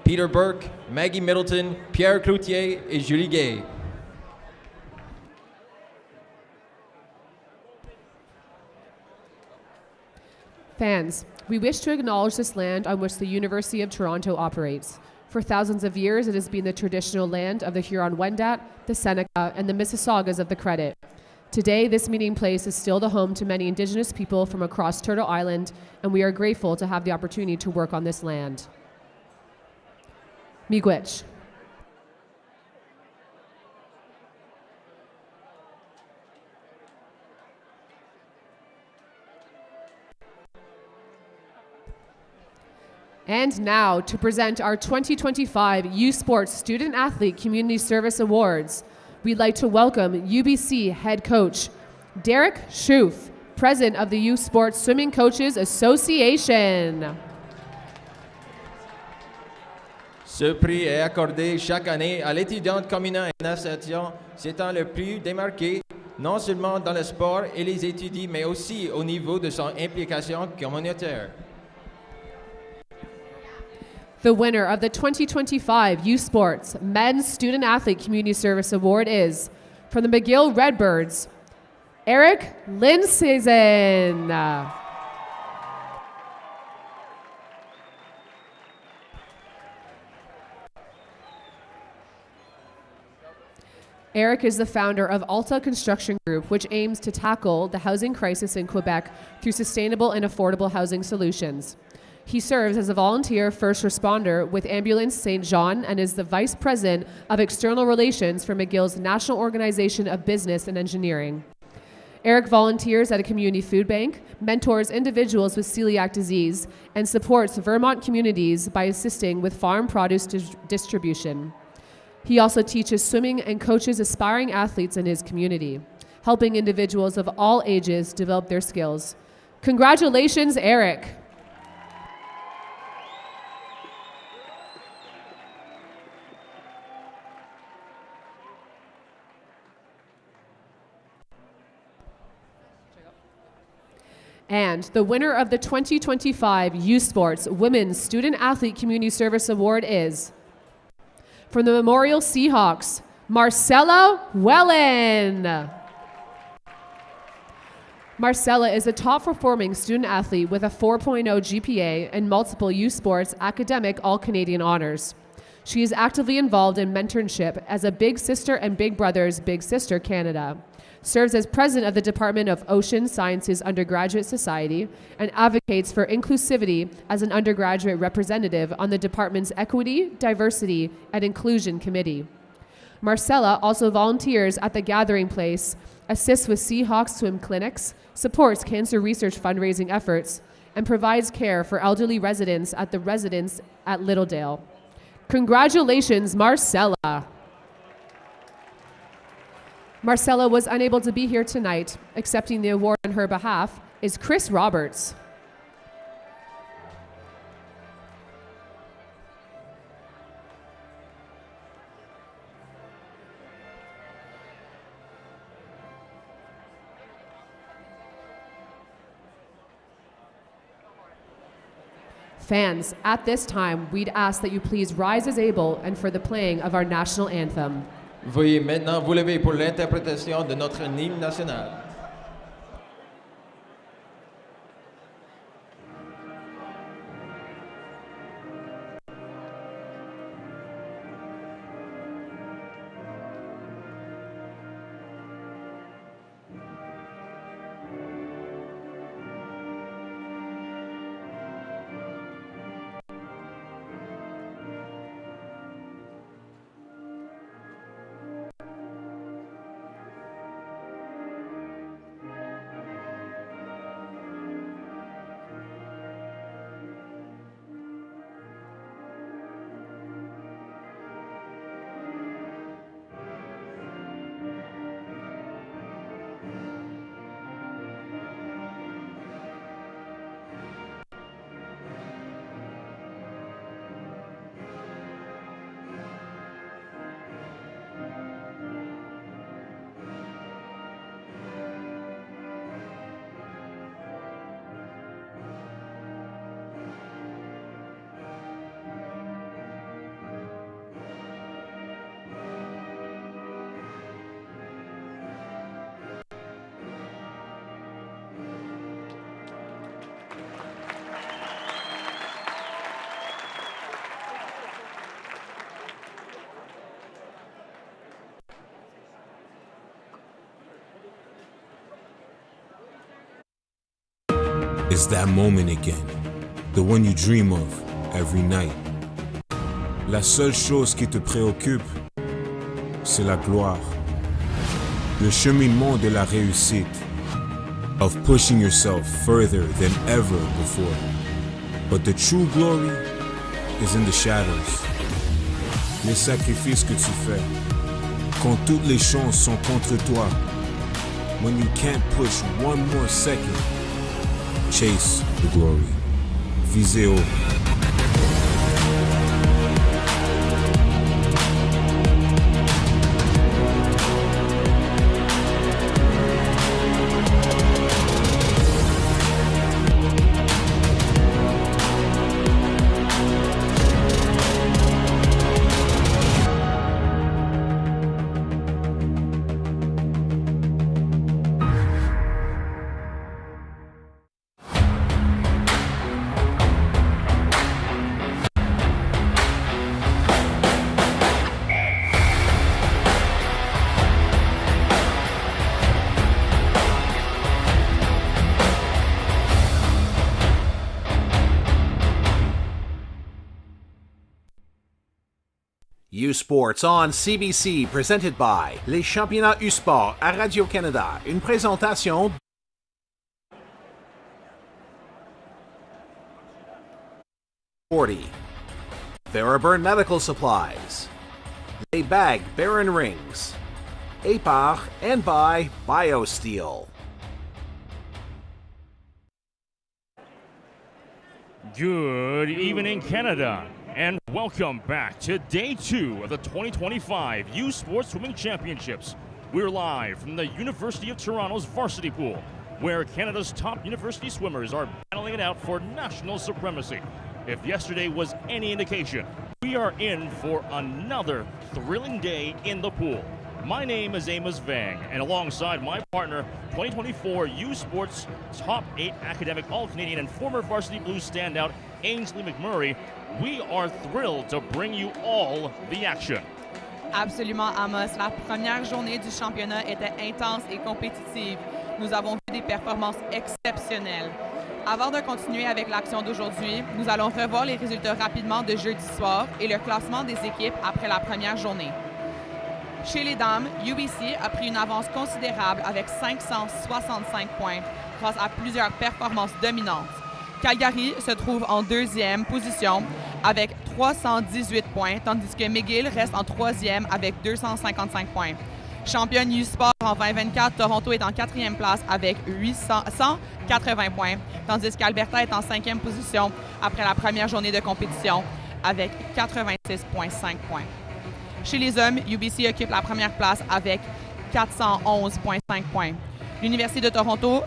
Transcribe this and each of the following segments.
Peter Burke, Maggie Middleton, Pierre Cloutier et Julie Gay. Fans, we wish to acknowledge this land on which the University of Toronto operates. For thousands of years, it has been the traditional land of the Huron-Wendat, the Seneca, and the Mississaugas of the Credit. Today, this meeting place is still the home to many Indigenous people from across Turtle Island, and we are grateful to have the opportunity to work on this land. Miigwech. And now, to present our 2025 U Sports Student Athlete Community Service Awards, we'd like to welcome UBC head coach Derek Schoof, president of the U Sports Swimming Coaches Association. Ce prix est accordé chaque année à l'étudiante combinant une nation s'étant le plus démarquée, non seulement dans le sport et les études, mais aussi au niveau de son implication communautaire. The winner of the 2025 U Sports Men's Student Athlete Community Service Award is, from the McGill Redbirds, Eric Lindsayson. Eric is the founder of Alta Construction Group, which aims to tackle the housing crisis in Quebec through sustainable and affordable housing solutions. He serves as a volunteer first responder with Ambulance St. John and is the Vice President of External Relations for McGill's National Organization of Business and Engineering. Eric volunteers at a community food bank, mentors individuals with celiac disease, and supports Vermont communities by assisting with farm produce distribution. He also teaches swimming and coaches aspiring athletes in his community, helping individuals of all ages develop their skills. Congratulations, Eric. And the winner of the 2025 U Sports Women's Student Athlete Community Service Award is, from the Memorial Seahawks, Marcella Wellen. Marcella is a top-performing student athlete with a 4.0 GPA and multiple U Sports academic All-Canadian honors. She is actively involved in mentorship as a Big Sister and Big Brothers Big Sister Canada, serves as president of the Department of Ocean Sciences Undergraduate Society, and advocates for inclusivity as an undergraduate representative on the department's Equity, Diversity, and Inclusion Committee. Marcella also volunteers at the Gathering Place, assists with Seahawks swim clinics, supports cancer research fundraising efforts, and provides care for elderly residents at the residence at Littledale. Congratulations, Marcella. Marcella was unable to be here tonight. Accepting the award on her behalf is Chris Roberts. Fans, at this time, we'd ask that you please rise as able and for the playing of our national anthem. Veuillez maintenant vous lever pour l'interprétation de notre hymne national. It's that moment again, the one you dream of every night. La seule chose qui te préoccupe, c'est la gloire. Le cheminement de la réussite, of pushing yourself further than ever before. But the true glory is in the shadows. Les sacrifices que tu fais, quand toutes les chances sont contre toi, when you can't push one more second, chase the glory. Visez haut. U-Sports on CBC, presented by les championnats U-Sport à Radio-Canada. Une présentation Theraburn Medical Supplies, Les Bag Baron Rings, et par and by BioSteel. Good evening, Canada, and welcome back to Day 2 of the 2025 U-Sports Swimming Championships. We're live from the University of Toronto's Varsity Pool, where Canada's top university swimmers are battling it out for national supremacy. If yesterday was any indication, we are in for another thrilling day in the pool. My name is Amos Vang, and alongside my partner, 2024 U-Sports Top 8 Academic All-Canadian and former Varsity Blues standout, Ainsley McMurray, we are thrilled to bring you all the action. Absolument, Amos. La première journée du championnat était intense et compétitive. Nous avons vu des performances exceptionnelles. Avant de continuer avec l'action d'aujourd'hui, nous allons revoir les résultats rapidement de jeudi soir et le classement des équipes après la première journée. Chez les dames, UBC a pris une avance considérable avec 565 points grâce à plusieurs performances dominantes. Calgary se trouve en deuxième position avec 318 points, tandis que McGill reste en troisième avec 255 points. Championne U-Sport en 2024, Toronto est en quatrième place avec 180 points, tandis qu'Alberta est en cinquième position après la première journée de compétition avec 86,5 points. Chez les hommes, UBC occupe la première place avec 411,5 points. L'Université de Toronto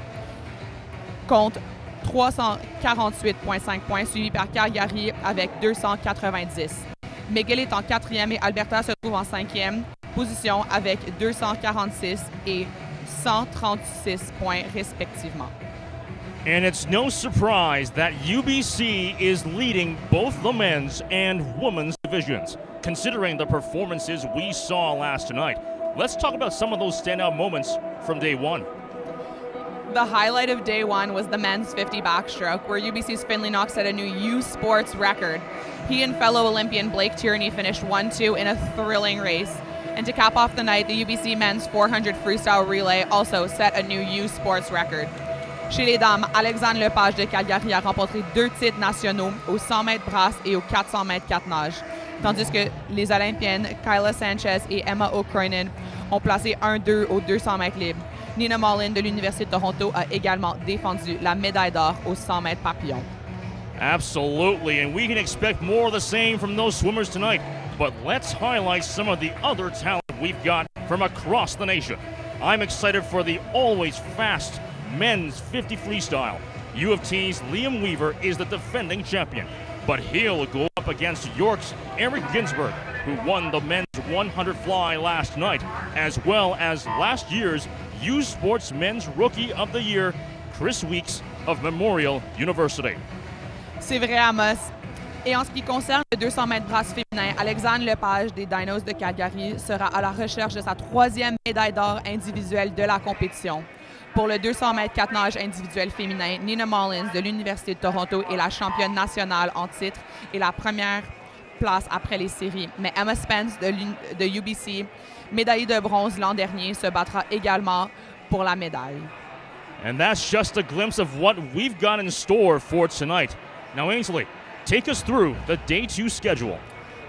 compte 348,5 points, suivi par Calgary avec 290. McGill est en quatrième et Alberta se trouve en cinquième position avec 246 et 136 points respectivement. And it's no surprise that UBC is leading both the men's and women's divisions, considering the performances we saw last night. Let's talk about some of those standout moments from day one. The highlight of day one was the men's 50 backstroke, where UBC's Finley Knox set a new U-Sports record. He and fellow Olympian Blake Tierney finished 1-2 in a thrilling race. And to cap off the night, the UBC men's 400 freestyle relay also set a new U-Sports record. Chez les dames, Alexandre Lepage de Calgary a remporté 2 titres nationaux aux 100 mètres brasse et aux 400 mètres 4 nages, tandis que les Olympiennes Kyla Sanchez et Emma O'Cronin ont placé 1-2 aux 200 mètres libres. Nina Mollin de l'Université de Toronto a également défendu la médaille d'or aux 100 mètres papillon. Absolutely, and we can expect more of the same from those swimmers tonight. But let's highlight some of the other talent we've got from across the nation. I'm excited for the always fast men's 50 freestyle. U of T's Liam Weaver is the defending champion, but he'll go up against York's Eric Ginsberg, who won the men's 100 fly last night, as well as last year's U-Sports Men's Rookie of the Year, Chris Weeks of Memorial University. C'est vrai, Amos. Et en ce qui concerne le 200 mètres brasse féminin, Alexandre Lepage des Dinos de Calgary sera à la recherche de sa 3e médaille d'or individuelle de la compétition. Pour le 200 mètres 4 nages individuel féminin, Nina Mullins de l'Université de Toronto est la championne nationale en titre et la première place après les séries. Mais Emma Spence de UBC, médaillée de bronze l'an dernier, se battra également pour la médaille. And that's just a glimpse of what we've got in store for tonight. Now, Ainsley, take us through the Day 2 schedule.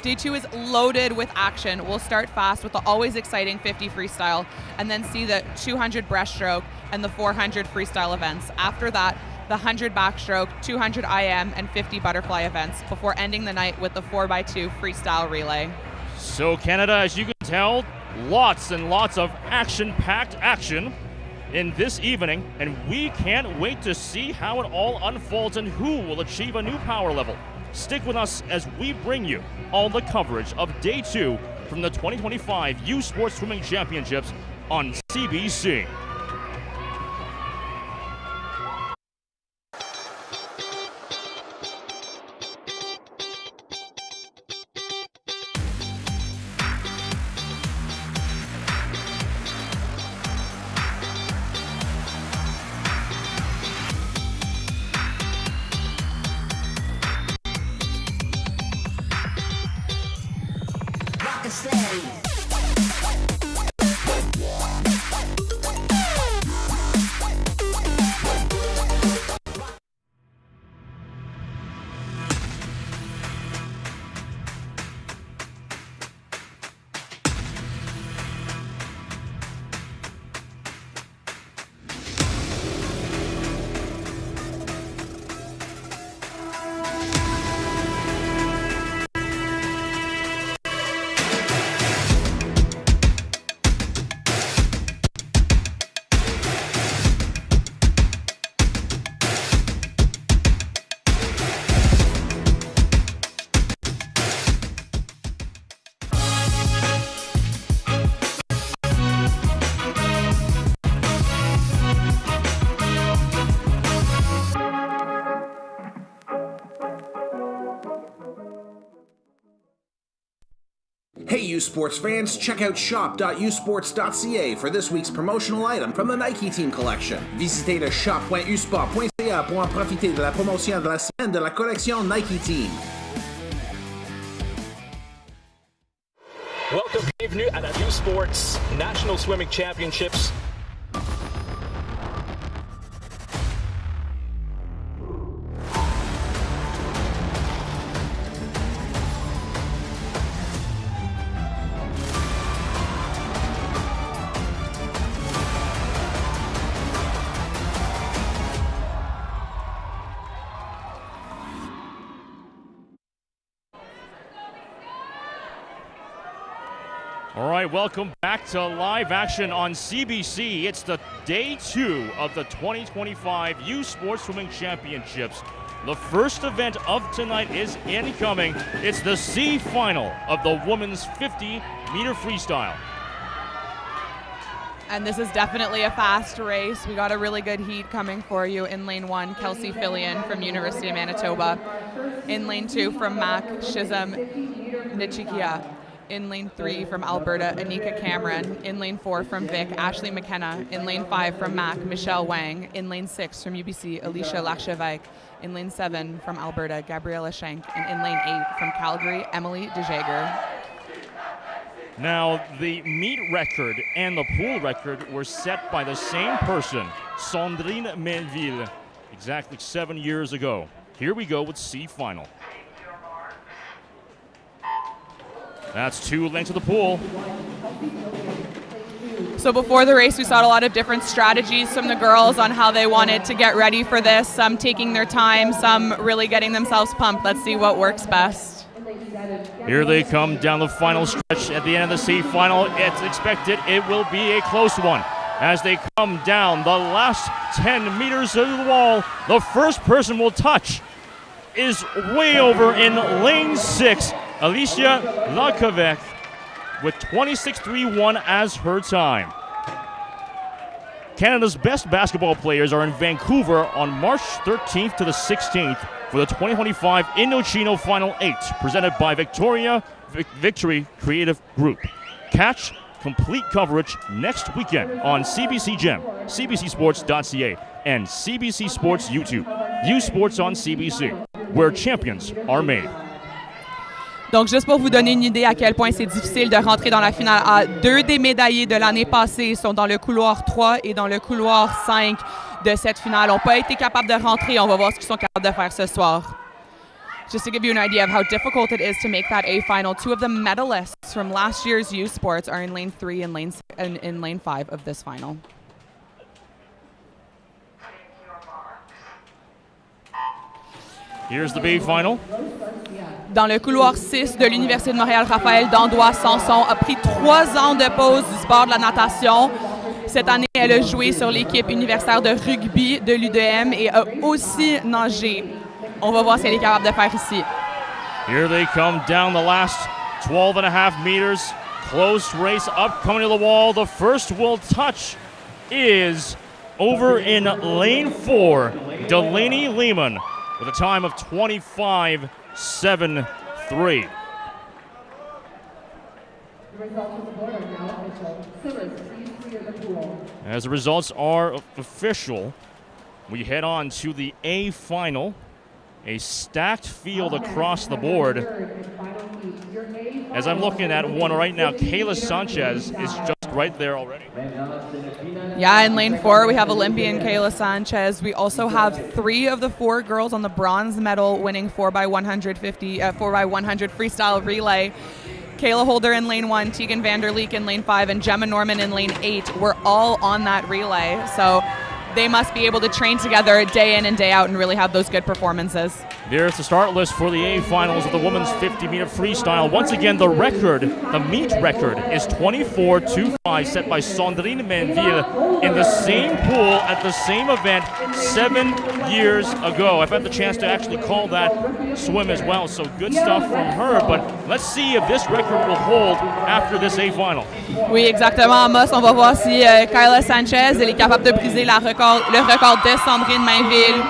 Day 2 is loaded with action. We'll start fast with the always exciting 50 freestyle and then see the 200 breaststroke and the 400 freestyle events. After that, the 100 backstroke, 200 IM, and 50 butterfly events before ending the night with the 4x2 freestyle relay. So, Canada, as you can tell, lots and lots of action-packed action in this evening, and we can't wait to see how it all unfolds and who will achieve a new power level. Stick with us as we bring you all the coverage of Day 2 from the 2025 U Sports Swimming Championships on CBC. Hey U Sports fans, check out shop.usports.ca for this week's promotional item from the Nike Team Collection. Visitez le shop.usport.ca pour en profiter de la promotion de la semaine de la collection Nike Team. Welcome, bienvenue à la U Sports National Swimming Championships. All right, welcome back to live action on CBC. It's the Day 2 of the 2025 U Sports Swimming Championships. The first event of tonight is incoming. It's the C final of the women's 50-meter freestyle. And this is definitely a fast race. We got a really good heat coming for you. In lane 1, Kelsey Fillion from University of Manitoba. In lane 2 from Mac, Shizam Nichikia. In lane 3 from Alberta, Anika Cameron. In lane 4 from Vic, Ashley McKenna. In lane 5 from Mac, Michelle Wang. In lane 6 from UBC, Alicia Lakshevike. In lane 7 from Alberta, Gabriella Schenk. And in lane 8 from Calgary, Emily DeJager. Now, the meet record and the pool record were set by the same person, Sandrine Mainville, exactly 7 years ago. Here we go with C final. That's 2 lengths of the pool. So before the race, we saw a lot of different strategies from the girls on how they wanted to get ready for this. Some taking their time, some really getting themselves pumped. Let's see what works best. Here they come down the final stretch at the end of the C final. It's expected it will be a close one. As they come down the last 10 meters of the wall, the first person will touch is way over in lane 6. Alicia Lakavec with 26.31 as her time. Canada's best basketball players are in Vancouver on March 13th to the 16th for the 2025 Indochino Final 8, presented by Victoria Victory Creative Group. Catch Complete coverage next weekend on CBC Gem, cbcsports.ca, and CBC Sports YouTube. U Sports on CBC, where champions are made. Donc, juste pour vous donner une idée à quel point c'est difficile de rentrer dans la finale, deux des médaillés de l'année passée sont dans le couloir 3 et dans le couloir 5 de cette finale. N'ont pas été capables de rentrer. On va voir ce qu'ils sont capables de faire ce soir. Just to give you an idea of how difficult it is to make that A final, two of the medalists from last year's U Sports are in lane 3 and in lane 5 of this final. Here's the B final. Dans le couloir 6 de l'Université de Montréal, Raphaël Dandois-Sanson a pris 3 ans de pause du sport de la natation. Cette année, elle a joué sur l'équipe universitaire de rugby de l'UDM et a aussi nagé. On va voir si elle est capable de faire ici. Here they come down the last 12.5 meters. Close race up, coming to the wall. The first will touch is over in lane 4, Delaney Lehman with a time of 25.73. As the results are official, we head on to the A final. A stacked field across the board. As I'm looking at one right now, Kayla Sanchez is just right there already. Yeah, in lane 4, we have Olympian Kayla Sanchez. We also have 3 of the 4 girls on the bronze medal winning 4x100 freestyle relay. Kayla Holder in lane 1, Tegan Vanderleek in lane 5, and Gemma Norman in lane 8. We're all on that relay. So they must be able to train together day in and day out and really have those good performances. There's the start list for the A finals of the women's 50-meter freestyle. Once again, the record, the meet record, is 24.25, set by Sandrine Mainville in the same pool at the same event 7 years ago. I've had the chance to actually call that swim as well, so good stuff from her. But let's see if this record will hold after this A final. Oui, exactement, Amos. On va voir si Kayla Sanchez elle est capable de briser le record de Sandrine Mainville.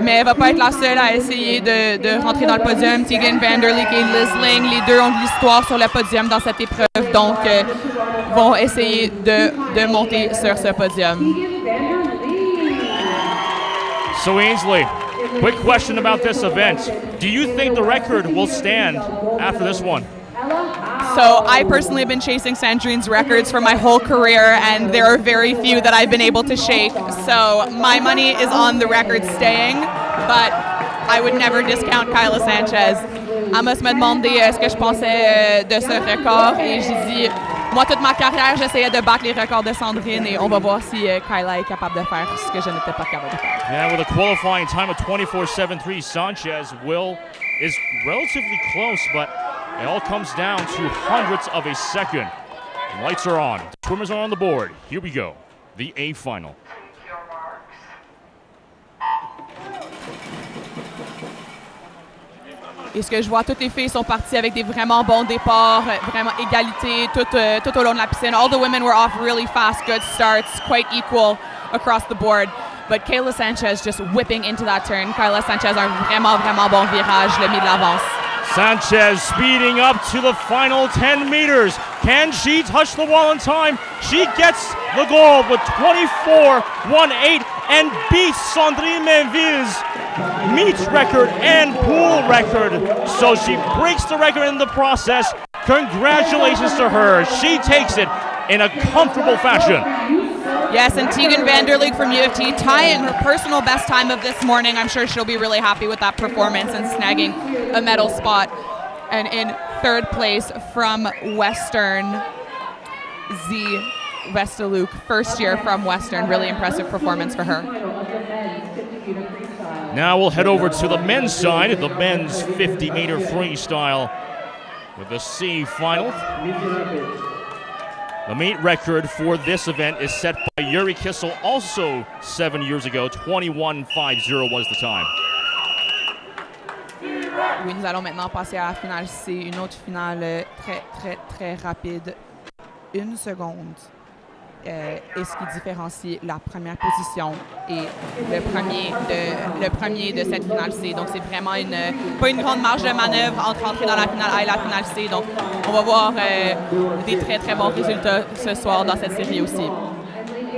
Mais elle ne va pas être la seule à essayer de rentrer dans le podium. Tegan Vanderleek et Liz Ling, les deux ont de l'histoire sur le podium dans cette épreuve, donc vont essayer de monter sur ce podium. So Ainsley, quick question about this event. Do you think the record will stand after this one? So I personally have been chasing Sandrine's records for my whole career, and there are very few that I've been able to shake. So my money is on the record staying, but I would never discount Kayla Sanchez. Amos me demandé ce que je pensais de ce record, et j'ai dit, moi toute ma carrière, j'essayais de battre les records de Sandrine, et on va voir si Kayla est capable de faire ce que je n'étais pas capable de faire. Yeah, with a qualifying time of 24.73, Sanchez is relatively close, but it all comes down to hundredths of a second. Lights are on. Swimmers are on the board. Here we go. The A final. Et ce que je vois, toutes les filles sont parties avec des vraiment bons départs, vraiment égalité tout au long de la piscine. All the women were off really fast, good starts, quite equal across the board. But Kayla Sanchez just whipping into that turn. Kayla Sanchez a un vraiment bon virage, le mis de l'avance. Sanchez speeding up to the final 10 meters. Can she touch the wall in time? She gets the gold with 24.18 and beats Sandrine Mainville's meet record and pool record. So she breaks the record in the process. Congratulations to her. She takes it in a comfortable fashion. Yes, and Tegan Vanderleek from U of T tying her personal best time of this morning. I'm sure she'll be really happy with that performance and snagging a medal spot. And in third place from Western, Z Vestaluk, first year from Western. Really impressive performance for her. Now we'll head over to the men's side, the men's 50-meter freestyle with the C final. The meet record for this event is set by Yuri Kissel, also 7 years ago. 21.50 was the time. Oui, nous allons maintenant passer à la finale C, une autre finale très rapide. 1 seconde. est ce qui différencie la première position et le premier de cette finale C. Donc, c'est vraiment pas une grande marge de manœuvre entre entrer dans la finale A et la finale C. Donc, on va voir des très, très bons résultats ce soir dans cette série aussi.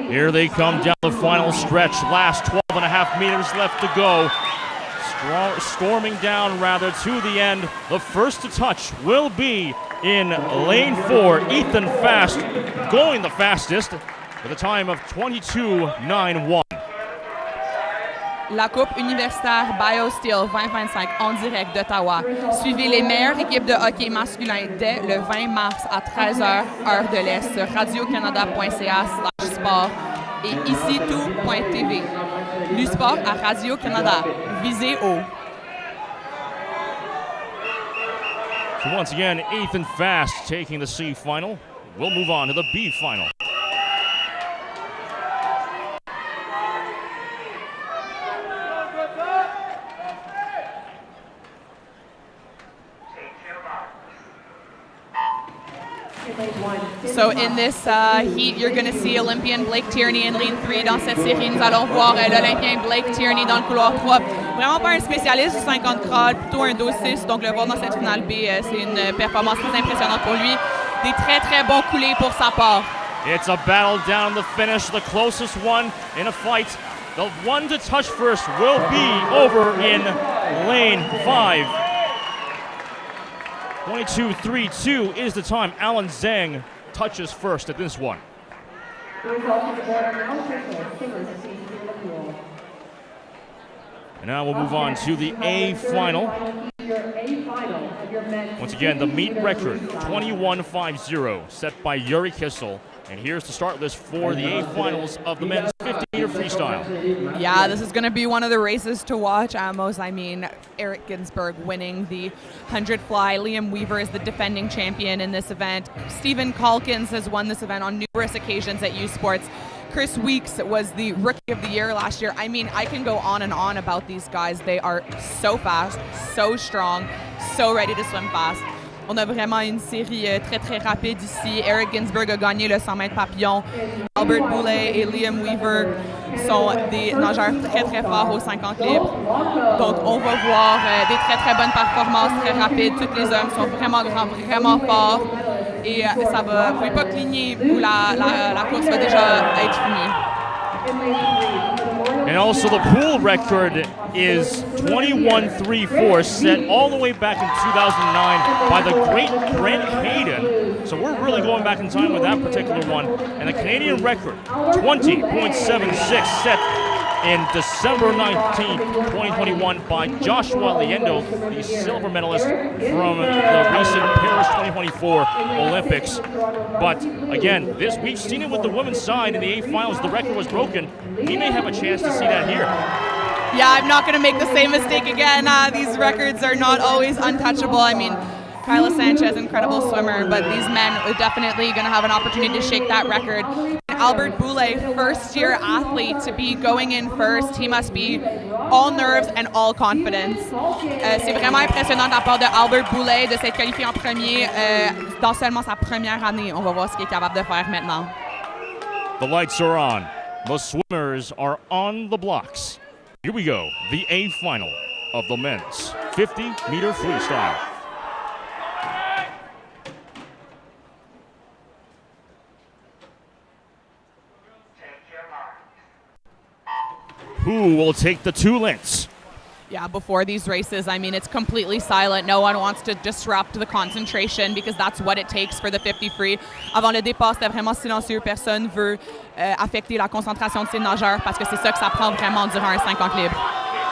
Here they come down the final stretch. Last 12.5 meters left to go. Storming down, rather, to the end. The first to touch will be in lane 4. Ethan Fast going the fastest with a time of 22.91. La Coupe universitaire BioSteel 2025 en direct d'Ottawa. Suivez les meilleures équipes de hockey masculin dès le 20 mars à 13h, heure de l'Est, sur radiocanada.ca/sport et ici tout.tv. L'U-Sport à Radio-Canada. Visez haut. So once again, Ethan Fast taking the C final. We'll move on to the B final. So in this heat, you're going to see Olympian Blake Tierney in lane 3. Dans cette série, nous allons voir l'Olympien Blake Tierney dans le couloir 3. Vraiment pas un spécialiste du 50 crawl, plutôt un 12-6. Donc le voir dans cette finale B, c'est une performance très impressionnante pour lui. Des très très bons coulées pour sa part. It's a battle down the finish, the closest one in a fight. The one to touch first will be over in lane 5. 22.32 is the time. Alan Zhang touches first at this one. And now we'll move on to the A final. Once again, the meet record, 21.50, set by Yuri Kissel. And here's the start list for the A finals of the men's 50-meter freestyle. Yeah, this is going to be one of the races to watch, Amos. I mean, Eric Ginsberg winning the 100 fly. Liam Weaver is the defending champion in this event. Stephen Calkins has won this event on numerous occasions at U Sports. Chris Weeks was the Rookie of the Year last year. I mean, I can go on and on about these guys. They are so fast, so strong, so ready to swim fast. On a vraiment une série très, très rapide ici. Eric Ginsberg a gagné le 100 mètres papillon. Albert Boulay et Liam Weaver sont des nageurs très, très forts aux 50 libres. Donc, on va voir des très, très bonnes performances, très rapides. Tous les hommes sont vraiment grands, vraiment forts. Et ça va, vous ne pouvez pas cligner où la course va déjà être finie. And also the pool record is 21.34, set all the way back in 2009 by the great Brent Hayden. So we're really going back in time with that particular one. And the Canadian record, 20.76, set in December 19, 2021 by Joshua Liendo, the silver medalist from the recent Paris 2024 Olympics. But again, we've seen it with the women's side in the A finals. The record was broken. We may have a chance to see that here. Yeah, I'm not going to make the same mistake again. These records are not always untouchable. I mean, Kyla Sanchez, incredible swimmer, but these men are definitely going to have an opportunity to shake that record. Albert Boulay, first-year athlete, to be going in first, he must be all nerves and all confidence. C'est vraiment impressionnant de la part de Albert Boulay de s'être qualifié en premier dans seulement sa première année. On va voir ce qu'il est capable de faire maintenant. The lights are on. The swimmers are on the blocks. Here we go, the A final of the men's 50-meter freestyle. Who will take the 2 lengths? Yeah, before these races, I mean, it's completely silent. No one wants to disrupt the concentration because that's what it takes for the 50 free. Avant le départ, c'était vraiment silencieux. Personne veut affecter la concentration de ces nageurs parce que c'est ça que ça prend vraiment durant un 50 libre.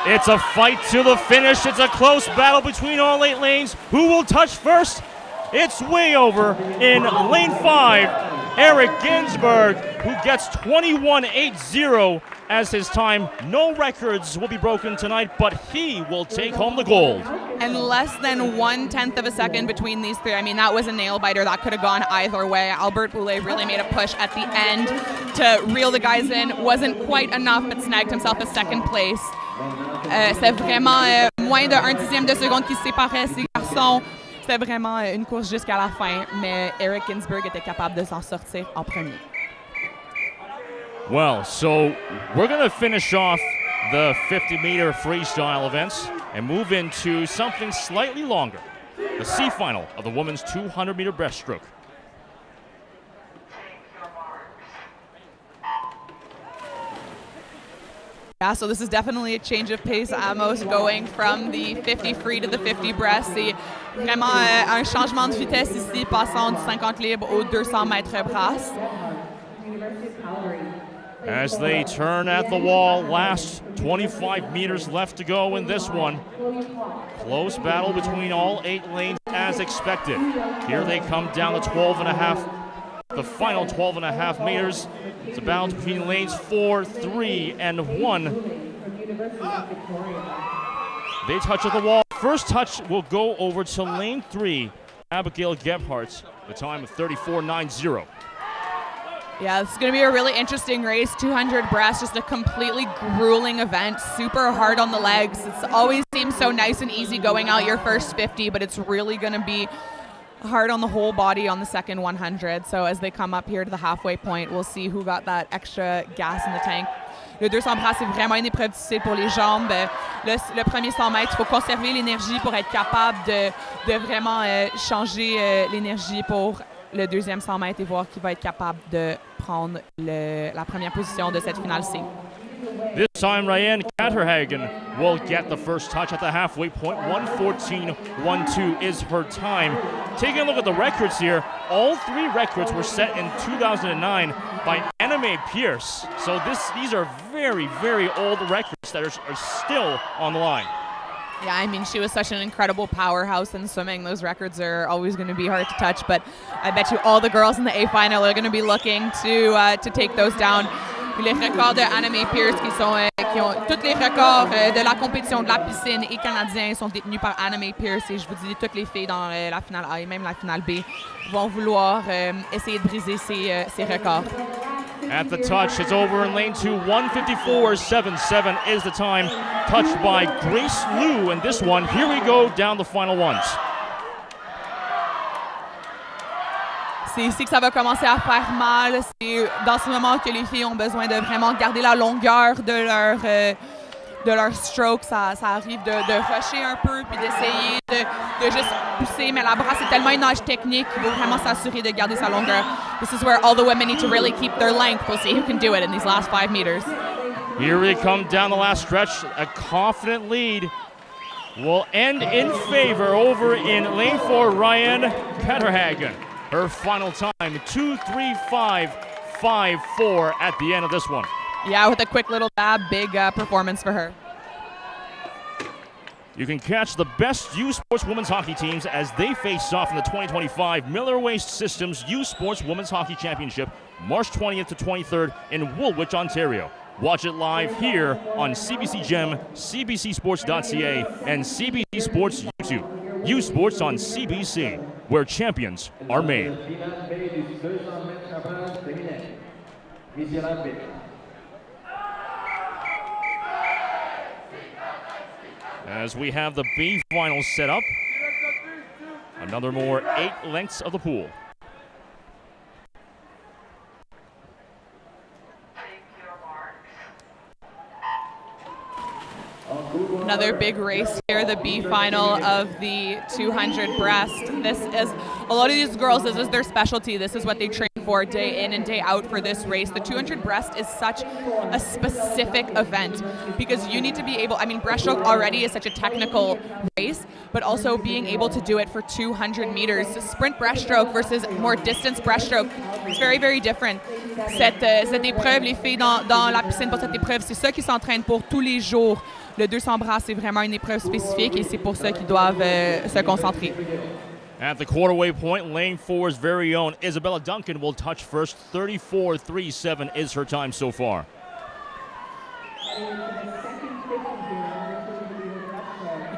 It's a fight to the finish. It's a close battle between all 8 lanes. Who will touch first? It's way over in lane 5. Eric Ginsberg, who gets 21.80 as his time. No records will be broken tonight, but he will take home the gold. And less than 1/10 of a second between these three. I mean, that was a nail-biter. That could have gone either way. Albert Boulay really made a push at the end to reel the guys in. Wasn't quite enough, but snagged himself a second place. C'était vraiment moins de 1/10 de seconde qui séparait ces garçons. C'était vraiment une course jusqu'à la fin, mais Eric Ginsberg était capable de s'en sortir en premier. Well, so we're going to finish off the 50-meter freestyle events and move into something slightly longer, the C final of the women's 200-meter breaststroke. Yeah, so this is definitely a change of pace at Amos, going from the 50 free to the 50 breast. C'est vraiment un changement de vitesse ici, passant du 50 libre au 200 mètres brasse. As they turn at the wall, last 25 meters left to go in this one. Close battle between all 8 lanes as expected. Here they come down the 12.5, the final 12.5 meters. It's a battle between lanes 4, 3, and 1. They touch at the wall. First touch will go over to lane 3, Abigail Gebhardt, the time of 34.90. Yeah, this is going to be a really interesting race. 200 breast, just a completely grueling event, super hard on the legs. It always seems so nice and easy going out your first 50, but it's really going to be hard on the whole body on the second 100. So as they come up here to the halfway point, we'll see who got that extra gas in the tank. Le 200 bras, c'est vraiment une épreuve difficile pour les jambes. Le premier 100 mètres, il faut conserver l'énergie pour être capable de vraiment changer l'énergie pour le deuxième 100 mètres et voir qui va être capable de prendre la première position de cette finale C. This time, Ryan Katterhagen will get the first touch at the halfway point. 1:14.12 is her time. Taking a look at the records here, all 3 records were set in 2009 by Anime Pierce. So these are very, very old records that are still on the line. Yeah, I mean, she was such an incredible powerhouse in swimming. Those records are always going to be hard to touch, but I bet you all the girls in the A final are going to be looking to take those down. Les records de Anime Pierce qui ont tous les records de la compétition de la piscine et canadiens sont détenus par Anime Pierce, et je vous dis, toutes les filles dans la finale A et même la finale B vont vouloir essayer de briser ces records. At the touch, it's over in lane 2. 1:54.77 is the time. Touched by Grace Liu in this one. Here we go down the final ones. C'est ici que ça va commencer à faire mal. C'est dans ce moment que les filles ont besoin de vraiment garder la longueur de leur stroke. Ça arrive de rusher un peu puis d'essayer de juste pousser. Mais la brasse, c'est tellement une nage technique qu'il faut vraiment s'assurer de garder sa longueur. This is where all the women need to really keep their length. We'll see who can do it in these last 5 meters. Here we come down the last stretch. A confident lead will end in favor over in lane 4, Ryan Katterhagen. Her final time, 2:35.54 at the end of this one. Yeah, with a quick little dab, big performance for her. You can catch the best U Sports women's hockey teams as they face off in the 2025 Miller Waste Systems U Sports Women's Hockey Championship, March 20th to 23rd in Woolwich, Ontario. Watch it live here on CBC Gem, CBCSports.ca, and CBC Sports YouTube. U Sports on CBC, where champions are made. As we have the B finals set up, another more 8 lengths of the pool. Another big race here, the B final of the 200 breast. This is, a lot of these girls, this is their specialty. This is what they train for day in and day out for this race. The 200 breast is such a specific event because you need to be able, I mean, breaststroke already is such a technical race, but also being able to do it for 200 meters. Sprint breaststroke versus more distance breaststroke, it's very, very different. Cette épreuve, les filles dans la piscine pour cette épreuve, c'est ça qui s'entraînent pour tous les jours. Le 200 bras, c'est vraiment une épreuve spécifique et c'est pour ça qu'ils doivent se concentrer. At the quarterway point, lane 4's very own Isabella Duncan will touch first. 34.37 is her time so far.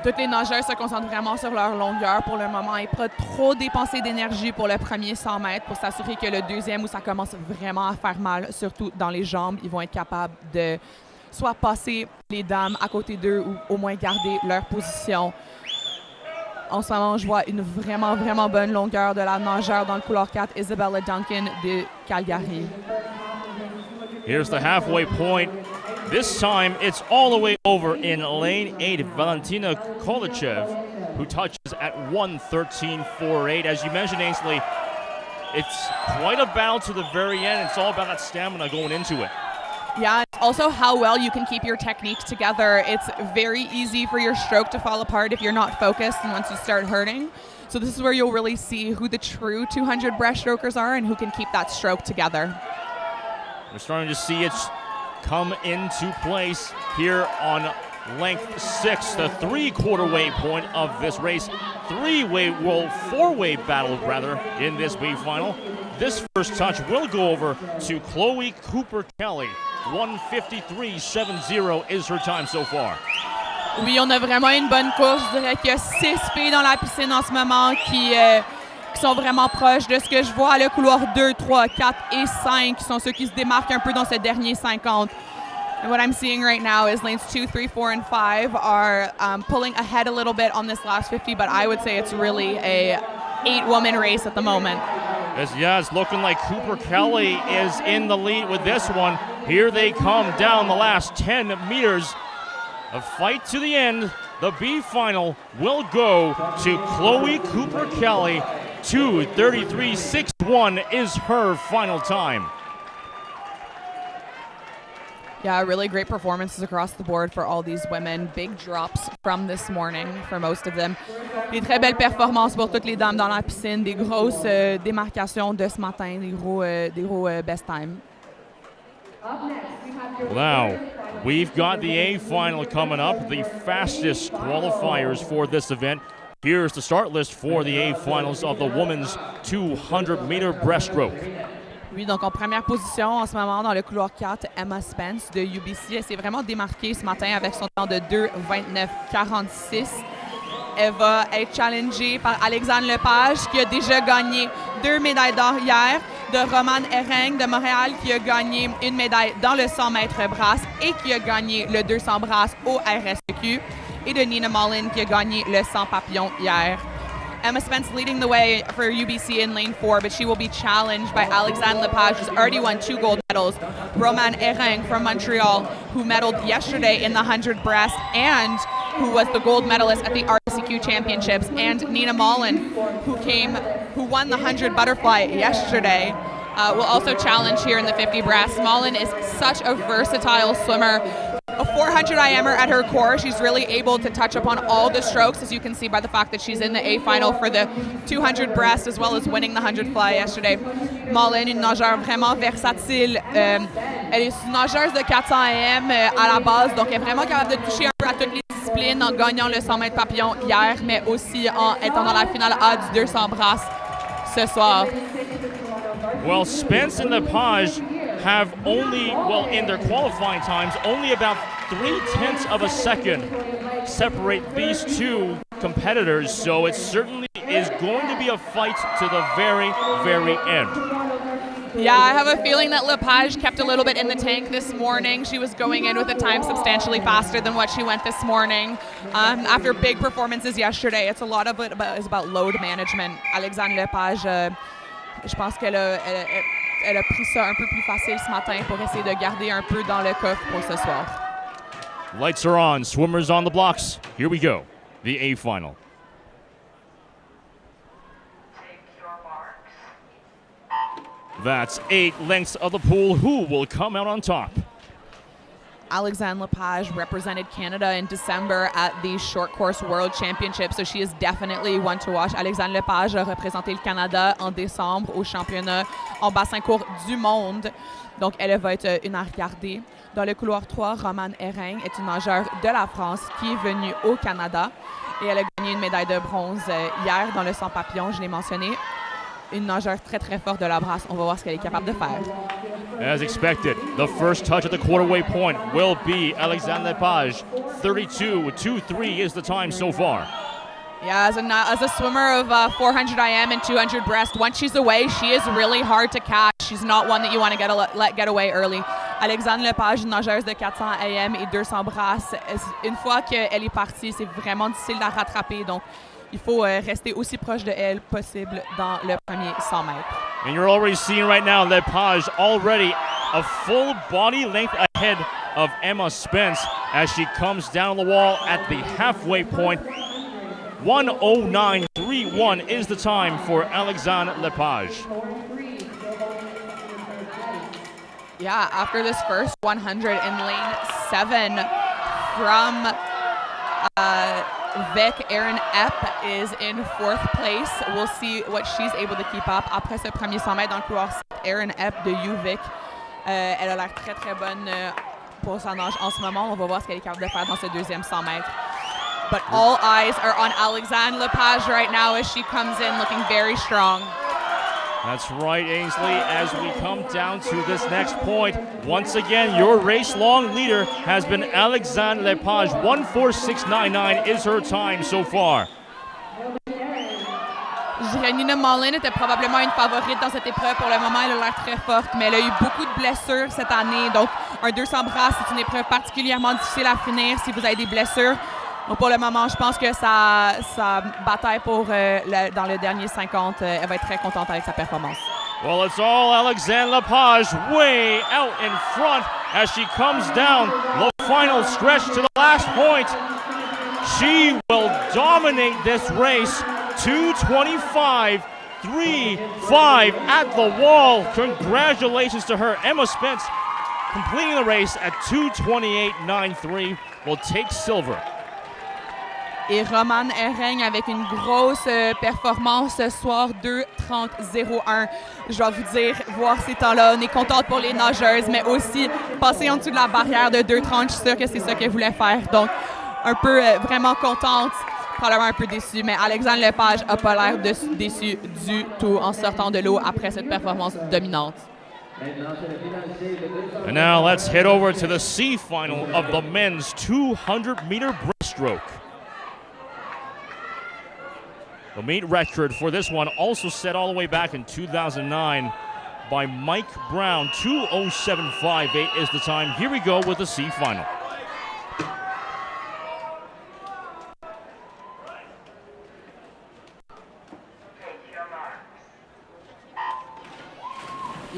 Toutes les nageurs se concentrent vraiment sur leur longueur pour le moment et pas trop dépenser d'énergie pour le premier 100 mètres pour s'assurer que le deuxième, où ça commence vraiment à faire mal, surtout dans les jambes, ils vont être capables de soit passer les dames à côté d'eux ou au moins garder leur position. En ce moment, je vois une vraiment, vraiment bonne longueur de la nageur dans le couloir 4, Isabella Duncan de Calgary. Here's the halfway point. This time, it's all the way over in lane 8, Valentina Kolichev, who touches at 1:13.48. As you mentioned, Ainsley, it's quite a battle to the very end. It's all about that stamina going into it. Yeah, it's also how well you can keep your technique together. It's very easy for your stroke to fall apart if you're not focused and once you start hurting. So this is where you'll really see who the true 200 breaststrokers are and who can keep that stroke together. We're starting to see it come into place here on length 6, the 3/4 way point of this race. Four-way battle rather in this B final. This first touch will go over to Chloe Cooper-Kelly. 1:53.70 is her time so far. Oui, on a vraiment une bonne course. Je dirais qu'il y a 6 filles dans la piscine en ce moment qui sont vraiment proches de ce que je vois. Le couloir 2, 3, 4 et 5 sont ceux qui se démarquent un peu dans ce dernier 50. And what I'm seeing right now is lanes 2, 3, 4, and 5 are pulling ahead a little bit on this last 50, but I would say it's really a 8-woman race at the moment. It's looking like Cooper Kelly is in the lead with this one. Here they come down the last 10 meters. A fight to the end. The B final will go to Chloe Cooper Kelly. 2:33.61 is her final time. Yeah, really great performances across the board for all these women. Big drops from this morning for most of them. Des très belles performances pour toutes les dames dans la piscine. Des grosses démarcations de ce matin, des gros best time. Now, we've got the A final coming up, the fastest qualifiers for this event. Here's the start list for the A finals of the women's 200-meter breaststroke. Oui, donc en première position en ce moment dans le couloir 4, Emma Spence de UBC. Elle s'est vraiment démarquée ce matin avec son temps de 2:29.46. Elle va être challengée par Alexandre Lepage qui a déjà gagné 2 médailles d'or hier, de Romane Herring de Montréal qui a gagné une médaille dans le 100 mètres brasse et qui a gagné le 200 brasse au RSEQ, et de Nina Mullen qui a gagné le 100 papillon hier. Emma Spence leading the way for UBC in lane 4, but she will be challenged by Alexandre Lepage, who's already won 2 gold medals, Romane Herring from Montreal, who medaled yesterday in the 100 breast and who was the gold medalist at the RCQ Championships, and Nina Mullen, who won the 100 butterfly yesterday, will also challenge here in the 50 breast. Mullen is such a versatile swimmer. A 400 IMer at her core. She's really able to touch upon all the strokes, as you can see by the fact that she's in the A final for the 200 breast as well as winning the 100 fly yesterday. Mullen, une nageure vraiment versatile. Elle est une nageuse de 400 IM à la base, donc elle est vraiment capable de toucher un peu à toutes les disciplines en gagnant le 100 mètres papillon hier, mais aussi en étant dans la finale A du 200 brasse ce soir. Well, Spence and Lepage have in their qualifying times, only about 0.3 of a second separate these two competitors, so it certainly is going to be a fight to the very, very end. Yeah, I have a feeling that Lepage kept a little bit in the tank this morning. She was going in with a time substantially faster than what she went this morning. After big performances yesterday, it's a lot of it is about load management. Alexandre Lepage, je pense qu'elle a pris ça un peu plus facile ce matin pour essayer de garder un peu dans le coffre pour ce soir. Lights are on, swimmers on the blocks. Here we go, the A final. That's 8 lengths of the pool. Who will come out on top? Alexandre Lepage represented Canada in December at the Short Course World Championship, so she is definitely one to watch. Alexandre Lepage a représenté le Canada en décembre au championnat en bassin court du monde, donc elle va être une à regarder. Dans le couloir 3, Romane Herring est une nageure de la France qui est venue au Canada et elle a gagné une médaille de bronze hier dans le 100 papillon, je l'ai mentionné. Une nageure très très forte de la brasse. On va voir ce qu'elle est capable de faire. As expected, the first touch at the quarterway point will be Alexandre Lepage. 32.23 is the time so far. Yeah, as a swimmer of 400 IM and 200 breast, once she's away, she is really hard to catch. She's not one that you want to let get away early. Alexandre Lepage, une nageuse de 400 IM et 200 brasses. Une fois qu'elle est partie, c'est vraiment difficile de la rattraper. Donc, il faut rester aussi proche de elle possible dans le premier 100 mètres. And you're already seeing right now Lepage already a full body length ahead of Emma Spence as she comes down the wall at the halfway point. 1:09.31 is the time for Alexandre Lepage. Yeah, after this first 100 in lane 7 from Vic, Erin Epp is in 4th place. We'll see what she's able to keep up. Après ce premier 100 mètres dans le couloir 7, Erin Epp de UVic, elle a l'air très très bonne pour sa nage en ce moment. On va voir ce qu'elle est capable de faire dans ce deuxième 100 mètres. But all eyes are on Alexandre Lepage right now as she comes in looking very strong. That's right, Ainsley, as we come down to this next point. Once again, your race-long leader has been Alexandre Lepage. 1:46.99 is her time so far. Je dirais Nina Mollin était probablement une favorite dans cette épreuve. Pour le moment, elle a l'air très forte, mais elle a eu beaucoup de blessures cette année. Donc, un 200 bras, c'est une épreuve particulièrement difficile à finir si vous avez des blessures. Donc pour le moment, je pense que sa bataille pour dans le dernier 50, elle va être très contente avec sa performance. Well, it's all Alexandre Lepage way out in front as she comes down the final stretch to the last point. She will dominate this race. 2:25.35 at the wall. Congratulations to her. Emma Spence completing the race at 2:28.93 will take silver. Et Romane Herring avec une grosse performance ce soir, 2:30.01. Je dois vous dire, voir ces temps-là, on est contente pour les nageuses, mais aussi passer en dessous de la barrière de 2:30, je suis sûre que c'est ça qu'elle voulait faire. Donc, un peu vraiment contente, probablement un peu déçue, mais Alexandre Lepage n'a pas l'air déçu du tout en sortant de l'eau après cette performance dominante. And now let's head over to the C final of the men's 200-meter breaststroke. The meet record for this one also set all the way back in 2009 by Mike Brown. 2:07.58 is the time. Here we go with the C final.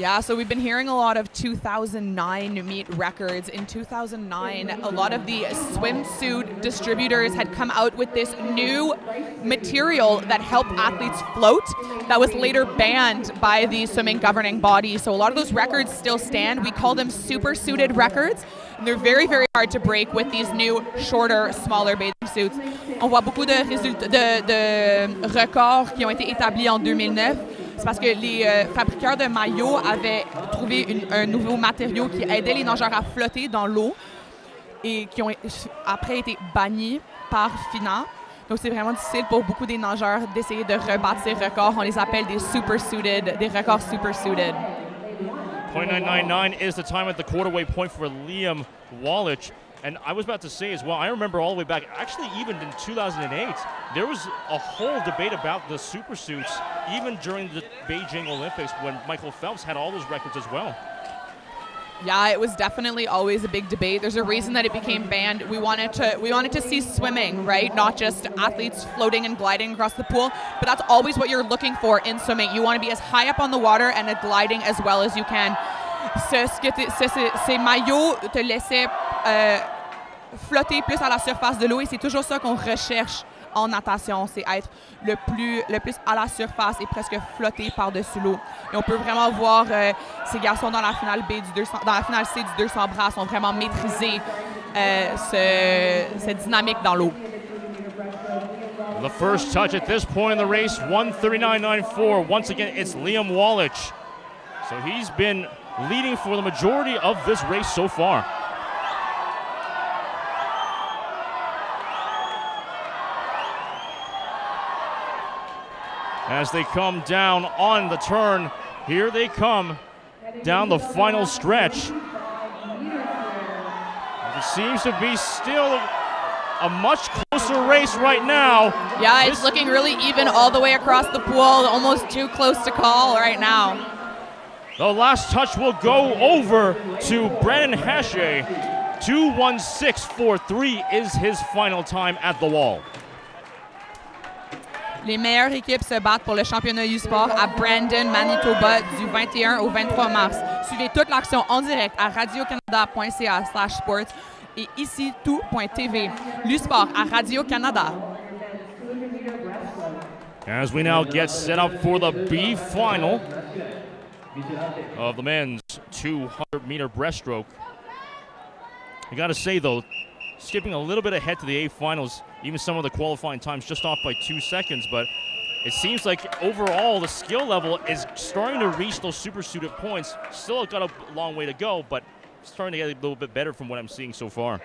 Yeah, so we've been hearing a lot of 2009 meet records. In 2009, a lot of the swimsuit distributors had come out with this new material that helped athletes float that was later banned by the swimming governing body. So a lot of those records still stand. We call them super suited records. And they're very, very hard to break with these new, shorter, smaller bathing suits. On voit beaucoup de records qui ont été établis en 2009. C'est parce que les fabricants de maillots avaient trouvé un nouveau matériau qui aidait les nageurs à flotter dans l'eau et qui ont après été bannis par FINA. Donc c'est vraiment difficile pour beaucoup des nageurs d'essayer de rebattre ces records. On les appelle des supersuited, des records supersuited. 0.999 is the time at the quarterway point for Liam Wallich. And I was about to say as well, I remember all the way back, actually even in 2008, there was a whole debate about the supersuits, even during the Beijing Olympics when Michael Phelps had all those records as well. Yeah, it was definitely always a big debate. There's a reason that it became banned. We wanted to see swimming, right? Not just athletes floating and gliding across the pool, but that's always what you're looking for in swimming. You want to be as high up on the water and gliding as well as you can. Ces maillots te laissaient flotter plus à la surface de l'eau et c'est toujours ça qu'on recherche en natation, c'est être le plus à la surface et presque flotter par-dessus l'eau. Et on peut vraiment voir ces garçons dans la finale B dans la finale C du 200 bras ont vraiment maîtrisé cette dynamique dans l'eau. The first touch at this point in the race, 1:39.94. Once again, it's Liam Wallich. So he's been leading for the majority of this race so far. As they come down on the turn, here they come down the final stretch. It seems to be still a much closer race right now. Yeah, it's looking really even all the way across the pool, almost too close to call right now. The last touch will go over to Brandon Hache. 2:16.43 is his final time at the wall. Les meilleures équipes se battent pour le championnat U-Sport à Brandon, Manitoba, du 21 au 23 mars. Suivez toute l'action en direct à radiocanada.ca/sports et ici tout.tv. l'U-Sport à Radio-Canada. As we now get set up for the B final of the men's 200-meter breaststroke. I got to say, though, skipping a little bit ahead to the A finals, even some of the qualifying times just off by 2 seconds, but it seems like overall the skill level is starting to reach those super-suited points. Still got a long way to go, but starting to get a little bit better from what I'm seeing so far.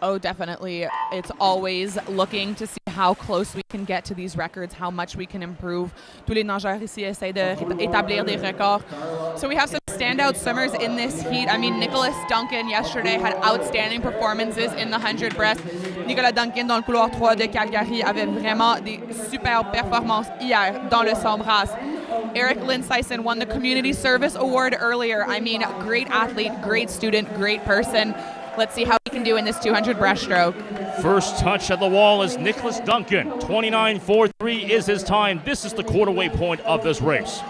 Oh, definitely. It's always looking to see how close we can get to these records, how much we can improve. Tous les nageurs ici essaient d'établir des records. So we have some standout swimmers in this heat. I mean, Nicholas Duncan yesterday had outstanding performances in the 100 breast. Nicolas Duncan dans le couloir 3 de Calgary avait vraiment des superbes performances hier dans le 100 brasse. Eric Linsyson won the Community Service Award earlier. I mean, great athlete, great student, great person. Let's see how he can do in this 200 breaststroke. First touch at the wall is Nicholas Duncan. 29.43 is his time. This is the quarterway point of this race.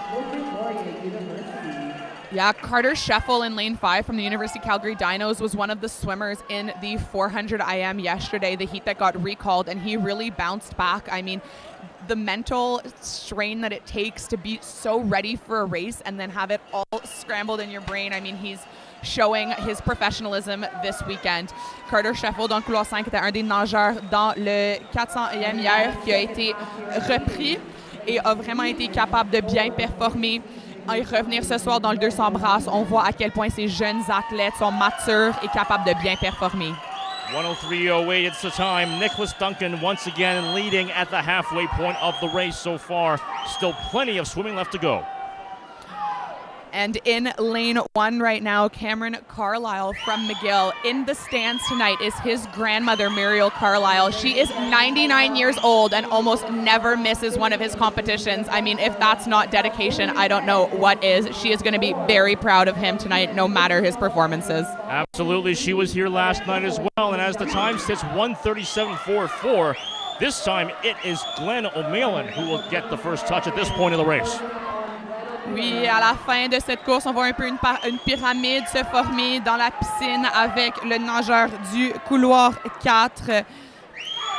Yeah, Carter Scheffel in lane 5 from the University of Calgary Dinos was one of the swimmers in the 400 IM yesterday, the heat that got recalled, and he really bounced back. I mean, the mental strain that it takes to be so ready for a race and then have it all scrambled in your brain. I mean, he's showing his professionalism this weekend. Carter Scheffel dans le couloir 5 était un des nageurs dans le 400 AM hier qui a été repris et a vraiment été capable de bien performer. Et revenir ce soir dans le 200 brasses, on voit à quel point ces jeunes athlètes sont matures et capables de bien performer. 103.08, it's the time. Nicholas Duncan once again leading at the halfway point of the race so far. Still plenty of swimming left to go. And in lane 1 right now, Cameron Carlisle from McGill. In the stands tonight is his grandmother, Muriel Carlisle. She is 99 years old and almost never misses one of his competitions. I mean, if that's not dedication, I don't know what is. She is going to be very proud of him tonight, no matter his performances. Absolutely. She was here last night as well. And as the time sits 1:37.44, this time it is Glenn O'Malley who will get the first touch at this point of the race. Oui, à la fin de cette course, on voit un peu une pyramide se former dans la piscine avec le nageur du couloir 4,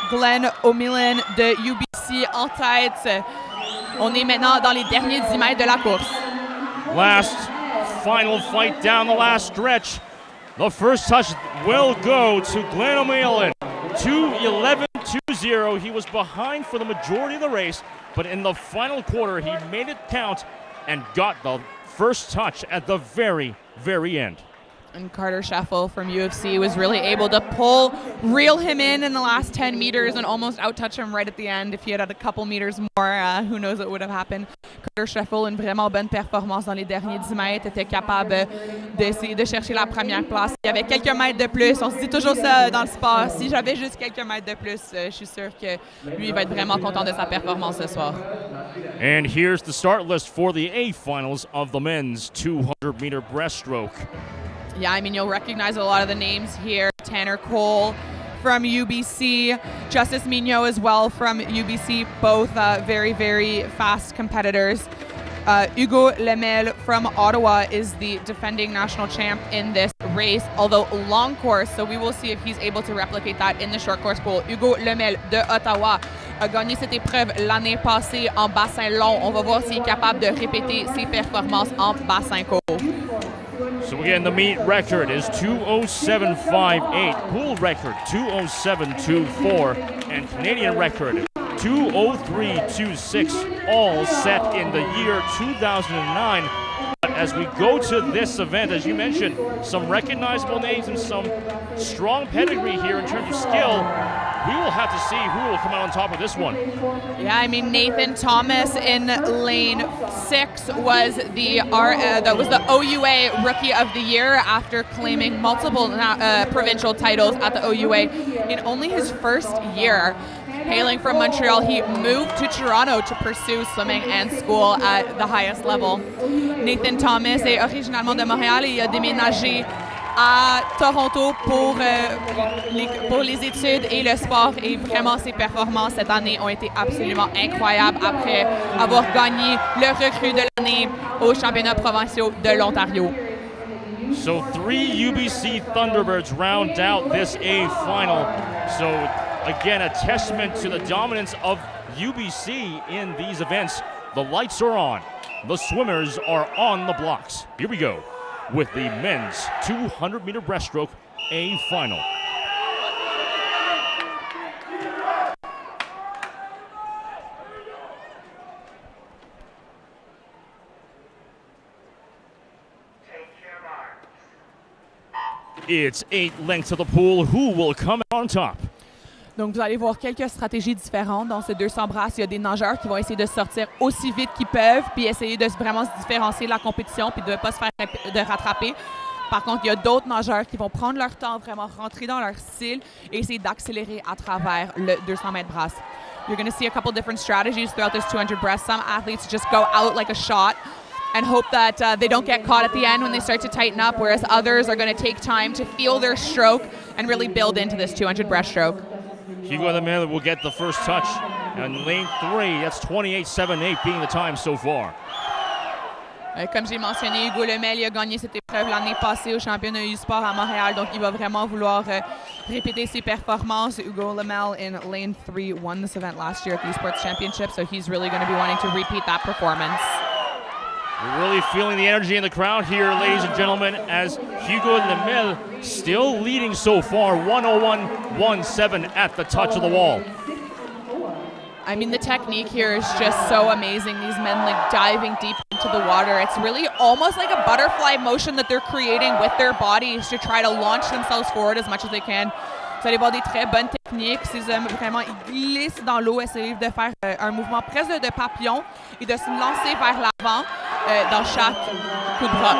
Glenn O'Malley de UBC en tête. On est maintenant dans les derniers 10 mètres de la course. Last final fight down the last stretch. The first touch will go to Glenn O'Malley. 2:11.20. He was behind for the majority of the race, but in the final quarter, he made it count and got the first touch at the very, very end. And Carter Scheffel from UFC was really able to reel him in the last 10 meters and almost out-touch him right at the end. If he had a couple meters more, who knows what would have happened. Carter Scheffel, une vraiment bonne performance dans les derniers 10 mètres, était capable d'essayer de chercher la première place. Il y avait quelques mètres de plus. On se dit toujours ça dans le sport. Si j'avais juste quelques mètres de plus, je suis sûr que lui il va être vraiment content de sa performance ce soir. And here's the start list for the A finals of the men's 200-meter breaststroke. Yeah, I mean, you'll recognize a lot of the names here. Tanner Cole from UBC, Justice Mignot as well from UBC, both very, very fast competitors. Hugo Lemel from Ottawa is the defending national champ in this race, although long course, so we will see if he's able to replicate that in the short course pool. Hugo Lemel de Ottawa a gagné cette épreuve l'année passée en bassin long. On va voir s'il est capable de répéter ses performances en bassin court. So again, the meet record is 2:07.58, pool record 2:07.24, and Canadian record 2:03.26, all set in the year 2009. But as we go to this event, as you mentioned, some recognizable names and some strong pedigree here in terms of skill. We will have to see who will come out on top of this one. Yeah, I mean, Nathan Thomas in lane 6 was the OUA Rookie of the Year after claiming multiple provincial titles at the OUA in only his first year. Hailing from Montreal, he moved to Toronto to pursue swimming and school at the highest level. Nathan Thomas est originalement de Montréal et il a déménagé à Toronto pour les études et le sport. Et vraiment, ses performances cette année ont été absolument incroyables après avoir gagné le recrue de l'année aux championnats provinciaux de l'Ontario. So 3 UBC Thunderbirds round out this A final. So again, a testament to the dominance of UBC in these events. The lights are on. The swimmers are on the blocks. Here we go with the men's 200-meter breaststroke A final. It's 8 lengths to the pool. Who will come on top? Donc, vous allez voir quelques stratégies différentes dans ces 200 brasses. Il y a des nageurs qui vont essayer de sortir aussi vite qu'ils peuvent, puis essayer de vraiment se différencier de la compétition, puis de ne pas se faire de rattraper. Par contre, il y a d'autres nageurs qui vont prendre leur temps, vraiment rentrer dans leur style et essayer d'accélérer à travers le 200 mètres brasse. You're going to see a couple different strategies throughout this 200 breast. Some athletes just go out like a shot and hope that they don't get caught at the end when they start to tighten up, whereas others are going to take time to feel their stroke and really build into this 200 breaststroke. Hugo Lemel will get the first touch. And lane 3, that's 28.78 being the time so far. Comme j'ai mentionné, Hugo Lemel a gagné cette épreuve l'année passée au championnat U-Sport à Montréal, donc il va vraiment vouloir répéter ses performances. Hugo Lemel in lane 3 won this event last year at the U-Sports Championship, so he's really going to be wanting to repeat that performance. We're really feeling the energy in the crowd here, ladies and gentlemen, as Hugo Lemel still leading so far, 101.17 at the touch of the wall. I mean, the technique here is just so amazing. These men like diving deep into the water. It's really almost like a butterfly motion that they're creating with their bodies to try to launch themselves forward as much as they can. Vous allez voir des très bonnes techniques. Ces hommes, vraiment, ils glissent dans l'eau, essayent de faire un mouvement presque de papillon et de se lancer vers l'avant dans chaque coup de bras.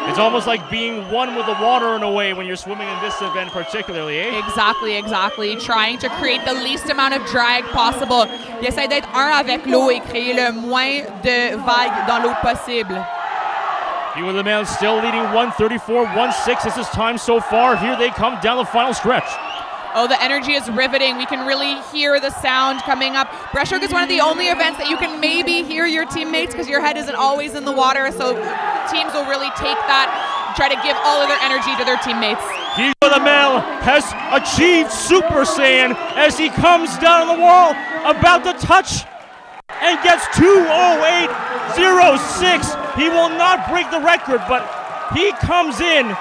It's almost like being one with the water in a way when you're swimming in this event particularly, eh? Exactly. Trying to create the least amount of drag possible. Ils essaient d'être un avec l'eau et créer le moins de vagues dans l'eau possible. Hugo Lemel still leading 134.16. This is time so far. Here they come down the final stretch. Oh, the energy is riveting. We can really hear the sound coming up. Breaststroke is one of the only events that you can maybe hear your teammates because your head isn't always in the water. So teams will really take that, try to give all of their energy to their teammates. Hugo Lemel has achieved Super Saiyan as he comes down on the wall, about to touch, and gets 2:08.06. He will not break the record, but he comes in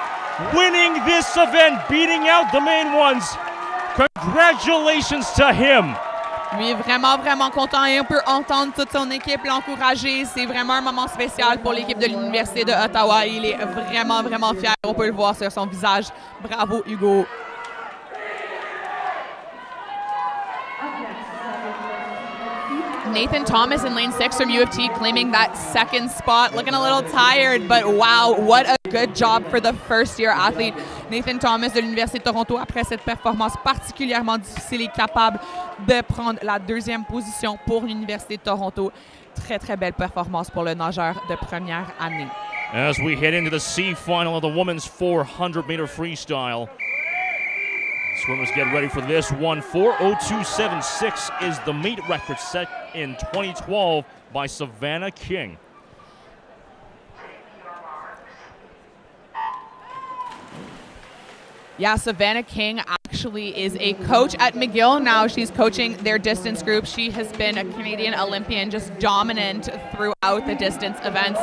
winning this event, beating out the main ones. Congratulations to him. Lui est vraiment content et on peut entendre toute son équipe l'encourager. C'est vraiment un moment spécial pour l'équipe de l'Université de Ottawa. Il est vraiment fier. On peut le voir sur son visage. Bravo, Hugo. Nathan Thomas in lane 6 from U of T claiming that second spot. Looking a little tired, but wow, what a good job for the first-year athlete. Nathan Thomas de l'Université de Toronto, après cette performance particulièrement difficile, est capable de prendre la deuxième position pour l'Université de Toronto. Très belle performance pour le nageur de première année. As we head into the C final of the women's 400-meter freestyle. Swimmers get ready for this one. 4:02.76 is the meet record set in 2012 by Savannah King. Yeah, Savannah King actually is a coach at McGill now. She's coaching their distance group. She has been a Canadian Olympian, just dominant throughout the distance events.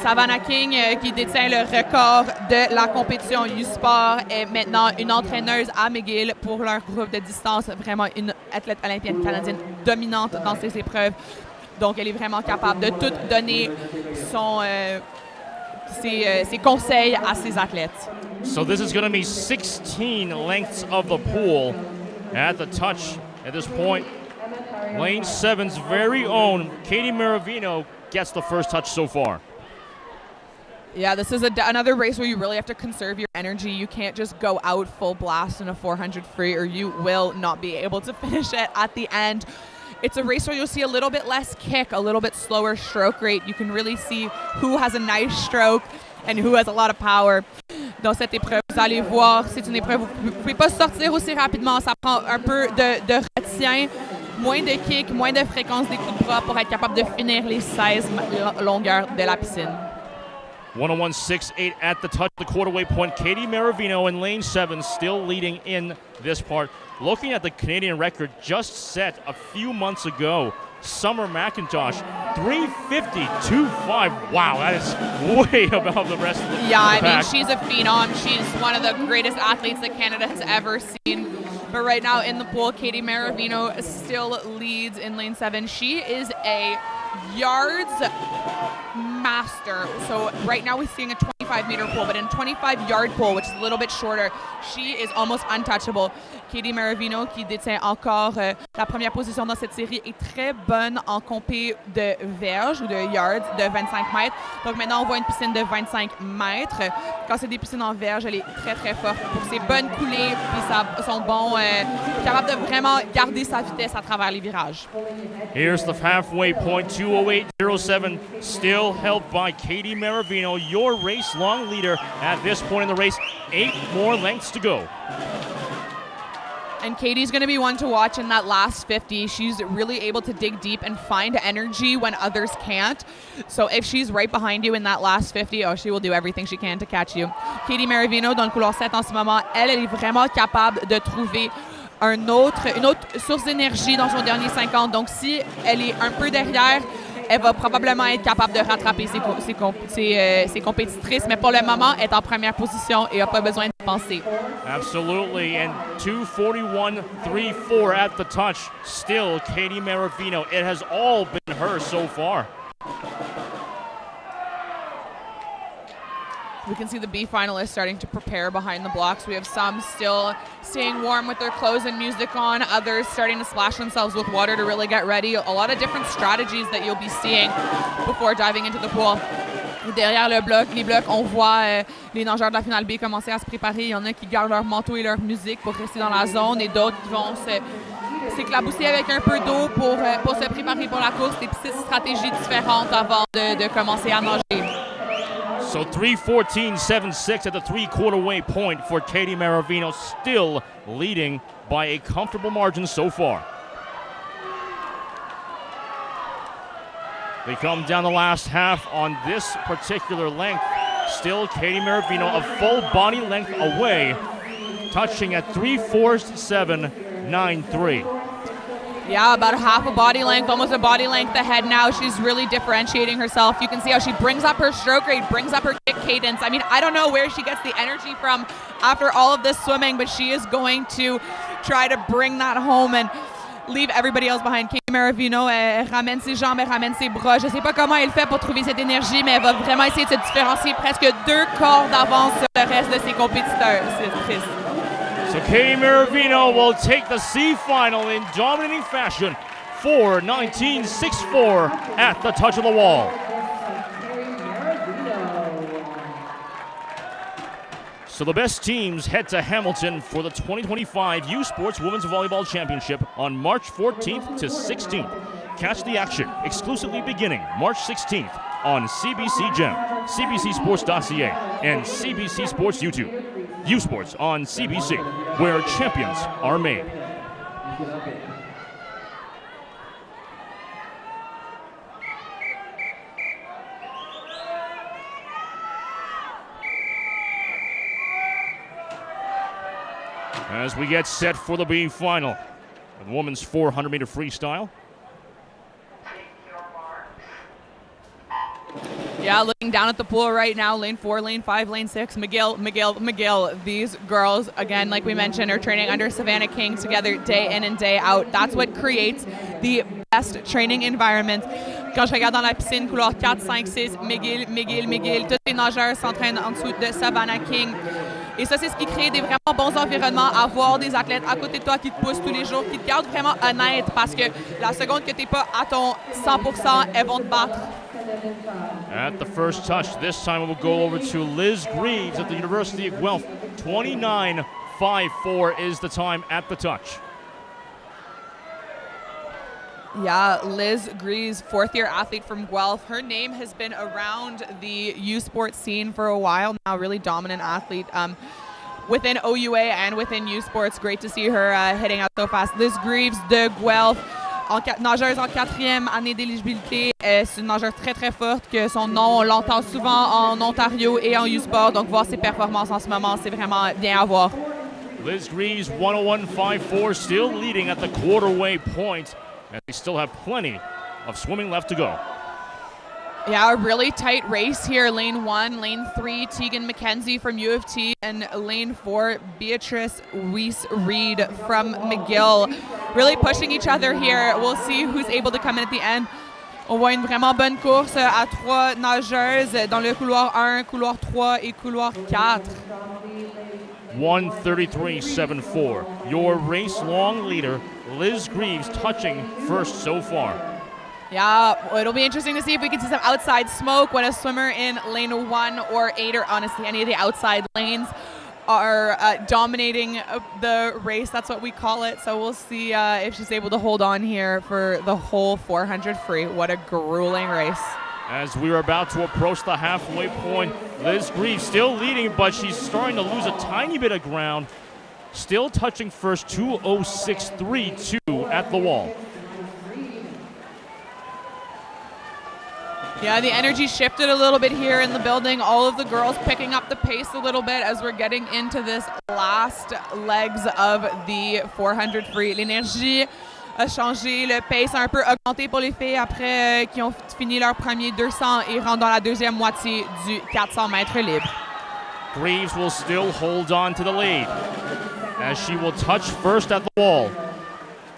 Savannah King, qui détient le record de la compétition U-Sport, est maintenant une entraîneuse à McGill pour leur groupe de distance. Vraiment une athlète olympienne canadienne dominante dans ces épreuves. Donc, elle est vraiment capable de tout donner ses conseils à ses athlètes. So this is going to be 16 lengths of the pool at the touch at this point. Lane 7's very own Katie Maravino gets the first touch so far. Yeah, this is another race where you really have to conserve your energy. You can't just go out full blast in a 400 free or you will not be able to finish it at the end. It's a race where you'll see a little bit less kick, a little bit slower stroke rate. You can really see who has a nice stroke and who has a lot of power. Dans cette épreuve, vous allez voir, c'est une épreuve où vous ne pouvez pas sortir aussi rapidement. Ça prend un peu de retien, moins de kick, moins de fréquence des coups de bras pour être capable de finir les 16 longueurs de la piscine. 101.68 at the touch, the quarterway point. Katie Maravino in lane 7 still leading in this part. Looking at the Canadian record just set a few months ago, Summer McIntosh, 350.25. Wow, that is way above the rest of the pack. Yeah, I mean, she's a phenom. She's one of the greatest athletes that Canada has ever seen. But right now in the pool, Katie Maravino still leads in lane 7. She is a yards master. So right now we're seeing a 25-meter pool, but in a 25-yard pool, which is a little bit shorter, she is almost untouchable. Katie Maravino, qui détient encore la première position dans cette série, est très bonne en compé de verges ou de yards de 25 mètres. Donc maintenant, on voit une piscine de 25 mètres. Quand c'est des piscines en verges, elle est très, très forte pour ses bonnes coulées, puis son bon, capable de vraiment garder sa vitesse à travers les virages. Here's the halfway point, 2:08.07, still held by Katie Maravino, your race-long leader at this point in the race. 8 more lengths to go. And Katie's going to be one to watch in that last 50. She's really able to dig deep and find energy when others can't. So if she's right behind you in that last 50, she will do everything she can to catch you. Katie Maravino, dans le couloir 7 en ce moment, elle est vraiment capable de trouver une autre source d'énergie dans son dernier 50. Donc si elle est un peu derrière, elle va probablement être capable de rattraper ses compétitrices, mais pour le moment, elle est en première position et n'a pas besoin de penser. Absolutely, and 2:41.34 at the touch. Still Katie Maravino. It has all been her so far. We can see the B finalists starting to prepare behind the blocks. We have some still staying warm with their clothes and music on, others starting to splash themselves with water to really get ready. A lot of different strategies that you'll be seeing before diving into the pool. Derrière les blocs, on voit les nageurs de la finale B commencer à se préparer. Il y en a qui gardent leur manteau et leur musique pour rester dans la zone et d'autres qui vont s'éclabousser avec un peu d'eau pour se préparer pour la course. Des petites stratégies différentes avant de commencer à nager. So 3:14.76 at the three-quarter-way point for Katie Maravino, still leading by a comfortable margin so far. We come down the last half on this particular length. Still Katie Maravino a full body length away, touching at 3:47.93. Yeah, about half a body length, almost a body length ahead now. She's really differentiating herself. You can see how she brings up her stroke rate, brings up her kick cadence. I mean, I don't know where she gets the energy from after all of this swimming, but she is going to try to bring that home and leave everybody else behind. Katie Maravino, elle ramène ses jambes, elle ramène ses bras. Je ne sais pas comment elle fait pour trouver cette énergie, mais elle va vraiment essayer de se différencier presque 2 corps d'avance sur le reste de ses compétiteurs. C'est triste. So Katie Maravino will take the C final in dominating fashion, 4:19.64 at the touch of the wall. So the best teams head to Hamilton for the 2025 U Sports Women's Volleyball Championship on March 14th to 16th. Catch the action exclusively beginning March 16th on CBC Gem, CBCSports.ca, and CBC Sports YouTube. U Sports on CBC, where champions are made. As we get set for the B final, the women's 400-meter freestyle. Yeah, looking down at the pool right now, lane 4, lane 5, lane 6, McGill. These girls, again, like we mentioned, are training under Savannah King together day in and day out. That's what creates the best training environment. Quand je regarde dans la piscine, couloir 4, 5, 6, McGill, tous les nageurs s'entraînent en dessous de Savannah King. Et ça, c'est ce qui crée des vraiment bons environnements, avoir des athlètes à côté de toi qui te poussent tous les jours, qui te gardent vraiment honnête, parce que la seconde que tu n'es pas à ton 100%, elles vont te battre. At the first touch, this time it will go over to Liz Greaves at the University of Guelph. 29.54 is the time at the touch. Yeah, Liz Greaves, fourth-year athlete from Guelph. Her name has been around the U Sports scene for a while now, really dominant athlete within OUA and within U Sports. Great to see her hitting out so fast. Liz Greaves de Guelph, nageuse en 4e année d'éligibilité. C'est une nageuse très, très forte, que son nom, on l'entend souvent en Ontario et en U Sport. Donc, voir ses performances en ce moment, c'est vraiment bien à voir. Liz Greaves, 101.54, still leading at the quarter-way point. And they still have plenty of swimming left to go. Yeah, a really tight race here. Lane 1, Lane 3, Tegan McKenzie from U of T, and Lane 4, Beatrice Weiss-Reed from McGill. Really pushing each other here. We'll see who's able to come in at the end. On voit une vraiment bonne course à 3 nageuses dans le couloir 1, couloir 3 et couloir 4. 1:33.74. Your race-long leader, Liz Greaves, touching first so far. Yeah, it'll be interesting to see if we can see some outside smoke when a swimmer in lane 1 or 8, or honestly any of the outside lanes, are dominating the race. That's what we call it. So we'll see if she's able to hold on here for the whole 400 free. What a grueling race. As we are about to approach the halfway point, Liz Greaves still leading, but she's starting to lose a tiny bit of ground. Still touching first, 2:06.32 at the wall. Yeah, the energy shifted a little bit here in the building. All of the girls picking up the pace a little bit as we're getting into this last legs of the 400 free. L'énergie a changé, le pace a un peu augmenté pour les filles après qui ont fini leur premier 200 et rentrent dans la deuxième moitié du 400 mètres libre. Greaves will still hold on to the lead as she will touch first at the wall.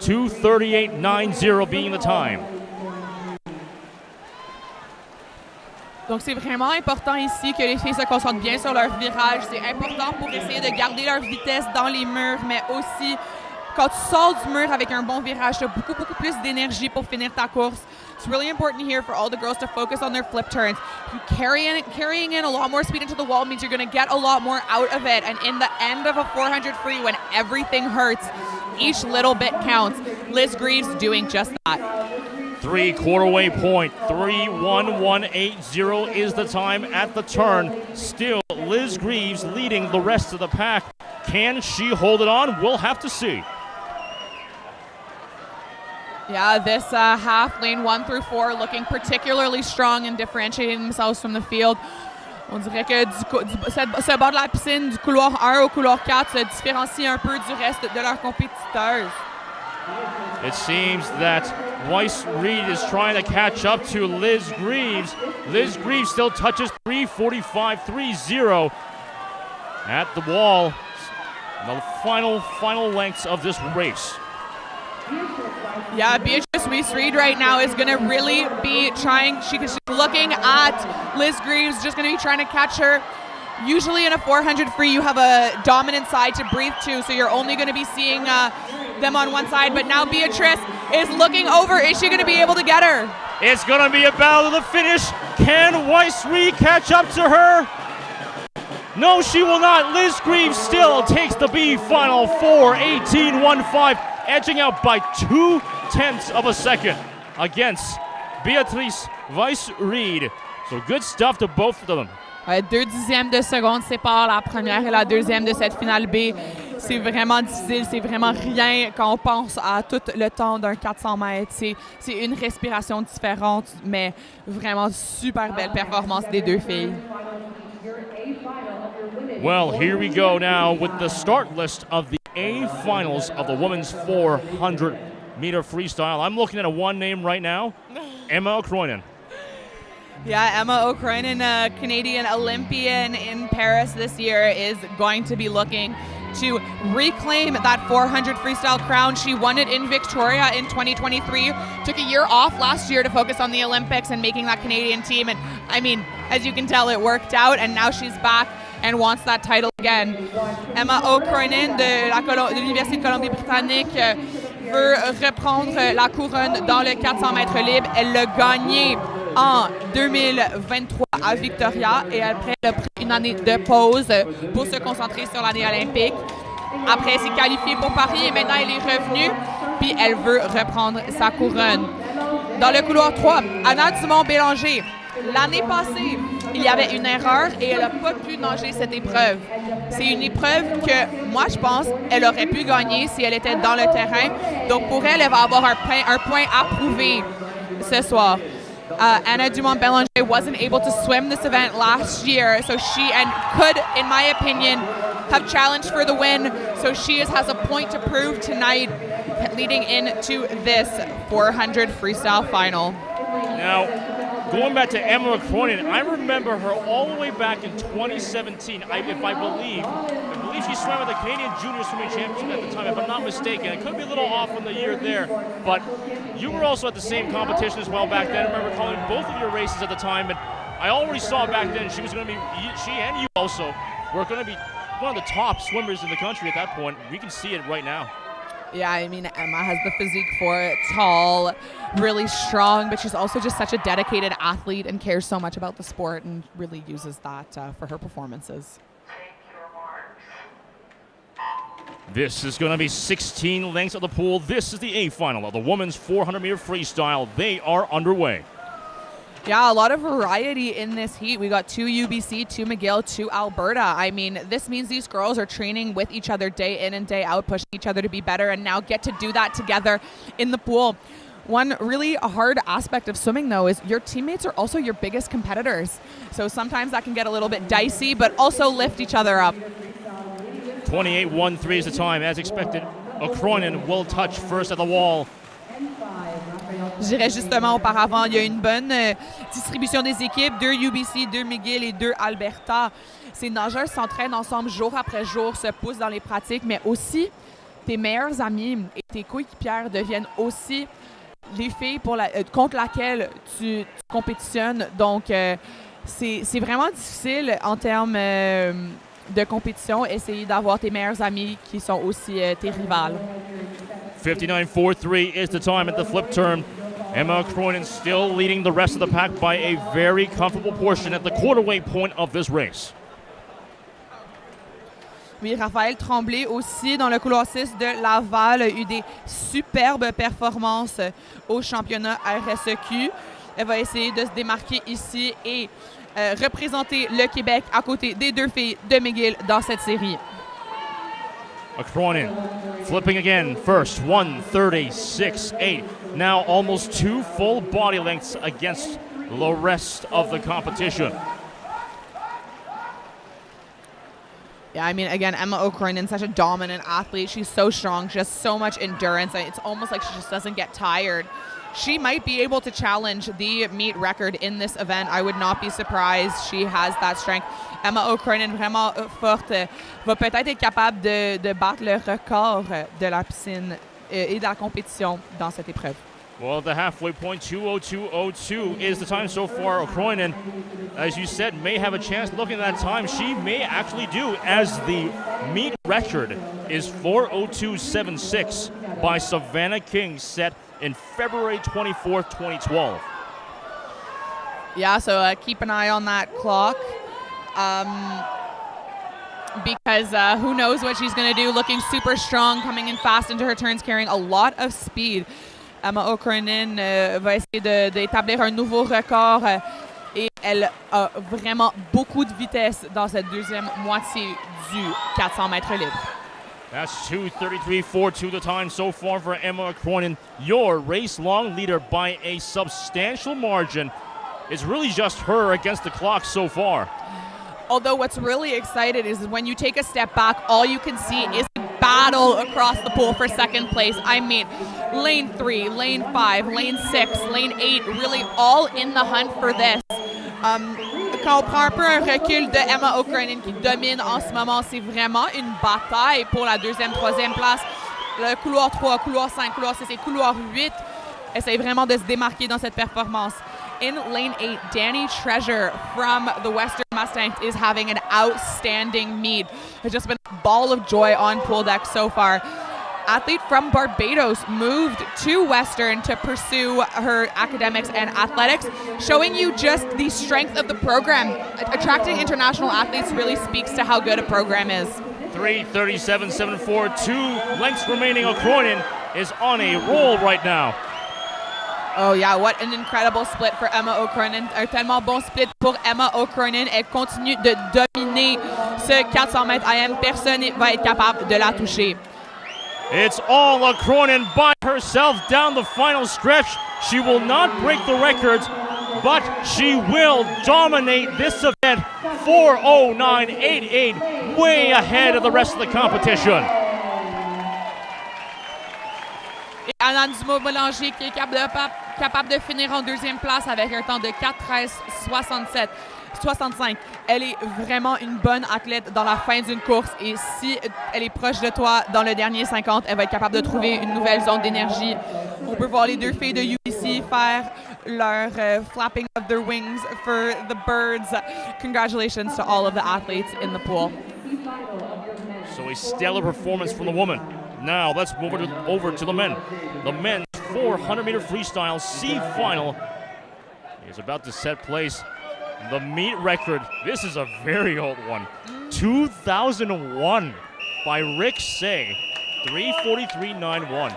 2:38.90 being the time. Donc, c'est vraiment important ici que les filles se concentrent bien sur leur virage. C'est important pour essayer de garder leur vitesse dans les murs, mais aussi, quand tu sors du mur avec un bon virage, tu as beaucoup plus d'énergie pour finir ta course. It's really important here for all the girls to focus on their flip turns. Carrying in a lot more speed into the wall means you're going to get a lot more out of it. And in the end of a 400 free, when everything hurts, each little bit counts. Liz Greaves doing just that. 3/4-way point, 3:11.80 is the time at the turn. Still, Liz Greaves leading the rest of the pack. Can she hold it on? We'll have to see. Yeah, this half, lane 1 through 4, looking particularly strong and differentiating themselves from the field. On dirait que ce bord de la piscine, du couloir 1 au couloir 4, se différencie un peu du reste de leurs compétiteurs. It seems that Weiss-Reed is trying to catch up to Liz Greaves. Liz Greaves still touches 3:45.30 at the wall. The final lengths of this race. Yeah, Beatrice Weiss-Reed right now is going to really be trying. She's looking at Liz Greaves, just going to be trying to catch her. Usually in a 400 free, you have a dominant side to breathe to, so you're only going to be seeing them on one side. But now Beatrice is looking over. Is she going to be able to get her? It's going to be a battle to the finish. Can Weiss-Reed catch up to her? No, she will not. Liz Greaves still takes the B final 4:18.15, edging out by 0.2 of a second against Beatrice Weiss-Reed. So good stuff to both of them. 2 dixièmes de seconde séparent la première et la deuxième de cette finale B. C'est vraiment difficile, c'est vraiment rien quand on pense à tout le temps d'un 400 mètres. C'est une respiration différente, mais vraiment super belle performance des deux filles. Well, here we go now with the start list of the A finals of the women's 400-meter freestyle. I'm looking at a one name right now, Emma O'Croynan. Yeah, Emma O'Croynan, a Canadian Olympian in Paris this year, is going to be looking to reclaim that 400 freestyle crown. She won it in Victoria in 2023, took a year off last year to focus on the Olympics and making that Canadian team. And I mean, as you can tell, it worked out, and now she's back and wants that title again. Emma O'Croynan de l'Université de Colombie-Britannique veut reprendre la couronne dans le 400 mètres libre. Elle l'a gagné en 2023 à Victoria et après elle a pris une année de pause pour se concentrer sur l'année olympique. Après, elle s'est qualifiée pour Paris et maintenant elle est revenue. puis elle veut reprendre sa couronne. Dans le couloir 3, Anna Dumont-Bélanger. L'année passée, il y avait une erreur et elle n'a pas pu nager cette épreuve. C'est une épreuve que, moi, je pense, elle aurait pu gagner si elle était dans le terrain. Donc, pour elle, elle va avoir un point à prouver ce soir. Anna Dumont-Bélanger wasn't able to swim this event last year, so she could, in my opinion, have challenged for the win. So she has a point to prove tonight, leading into this 400 freestyle final. Now, going back to Emma Cronin, I remember her all the way back in 2017. I believe she swam at the Canadian Junior Swimming Championship at the time, if I'm not mistaken. It could be a little off on the year there, but you were also at the same competition as well back then. I remember calling both of your races at the time, and I already saw back then she and you also were going to be one of the top swimmers in the country at that point. We can see it right now. Yeah, I mean, Emma has the physique for it, tall, really strong, but she's also just such a dedicated athlete and cares so much about the sport and really uses that for her performances. This is going to be 16 lengths of the pool. This is the A final of the women's 400-meter freestyle. They are underway. Yeah, a lot of variety in this heat. We got 2 UBC, 2 McGill, 2 Alberta. I mean, this means these girls are training with each other day in and day out, pushing each other to be better, and now get to do that together in the pool. One really hard aspect of swimming, though, is your teammates are also your biggest competitors. So sometimes that can get a little bit dicey, but also lift each other up. 28.13 is the time. As expected, Cronin will touch first at the wall. Je dirais justement auparavant, il y a une bonne distribution des équipes, 2 UBC, 2 McGill et 2 Alberta. Ces nageurs s'entraînent ensemble jour après jour, se poussent dans les pratiques, mais aussi tes meilleurs amis et tes coéquipières deviennent aussi les filles contre laquelle tu compétitionnes. Donc, c'est vraiment difficile en termes de compétition, essayer d'avoir tes meilleurs amis qui sont aussi tes rivales. 59.43 is the time at the flip turn. Emma Cronin still leading the rest of the pack by a very comfortable portion at the quarterway point of this race. Oui, Raphaël Tremblay aussi dans le couloir 6 de Laval a eu des superbes performances au championnat RSEQ. Elle va essayer de se démarquer ici et représenter le Québec à côté des 2 filles de McGill dans cette série. Cronin flipping again first, 1:36.8. Now almost 2 full body lengths against the rest of the competition. Yeah, I mean, again, Emma O'Cronin, such a dominant athlete. She's so strong. She has so much endurance. It's almost like she just doesn't get tired. She might be able to challenge the meet record in this event. I would not be surprised. She has that strength. Emma O'Cronin, vraiment forte, va peut-être être capable de battre le record de la piscine et de la compétition dans cette épreuve. Well, the halfway point, 2:02.02 is the time so far. Cronin, as you said, may have a chance. Looking at that time, she may actually do, as the meet record is 4:02.76 by Savannah King, set in February 24th, 2012. Yeah, so keep an eye on that clock. Because who knows what she's going to do. Looking super strong, coming in fast into her turns, carrying a lot of speed. Emma O'Cronin va essayer d'établir un nouveau record et elle a vraiment beaucoup de vitesse dans cette deuxième moitié du 400 mètres libre. That's 2:33.42 the time so far for Emma Cronin. Your race-long leader by a substantial margin. It's really just her against the clock so far. Although what's really exciting is when you take a step back, all you can see is a battle across the pool for second place. I mean, lane 3, lane 5, lane 6, lane 8, really all in the hunt for this. Quand on prend un peu un recul de Emma O'Cronin qui domine en ce moment, c'est vraiment une bataille pour la deuxième, troisième place. Le couloir 3, couloir 5, couloir 6 et couloir 8 essayent vraiment de se démarquer dans cette performance. In lane 8, Danny Treasure from the Western Mustangs is having an outstanding meet. It's just been a ball of joy on pool deck so far. Athlete from Barbados moved to Western to pursue her academics and athletics, showing you just the strength of the program. Attracting international athletes really speaks to how good a program is. 3:37.74, 2 lengths remaining. Cronin is on a roll right now. Oh yeah, what an incredible split for Emma O'Cronin. Un tellement bon split pour Emma O'Cronin. Elle continue de dominer ce 400 mètres IM. Personne ne va être capable de la toucher. It's all O'Cronin by herself down the final stretch. She will not break the record, but she will dominate this event. 4:09.88, way ahead of the rest of the competition. Et Anna Dumont-Bélanger qui est capable de finir en deuxième place avec un temps de 4:13.65. Elle est vraiment une bonne athlète dans la fin d'une course et si elle est proche de toi dans le dernier 50, elle va être capable de trouver une nouvelle zone d'énergie. On peut voir les deux filles de UBC faire leur flapping of their wings for the birds. Congratulations to all of the athletes in the pool. So a stellar performance from the woman. Now let's move over to the men. The men's 400-meter freestyle C final is about to set place. The meet record, this is a very old one, 2001 by Rick Say, 3:43.91.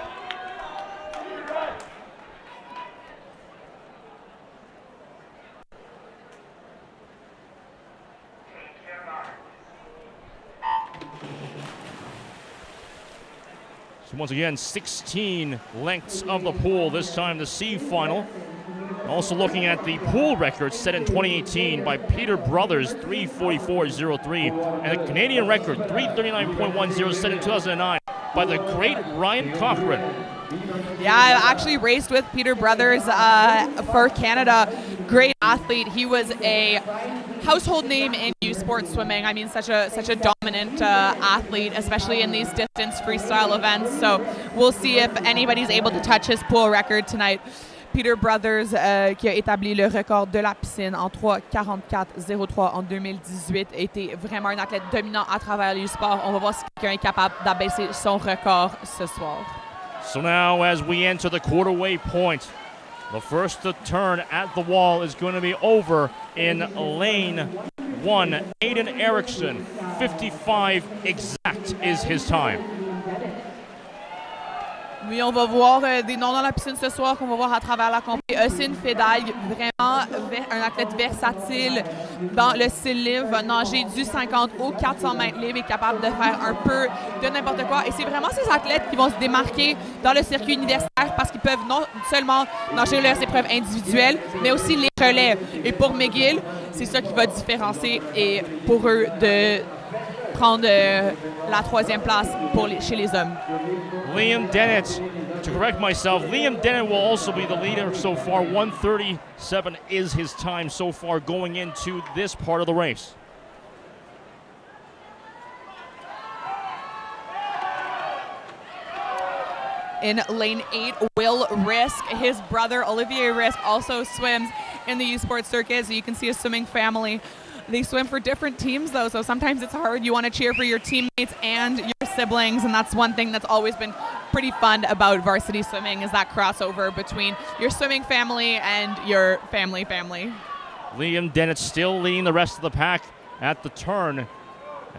So once again, 16 lengths of the pool, this time the C final. Also looking at the pool record set in 2018 by Peter Brothers, 3:44.03, and the Canadian record, 3:39.10, set in 2009 by the great Ryan Cochran. Yeah, I actually raced with Peter Brothers for Canada. Great athlete. He was a household name in U Sports swimming. I mean, such a dominant athlete, especially in these distance freestyle events. So we'll see if anybody's able to touch his pool record tonight. Peter Brothers qui a établi le record de la piscine en 3:44.03 en 2018 était vraiment un athlète dominant à travers le sport. On va voir si quelqu'un est capable d'abaisser son record ce soir. So now as we enter the quarterway point, the first to turn at the wall is going to be over in lane 1. Aiden Erickson, 55 exact is his time. Oui, on va voir des noms dans la piscine ce soir qu'on va voir à travers la compétition. Ossine Fedaille, vraiment un athlète versatile dans le style libre, va nager du 50 au 400 mètres libre, est capable de faire un peu de n'importe quoi. Et c'est vraiment ces athlètes qui vont se démarquer dans le circuit universitaire parce qu'ils peuvent non seulement nager leurs épreuves individuelles, mais aussi les relais. Et pour McGill, c'est ça qui va différencier et pour eux de prendre la 3e place chez les hommes. Liam Dennett, to correct myself, Liam Dennett will also be the leader so far. 1:37 is his time so far going into this part of the race. In lane 8, Will Risk. His brother, Olivier Risk, also swims in the U Sports circuit, so you can see a swimming family. They swim for different teams, though, so sometimes it's hard. You want to cheer for your teammates and your siblings, and that's one thing that's always been pretty fun about varsity swimming is that crossover between your swimming family and your family. Liam Dennett still leading the rest of the pack at the turn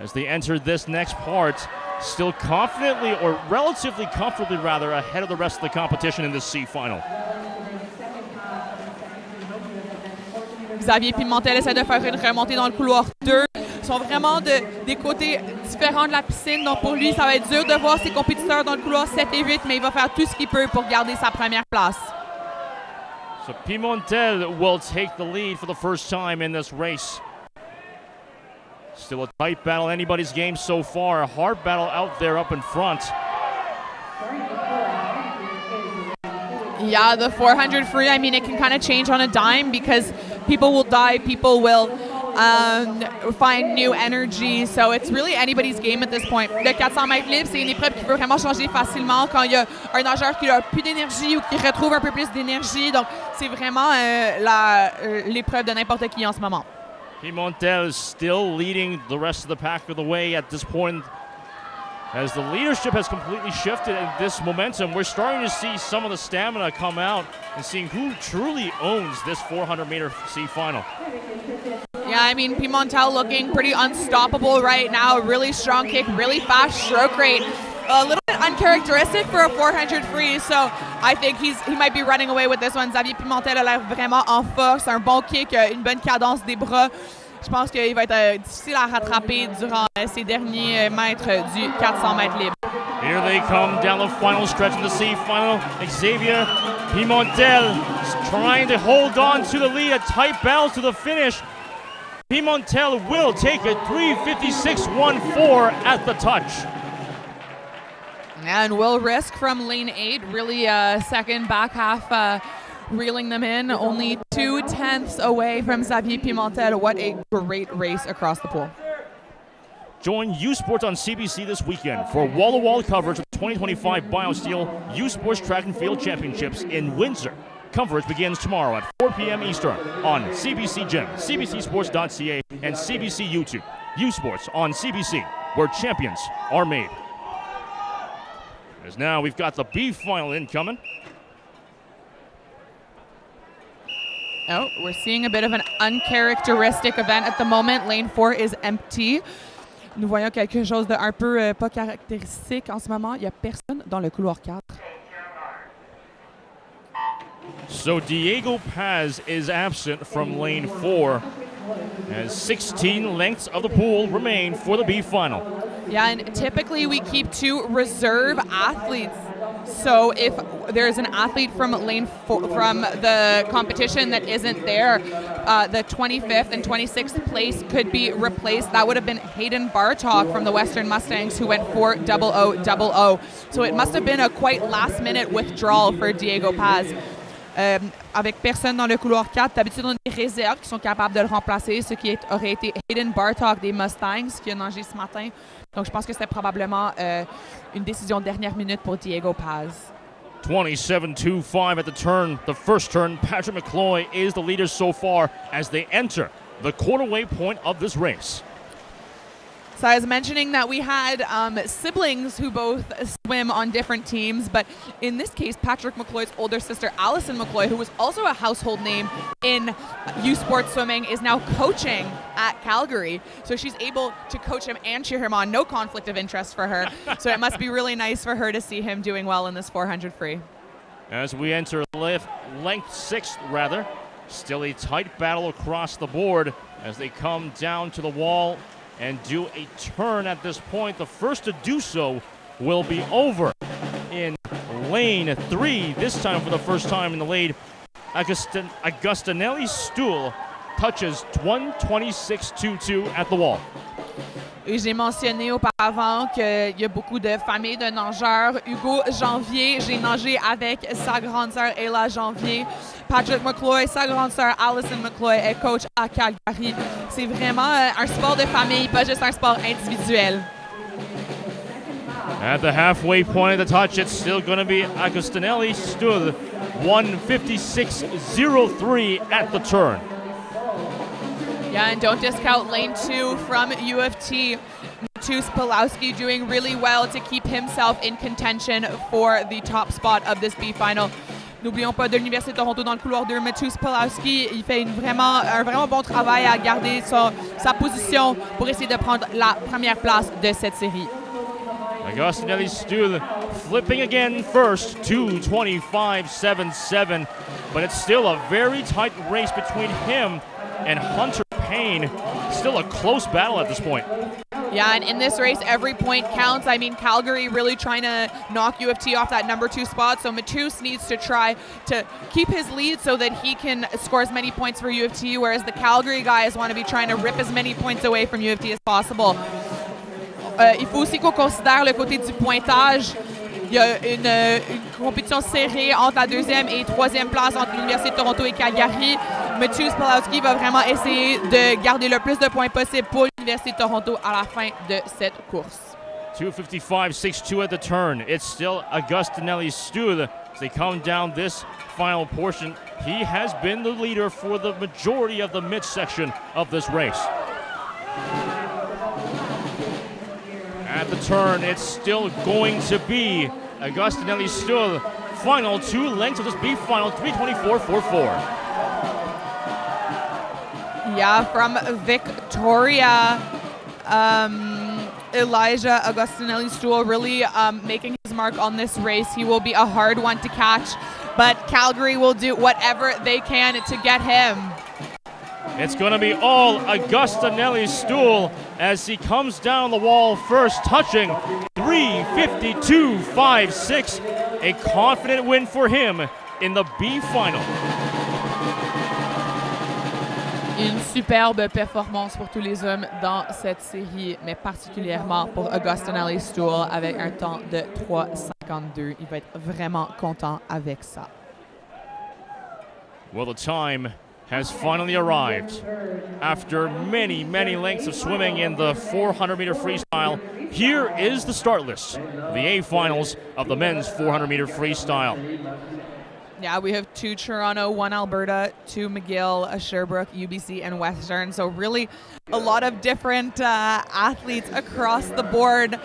as they enter this next part. Still confidently, or relatively comfortably rather, ahead of the rest of the competition in this C final. Xavier Pimentel essaie de faire une remontée dans le couloir 2. Ils sont vraiment des côtés différents de la piscine. Donc pour lui, ça va être dur de voir ses compétiteurs dans le couloir 7 et 8, mais il va faire tout ce qu'il peut pour garder sa première place. So Pimentel will take the lead for the first time in this race. Still a tight battle, anybody's game so far. A hard battle out there up in front. Yeah, the 400 free, I mean, it can kind of change on a dime because people will die, people will find new energy. So it's really anybody's game at this point. Le 400 mètres libre, c'est une épreuve qui peut vraiment changer facilement quand il y a un nageur qui a plus d'énergie ou qui retrouve un peu plus d'énergie. Donc, c'est vraiment l'épreuve de n'importe qui en ce moment. Pimentel is still leading the rest of the pack of the way at this point. As the leadership has completely shifted in this momentum, we're starting to see some of the stamina come out and seeing who truly owns this 400-meter C final. Yeah, I mean, Pimentel looking pretty unstoppable right now. Really strong kick, really fast stroke rate. a little bit uncharacteristic for a 400 free, so I think he might be running away with this one. Xavier Pimentel a l'air vraiment en force, un bon kick, une bonne cadence des bras. Je pense qu'il va être difficile à rattraper durant ces derniers mètres du 400 mètres libre. Here they come down the final stretch of the C-final. Xavier Pimentel trying to hold on to the lead, a tight battle to the finish. Pimentel will take a 3:56.14 at the touch. And will risk from lane 8, really second back half reeling them in. Only 0.2 away from Xavier Pimentel. What a great race across the pool. Join U Sports on CBC this weekend for wall-to-wall coverage of the 2025 BioSteel U Sports Track and Field Championships in Windsor. Coverage begins tomorrow at 4 p.m. Eastern on CBC Gem, cbcsports.ca, and CBC YouTube. U Sports on CBC, where champions are made. As now we've got the B final incoming. Oh, we're seeing a bit of an uncharacteristic event at the moment. Lane 4 is empty. Nous voyons quelque chose de un peu pas caractéristique en ce moment. Il n'y a personne dans le couloir 4. So Diego Paz is absent from lane 4 as 16 lengths of the pool remain for the B final. Yeah, and typically we keep 2 reserve athletes. So if there's an athlete from lane 4 from the competition that isn't there, the 25th and 26th place could be replaced. That would have been Hayden Bartok from the Western Mustangs, who went 4:00:00. So it must have been a quite last-minute withdrawal for Diego Paz. Avec personne dans le couloir 4, d'habitude on a des réserves qui sont capables de le remplacer, ce qui aurait été Hayden Bartok des Mustangs qui a nagé ce matin. Donc je pense que c'était probablement une décision de dernière minute pour Diego Paz. 27.25 at the turn. The first turn, Patrick McCloy is the leader so far as they enter the quarterway point of this race. So I was mentioning that we had siblings who both swim on different teams, but in this case, Patrick McCloy's older sister, Allison McCloy, who was also a household name in U Sports swimming, is now coaching at Calgary. So she's able to coach him and cheer him on. No conflict of interest for her. So it must be really nice for her to see him doing well in this 400 free. As we enter length 6th, rather, still a tight battle across the board as they come down to the wall and do a turn at this point. The first to do so will be over in lane 3. This time for the first time in the lead, Agustinelli Stuhl touches 1:26.22 at the wall. J'ai mentionné auparavant qu'il y a beaucoup de familles de nageurs. Hugo Janvier, j'ai nagé avec sa grande sœur Ella Janvier. Patrick McCloy, sa grande sœur Allison McCloy est coach à Calgary. C'est vraiment un sport de famille, pas juste un sport individuel. At the halfway point of the touch, it's still going to be Agustinelli Stuhl, 1:56.03 at the turn. Yeah, and don't discount lane 2 from U of T. Matus Pulowski doing really well to keep himself in contention for the top spot of this B final. N'oublions pas de l'Université de Toronto dans le couloir 2. Matus Pulowski, il fait un vraiment bon travail à garder sa position pour essayer de prendre la première place de cette série. Agustinelli Stuhl flipping again first, 2:25.77, but it's still a very tight race between him and Hunter Payne. Still a close battle at this point. Yeah, and in this race, every point counts. I mean, Calgary really trying to knock U of T off that number 2 spot, so Matus needs to try to keep his lead so that he can score as many points for U of T, whereas the Calgary guys want to be trying to rip as many points away from U of T as possible. Il faut aussi qu'on considère le côté du pointage. Il y a une compétition serrée entre la 2e et 3e place entre l'Université de Toronto et Calgary. Matus Pulowski va vraiment essayer de garder le plus de points possible pour l'Université de Toronto à la fin de cette course. 2:55.62 at the turn. It's still Agustinelli Stuhl as they come down this final portion. He has been the leader for the majority of the midsection of this race. At the turn, it's still going to be Agustinelli Stuhl. Final 2 lengths of this B final, 3:24.44. Yeah, from Victoria, Elijah Augustinelli-Stool really making his mark on this race. He will be a hard one to catch, but Calgary will do whatever they can to get him. It's going to be all Augustinelli-Stool as he comes down the wall first, touching 3:52.56. A confident win for him in the B final. Une superbe performance pour tous les hommes dans cette série, mais particulièrement pour Augustinelli-Stool avec un temps de 3:52. Il va être vraiment content avec ça. Well, the time has finally arrived. After many, many lengths of swimming in the 400-meter freestyle, here is the start list, the A finals of the men's 400-meter freestyle. Yeah, we have 2 Toronto, 1 Alberta, 2 McGill, a Sherbrooke, UBC, and Western. So really a lot of different athletes across the board.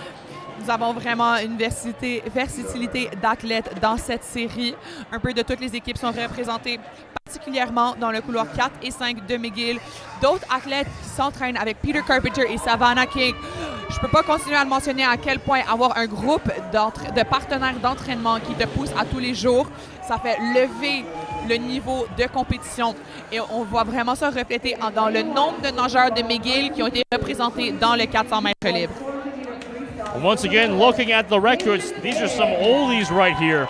Nous avons vraiment une versatilité d'athlètes dans cette série. Un peu de toutes les équipes sont représentées, particulièrement dans le couloir 4 et 5 de McGill. D'autres athlètes qui s'entraînent avec Peter Carpenter et Savannah King. Je ne peux pas continuer à le mentionner à quel point avoir un groupe de partenaires d'entraînement qui te poussent à tous les jours, ça fait lever le niveau de compétition. Et on voit vraiment ça refléter dans le nombre de nageurs de McGill qui ont été représentés dans le 400 mètres libre. Once again, looking at the records, these are some oldies right here.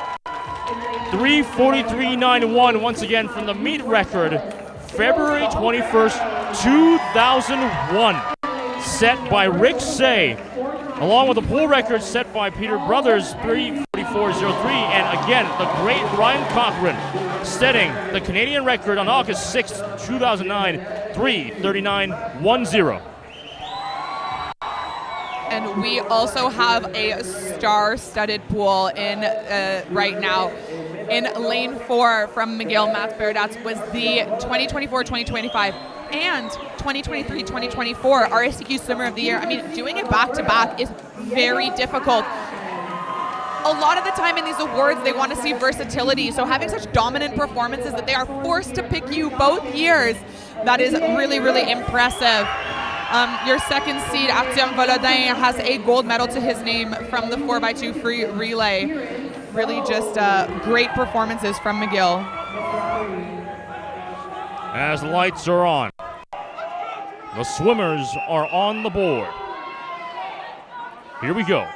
3:43.91 once again from the meet record, February 21st, 2001, set by Rick Say, along with the pool record set by Peter Brothers, 3:44.03, and again, the great Ryan Cochran setting the Canadian record on August 6th, 2009, 3:39.10. And we also have a star-studded pool in right now. In lane 4 from McGill, Matt Berdats was the 2024-2025 and 2023-2024 RSCQ Swimmer of the Year. I mean, doing it back-to-back is very difficult. A lot of the time in these awards, they want to see versatility. So having such dominant performances that they are forced to pick you both years, that is really, really impressive. Your second seed, Artyom Volodin, has a gold medal to his name from the 4x2 free relay. Really just great performances from McGill. As lights are on, the swimmers are on the board. Here we go.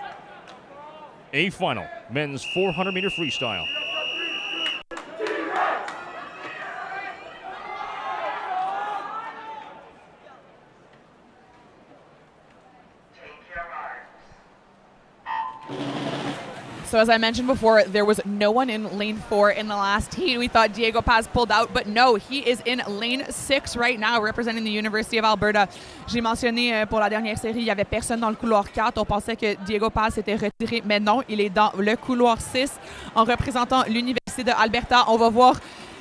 A final, men's 400-meter freestyle. So as I mentioned before, there was no one in lane 4 in the last heat. We thought Diego Paz pulled out, but no, he is in lane 6 right now, representing the University of Alberta. J'ai mentionné pour la dernière série, il n'y avait personne dans le couloir 4. On pensait que Diego Paz s'était retiré, mais non, il est dans le couloir 6 en représentant l'Université de Alberta. On va voir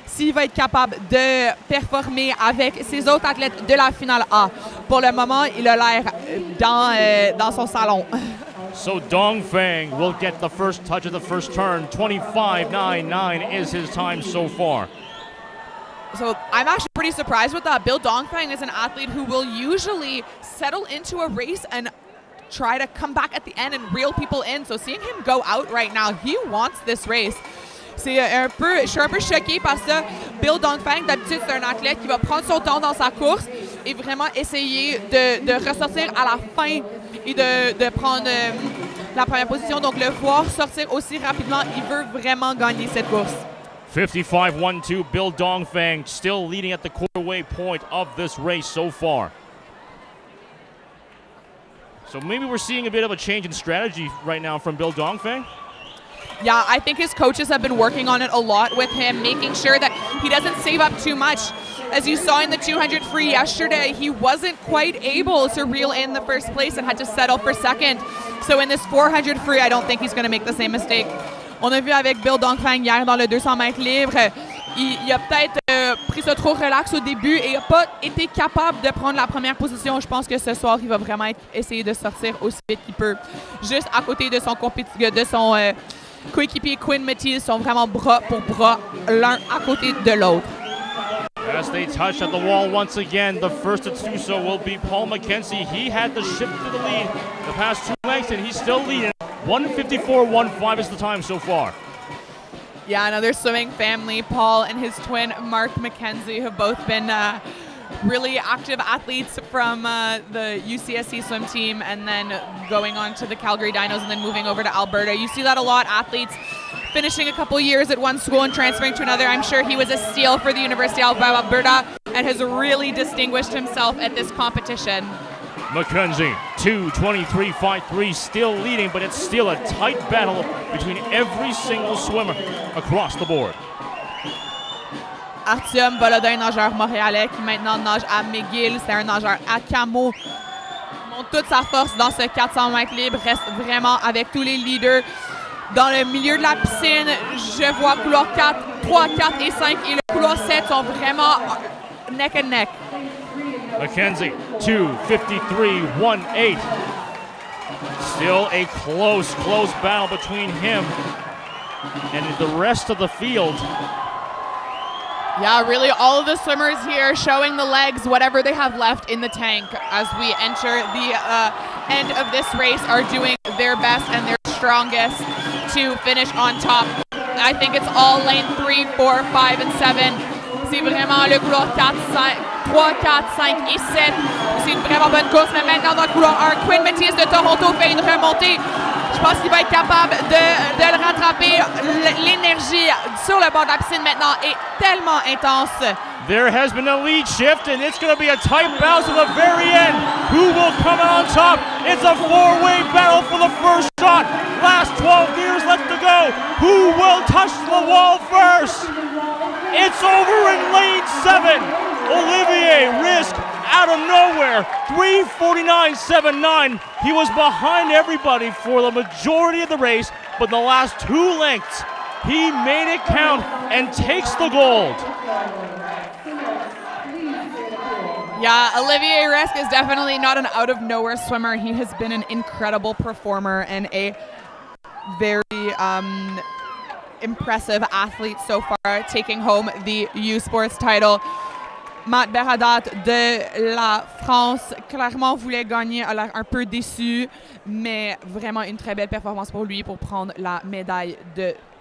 s'il va être capable de performer avec ses autres athlètes de la finale A. Pour le moment, il a l'air dans son salon. So Dongfeng will get the first touch of the first turn. 25.99 is his time so far. So I'm actually pretty surprised with that. Bill Dongfeng is an athlete who will usually settle into a race and try to come back at the end and reel people in. So seeing him go out right now, he wants this race. Je suis un peu choquée par ça. Bill Dongfeng, d'habitude, c'est un athlète qui va prendre son temps dans sa course et vraiment essayer de ressortir à la fin et de prendre la première position. Donc, le voir sortir aussi rapidement, il veut vraiment gagner cette course. 55.12, Bill Dongfeng still leading at the quarterway point of this race so far. So maybe we're seeing a bit of a change in strategy right now from Bill Dongfeng. Yeah, I think his coaches have been working on it a lot with him, making sure that he doesn't save up too much. As you saw in the 200 free yesterday, he wasn't quite able to reel in the first place and had to settle for second. So in this 400 free, I don't think he's going to make the same mistake. On a vu avec Bill Dongfeng hier dans le 200 mètres libre, il a peut-être pris ça trop relax au début et n'a pas été capable de prendre la première position. Je pense que ce soir, il va vraiment essayer de sortir aussi vite qu'il peut. Juste à côté de son coéquipier Quinn Matisse, sont vraiment bras pour bras, l'un à côté de l'autre. As they touch at the wall once again, the first to do so will be Paul McKenzie. He had to shift to the lead the past 2 lengths, and he's still leading. 1:54.15 is the time so far. Yeah, another swimming family. Paul and his twin, Mark McKenzie, have both been really active athletes from the UCSC swim team and then going on to the Calgary Dinos and then moving over to Alberta. You see that a lot, athletes finishing a couple years at one school and transferring to another. I'm sure he was a steal for the University of Alberta and has really distinguished himself at this competition. McKenzie, 2:23.53, still leading, but it's still a tight battle between every single swimmer across the board. Artyom Volodin, nageur montréalais, qui maintenant nage à McGill. C'est un nageur à camo. Montre toute sa force dans ce 400 mètres libre. Reste vraiment avec tous les leaders. Dans le milieu de la piscine, je vois couloir 4, 3, 4 et 5 et le couloir 7 sont vraiment neck and neck. McKenzie, 2:53.18. Still a close battle between him and the rest of the field. Yeah, really all of the swimmers here showing the legs, whatever they have left in the tank as we enter the end of this race, are doing their best and their strongest to finish on top. I think it's all lane 3, 4, 5 and 7. C'est vraiment le couloir 4, 5, 3, 4, 5 et 7. C'est une vraiment bonne course, mais maintenant dans le couloir 1, Quinn Matisse de Toronto fait une remontée. Je pense qu'il va être capable de le rattraper. L'énergie sur le bord de la piscine maintenant est tellement intense. There has been a lead shift, and it's going to be a tight battle to the very end. Who will come out on top? It's a four-way battle for the first shot. Last 12 meters left to go. Who will touch the wall first? It's over in lane 7. Olivier Risk out of nowhere, 3:49.79. He was behind everybody for the majority of the race, but in the last 2 lengths, he made it count and takes the gold. Yeah, Olivier Risk is definitely not an out-of-nowhere swimmer. He has been an incredible performer and a very impressive athlete so far, taking home the U Sports title. Matt Beradat de la France, clairement voulait gagner, a l'air un peu déçu, mais vraiment une très belle performance pour lui pour prendre la médaille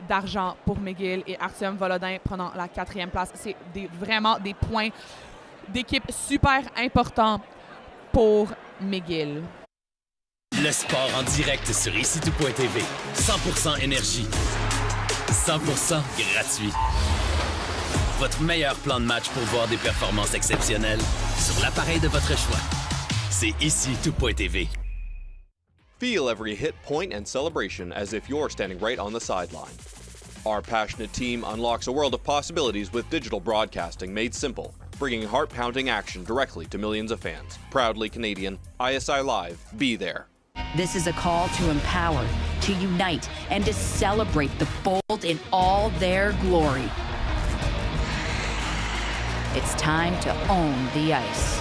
d'argent pour McGill, et Artyom Volodin prenant la 4e place. C'est vraiment des points d'équipe super importants pour McGill. Le sport en direct sur ici-tout.tv. 100% énergie. 100% gratuit. Votre meilleur plan de match pour voir des performances exceptionnelles sur l'appareil de votre choix. C'est ici-tout.tv. Feel every hit, point, and celebration as if you're standing right on the sideline. Our passionate team unlocks a world of possibilities with digital broadcasting made simple, bringing heart-pounding action directly to millions of fans. Proudly Canadian, ISI Live, be there. This is a call to empower, to unite, and to celebrate the bold in all their glory. It's time to own the ice.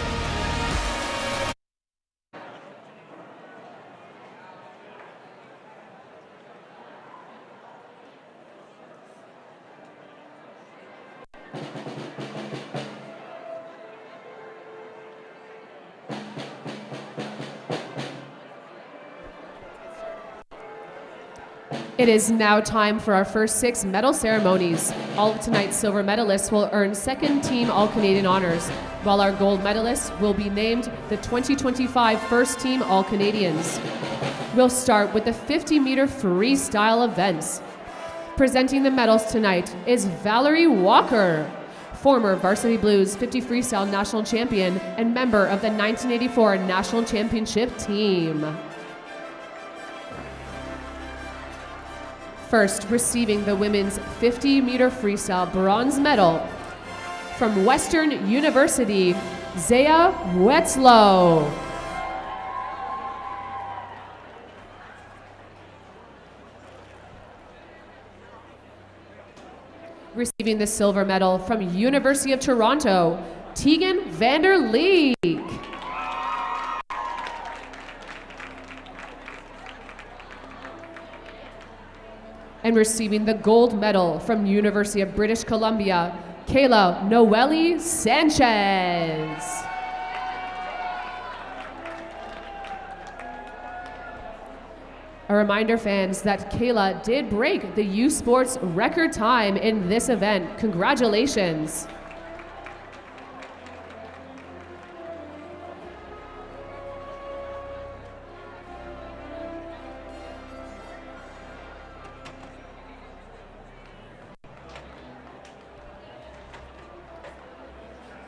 It is now time for our first 6 medal ceremonies. All of tonight's silver medalists will earn second-team All-Canadian honors, while our gold medalists will be named the 2025 first-team All-Canadians. We'll start with the 50-meter freestyle events. Presenting the medals tonight is Valerie Walker, former Varsity Blues 50 freestyle national champion and member of the 1984 national championship team. First, receiving the women's 50-meter freestyle bronze medal from Western University, Zaya Wetzlow. Receiving the silver medal from University of Toronto, Tegan Vander Leek. And receiving the gold medal from University of British Columbia, Kayla Noelle Sanchez. A reminder, fans, that Kayla did break the U Sports record time in this event. Congratulations.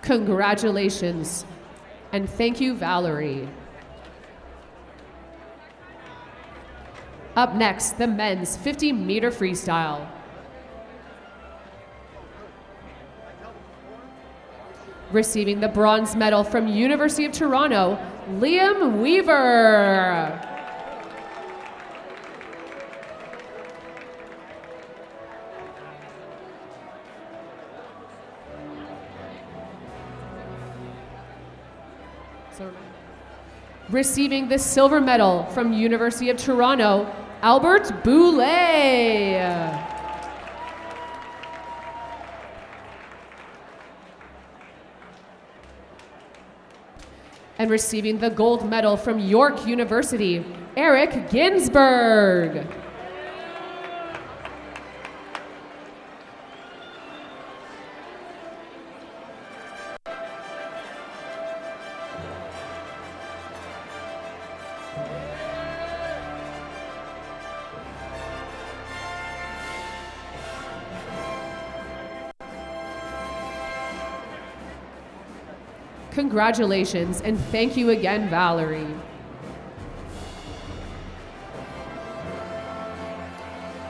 Congratulations, and thank you, Valerie. Up next, the men's 50-meter freestyle. Receiving the bronze medal from University of Toronto, Liam Weaver. Receiving the silver medal from University of Toronto, Albert Boulay. And receiving the gold medal from York University, Eric Ginsberg. Congratulations, and thank you again, Valerie.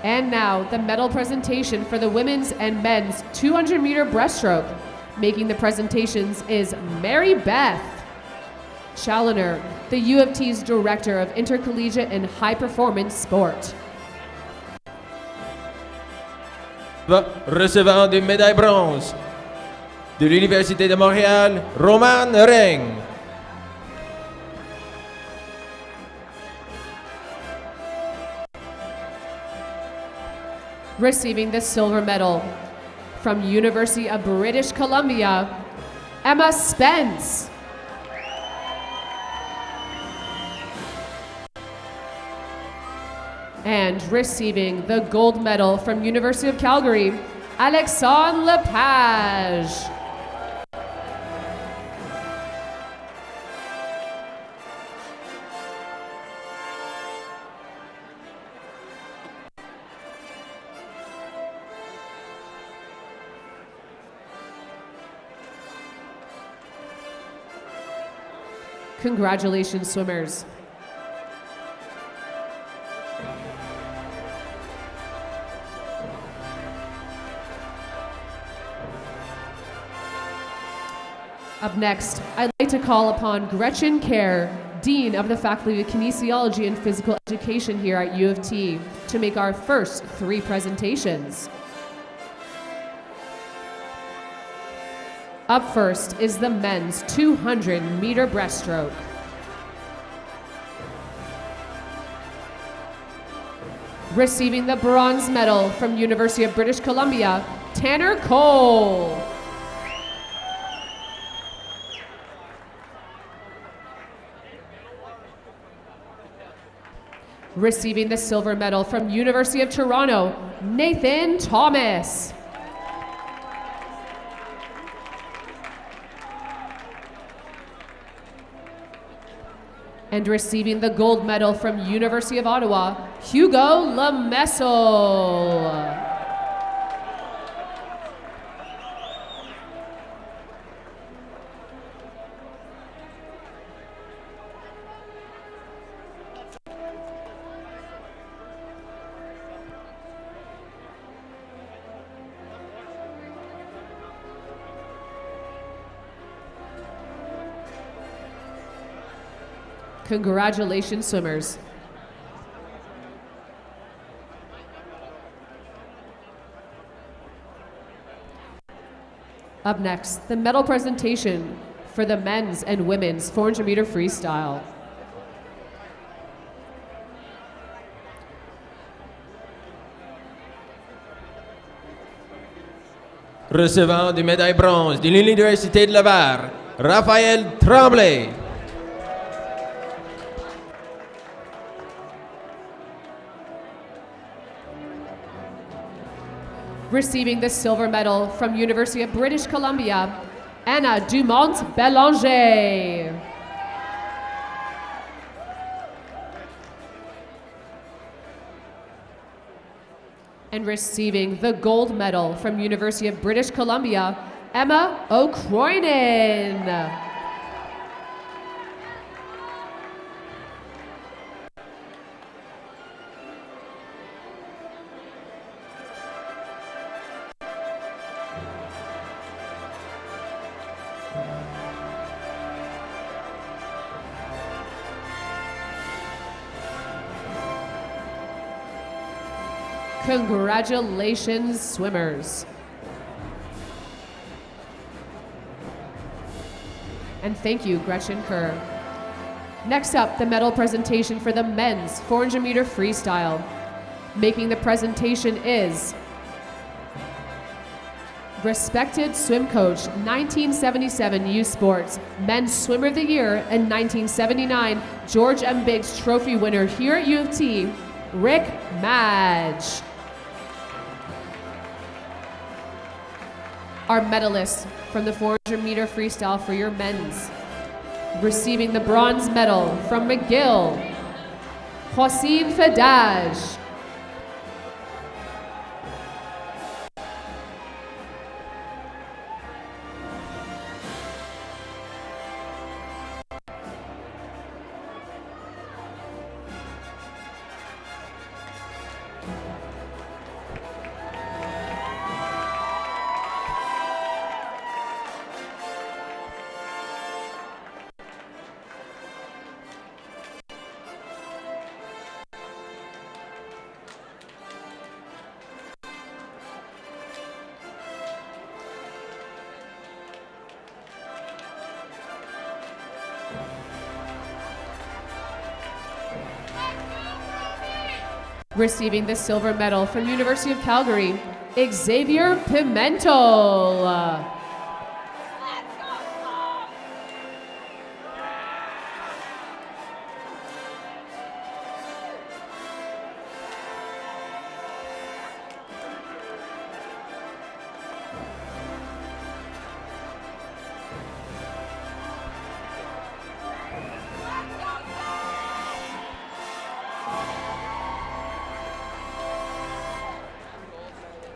And now, the medal presentation for the women's and men's 200-meter breaststroke. Making the presentations is Mary Beth Challoner, the U of T's Director of Intercollegiate and High Performance Sport. Recevant des médailles bronze de l'Université de Montréal, Romane Ring. Receiving the silver medal from University of British Columbia, Emma Spence. And receiving the gold medal from University of Calgary, Alexandre Lepage. Congratulations, swimmers. Up next, I'd like to call upon Gretchen Kerr, Dean of the Faculty of Kinesiology and Physical Education here at U of T, to make our first 3 presentations. Up first is the men's 200-meter breaststroke. Receiving the bronze medal from University of British Columbia, Tanner Cole. Receiving the silver medal from University of Toronto, Nathan Thomas. And receiving the gold medal from University of Ottawa, Hugo Lamessel. Congratulations, swimmers. Up next, the medal presentation for the men's and women's 400-meter freestyle. recevant des médailles bronze de l'Université de Laval, Raphaël Tremblay. Receiving the silver medal from University of British Columbia, Anna Dumont-Bélanger. And receiving the gold medal from University of British Columbia, Emma O'Croynan. Congratulations, swimmers. And thank you, Gretchen Kerr. Next up, the medal presentation for the men's 400 meter freestyle. Making the presentation is respected swim coach, 1977 U Sports, Men's Swimmer of the Year, and 1979 George M. Biggs Trophy winner here at U of T, Rick Madge. Our medalists from the 400 meter freestyle for your men's. Receiving the bronze medal from McGill, Hossein Fadaj. Receiving the silver medal from University of Calgary, Xavier Pimentel.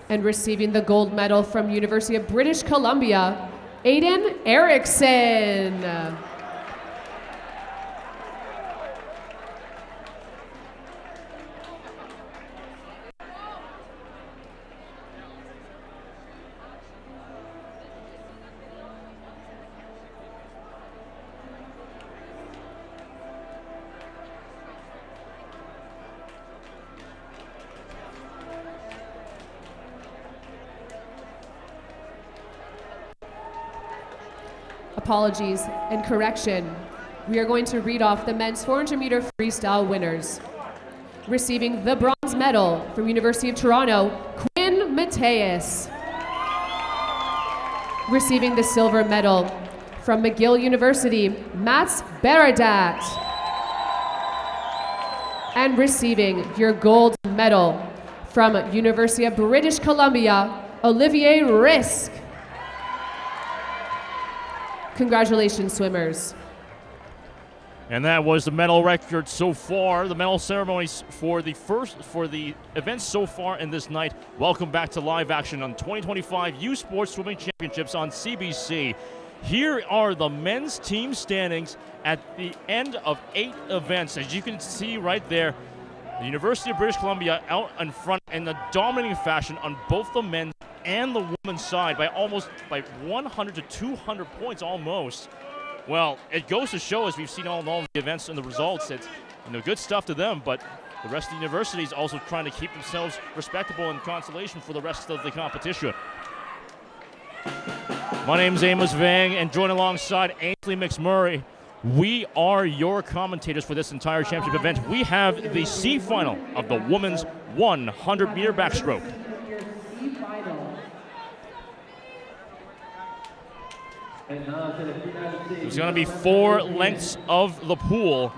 And receiving the gold medal from University of British Columbia, Aiden Erickson. Apologies and correction. We are going to read off the men's 400 meter freestyle winners. Receiving the bronze medal from University of Toronto, Quinn Mateus. Receiving the silver medal from McGill University, Mats Beradat. And receiving your gold medal from University of British Columbia, Olivier Risk. Congratulations, swimmers. And that was the medal record so far, the medal ceremonies for the events so far in this night. Welcome back to live action on 2025 U Sports Swimming Championships on CBC. Here are the men's team standings at the end of 8 events. As you can see right there, the University of British Columbia out in front in a dominating fashion on both the men's and the women's side by 100 to 200 points almost. Well, it goes to show, as we've seen all the events and the results, it's good stuff to them, but the rest of the universities also trying to keep themselves respectable and consolation for the rest of the competition. My name's Amos Vang, and joined alongside Ainsley McMurray, we are your commentators for this entire championship event. We have the C final of the women's 100 meter backstroke. It's going to be 4 lengths of the pool.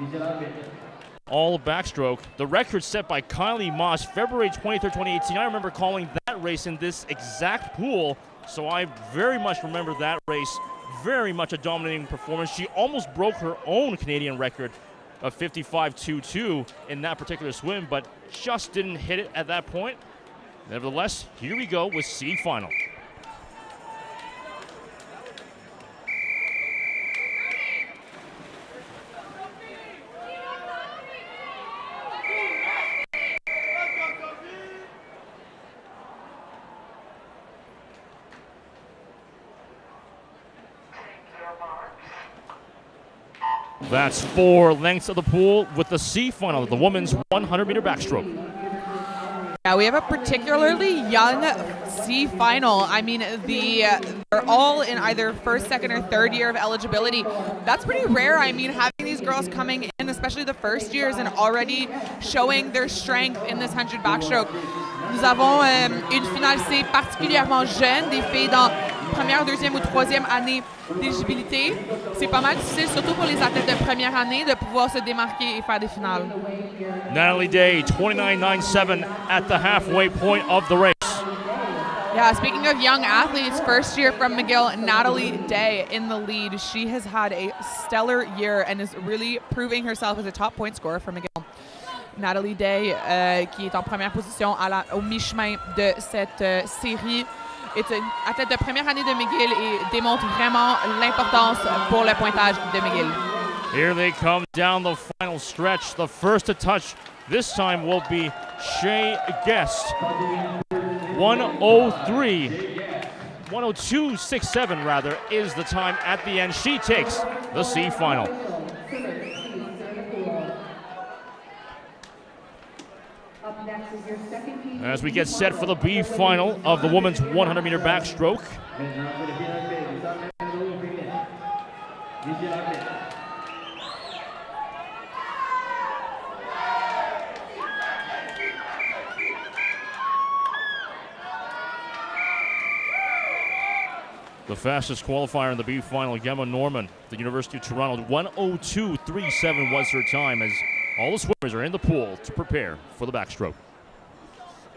All backstroke. The record set by Kylie Moss, February 23rd, 2018. I remember calling that race in this exact pool, so I very much remember that race. Very much a dominating performance. She almost broke her own Canadian record of 55.22 in that particular swim, but just didn't hit it at that point. Nevertheless, here we go with C final. That's 4 lengths of the pool with the C final of the women's 100-meter backstroke. Yeah, we have a particularly young C final. I mean, they're all in either first, second, or third year of eligibility. That's pretty rare. I mean, having these girls coming in, especially the first years, and already showing their strength in this 100 backstroke. Nous avons une finale C particulièrement jeune, des filles dans première, deuxième ou troisième année d'éligibilité. C'est pas mal difficile, surtout pour les athlètes de première année, de pouvoir se démarquer et faire des finales. Natalie Day, 29.97 at the halfway point of the race. Yeah, speaking of young athletes, first year from McGill, Natalie Day in the lead. She has had a stellar year and is really proving herself as a top point scorer for McGill. Natalie Day, qui est en première position au mi-chemin de cette série, est une athlète de première année de McGill et démontre vraiment l'importance pour le pointage de McGill. Here they come down the final stretch. The first to touch this time will be Shea Guest. 102.67 rather is the time at the end. She takes the C final. As we get set for the B final of the women's 100-meter backstroke. The fastest qualifier in the B final, Gemma Norman, the University of Toronto. 102.37 was her time as all the swimmers are in the pool to prepare for the backstroke.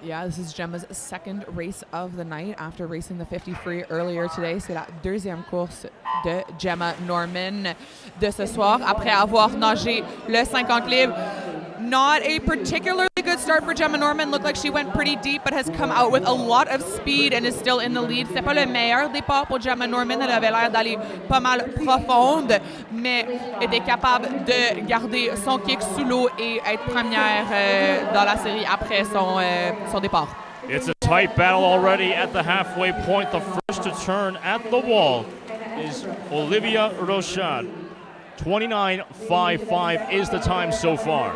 Yeah, this is Gemma's second race of the night after racing the 50 free earlier today. C'est la deuxième course de Gemma Norman de ce soir après avoir nagé le 50 libre. Not a particularly good start for Gemma Norman. Looked like she went pretty deep, but has come out with a lot of speed and is still in the lead. C'est pas le meilleur départ pour Gemma Norman. Elle avait l'air d'aller pas mal profonde, mais était capable de garder son kick sous l'eau et être première dans la série après son départ. It's a tight battle already at the halfway point. The first to turn at the wall is Olivia Rochade. 29.55 is the time so far.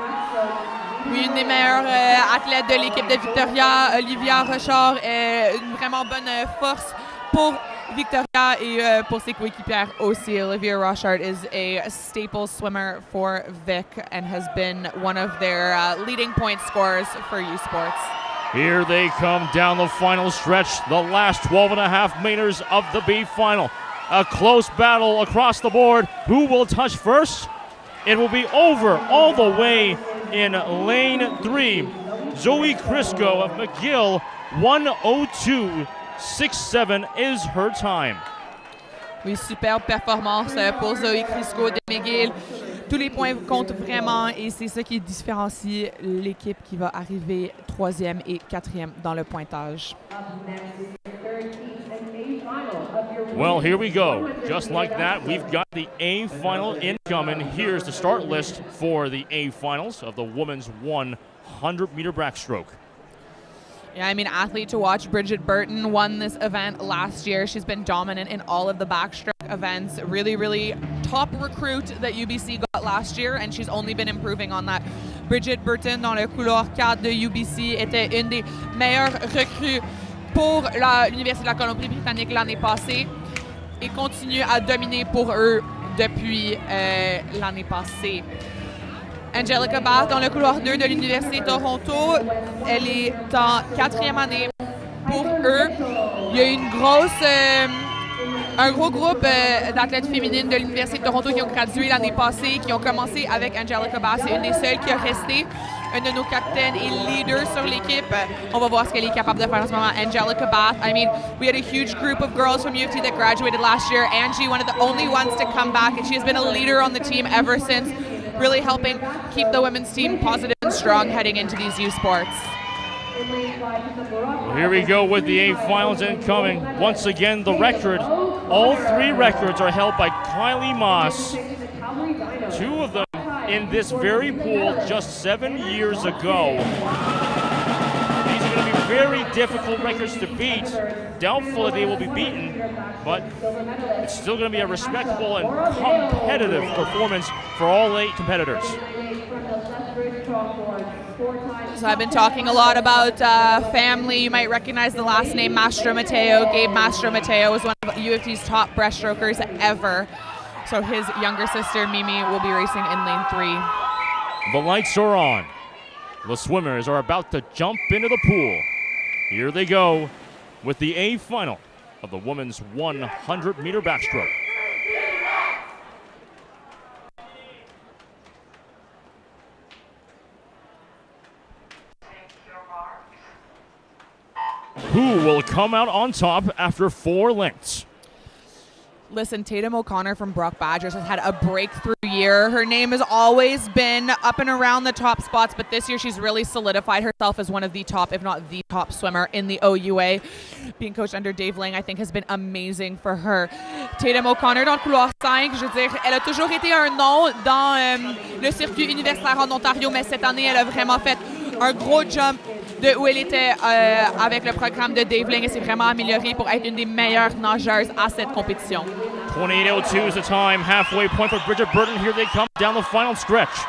Oui, une des meilleures athlètes de l'équipe de Victoria, Olivia Rochard, une vraiment bonne force pour Victoria et pour ses coéquipières aussi. Olivia Rochard is a staple swimmer for Vic and has been one of their leading point scorers for U Sports. Here they come down the final stretch, the last 12.5 meters of the B final. A close battle across the board. Who will touch first? It will be over all the way in lane 3. Zoe Crisco of McGill, 102.67 is her time. Oui, superbe performance pour Zoe Crisco de McGill. Tous les points comptent vraiment et c'est ça qui différencie l'équipe qui va arriver 3e et 4e dans le pointage. Well, here we go. Just like that, we've got the A final incoming. Here's the start list for the A finals of the women's 100-meter backstroke. Yeah, I mean, athlete to watch. Bridget Burton won this event last year. She's been dominant in all of the backstroke events. Really, really top recruit that UBC got last year, and she's only been improving on that. Bridget Burton, dans le couloir 4 de UBC, était une des meilleures recrues pour l'Université de la Colombie-Britannique l'année passée et continue à dominer pour eux depuis l'année passée. Angelica Bath dans le couloir 2 de l'Université de Toronto. Elle est en 4e année pour eux. Il y a une grosse un gros groupe d'athlètes féminines de l'Université de Toronto qui ont gradué l'année passée, qui ont commencé avec Angelica Bass. C'est une des seules qui a resté. Un de nos capitaines et leaders sur l'équipe. On va voir ce qu'elle est capable de faire en ce moment. Angelica Bath. I mean, we had a huge group of girls from U of T that graduated last year. Angie, one of the only ones to come back, and she has been a leader on the team ever since, really helping keep the women's team positive and strong heading into these youth sports. Well, here we go with the A finals incoming. Once again, the record. All three records are held by Kylie Moss. Two of them in this very pool just 7 years ago. These are going to be very difficult records to beat. Doubtful that they will be beaten, but it's still going to be a respectable and competitive performance for all 8 competitors. So I've been talking a lot about family. You might recognize the last name Mastro Mateo. Gabe Mastro Mateo was one of U of T's top breaststrokers ever. So his younger sister Mimi will be racing in lane 3. The lights are on. The swimmers are about to jump into the pool. Here they go with the A final of the women's 100-meter backstroke. Who will come out on top after 4 lengths? Listen, Tatum O'Connor from Brock Badgers has had a breakthrough year. Her name has always been up and around the top spots, but this year she's really solidified herself as one of the top, if not the top swimmer in the OUA. Being coached under Dave Lang, I think, has been amazing for her. Tatum O'Connor dans le couloir 5, je veux dire, elle a toujours été un nom dans le circuit universitaire en Ontario, mais cette année, elle a vraiment fait un gros jump de où elle était avec le programme de Dave Lang et s'est vraiment améliorée pour être une des meilleures nageuses à cette compétition. 28:02 is the time. Halfway point for Bridget Burton. Here they come down the final stretch.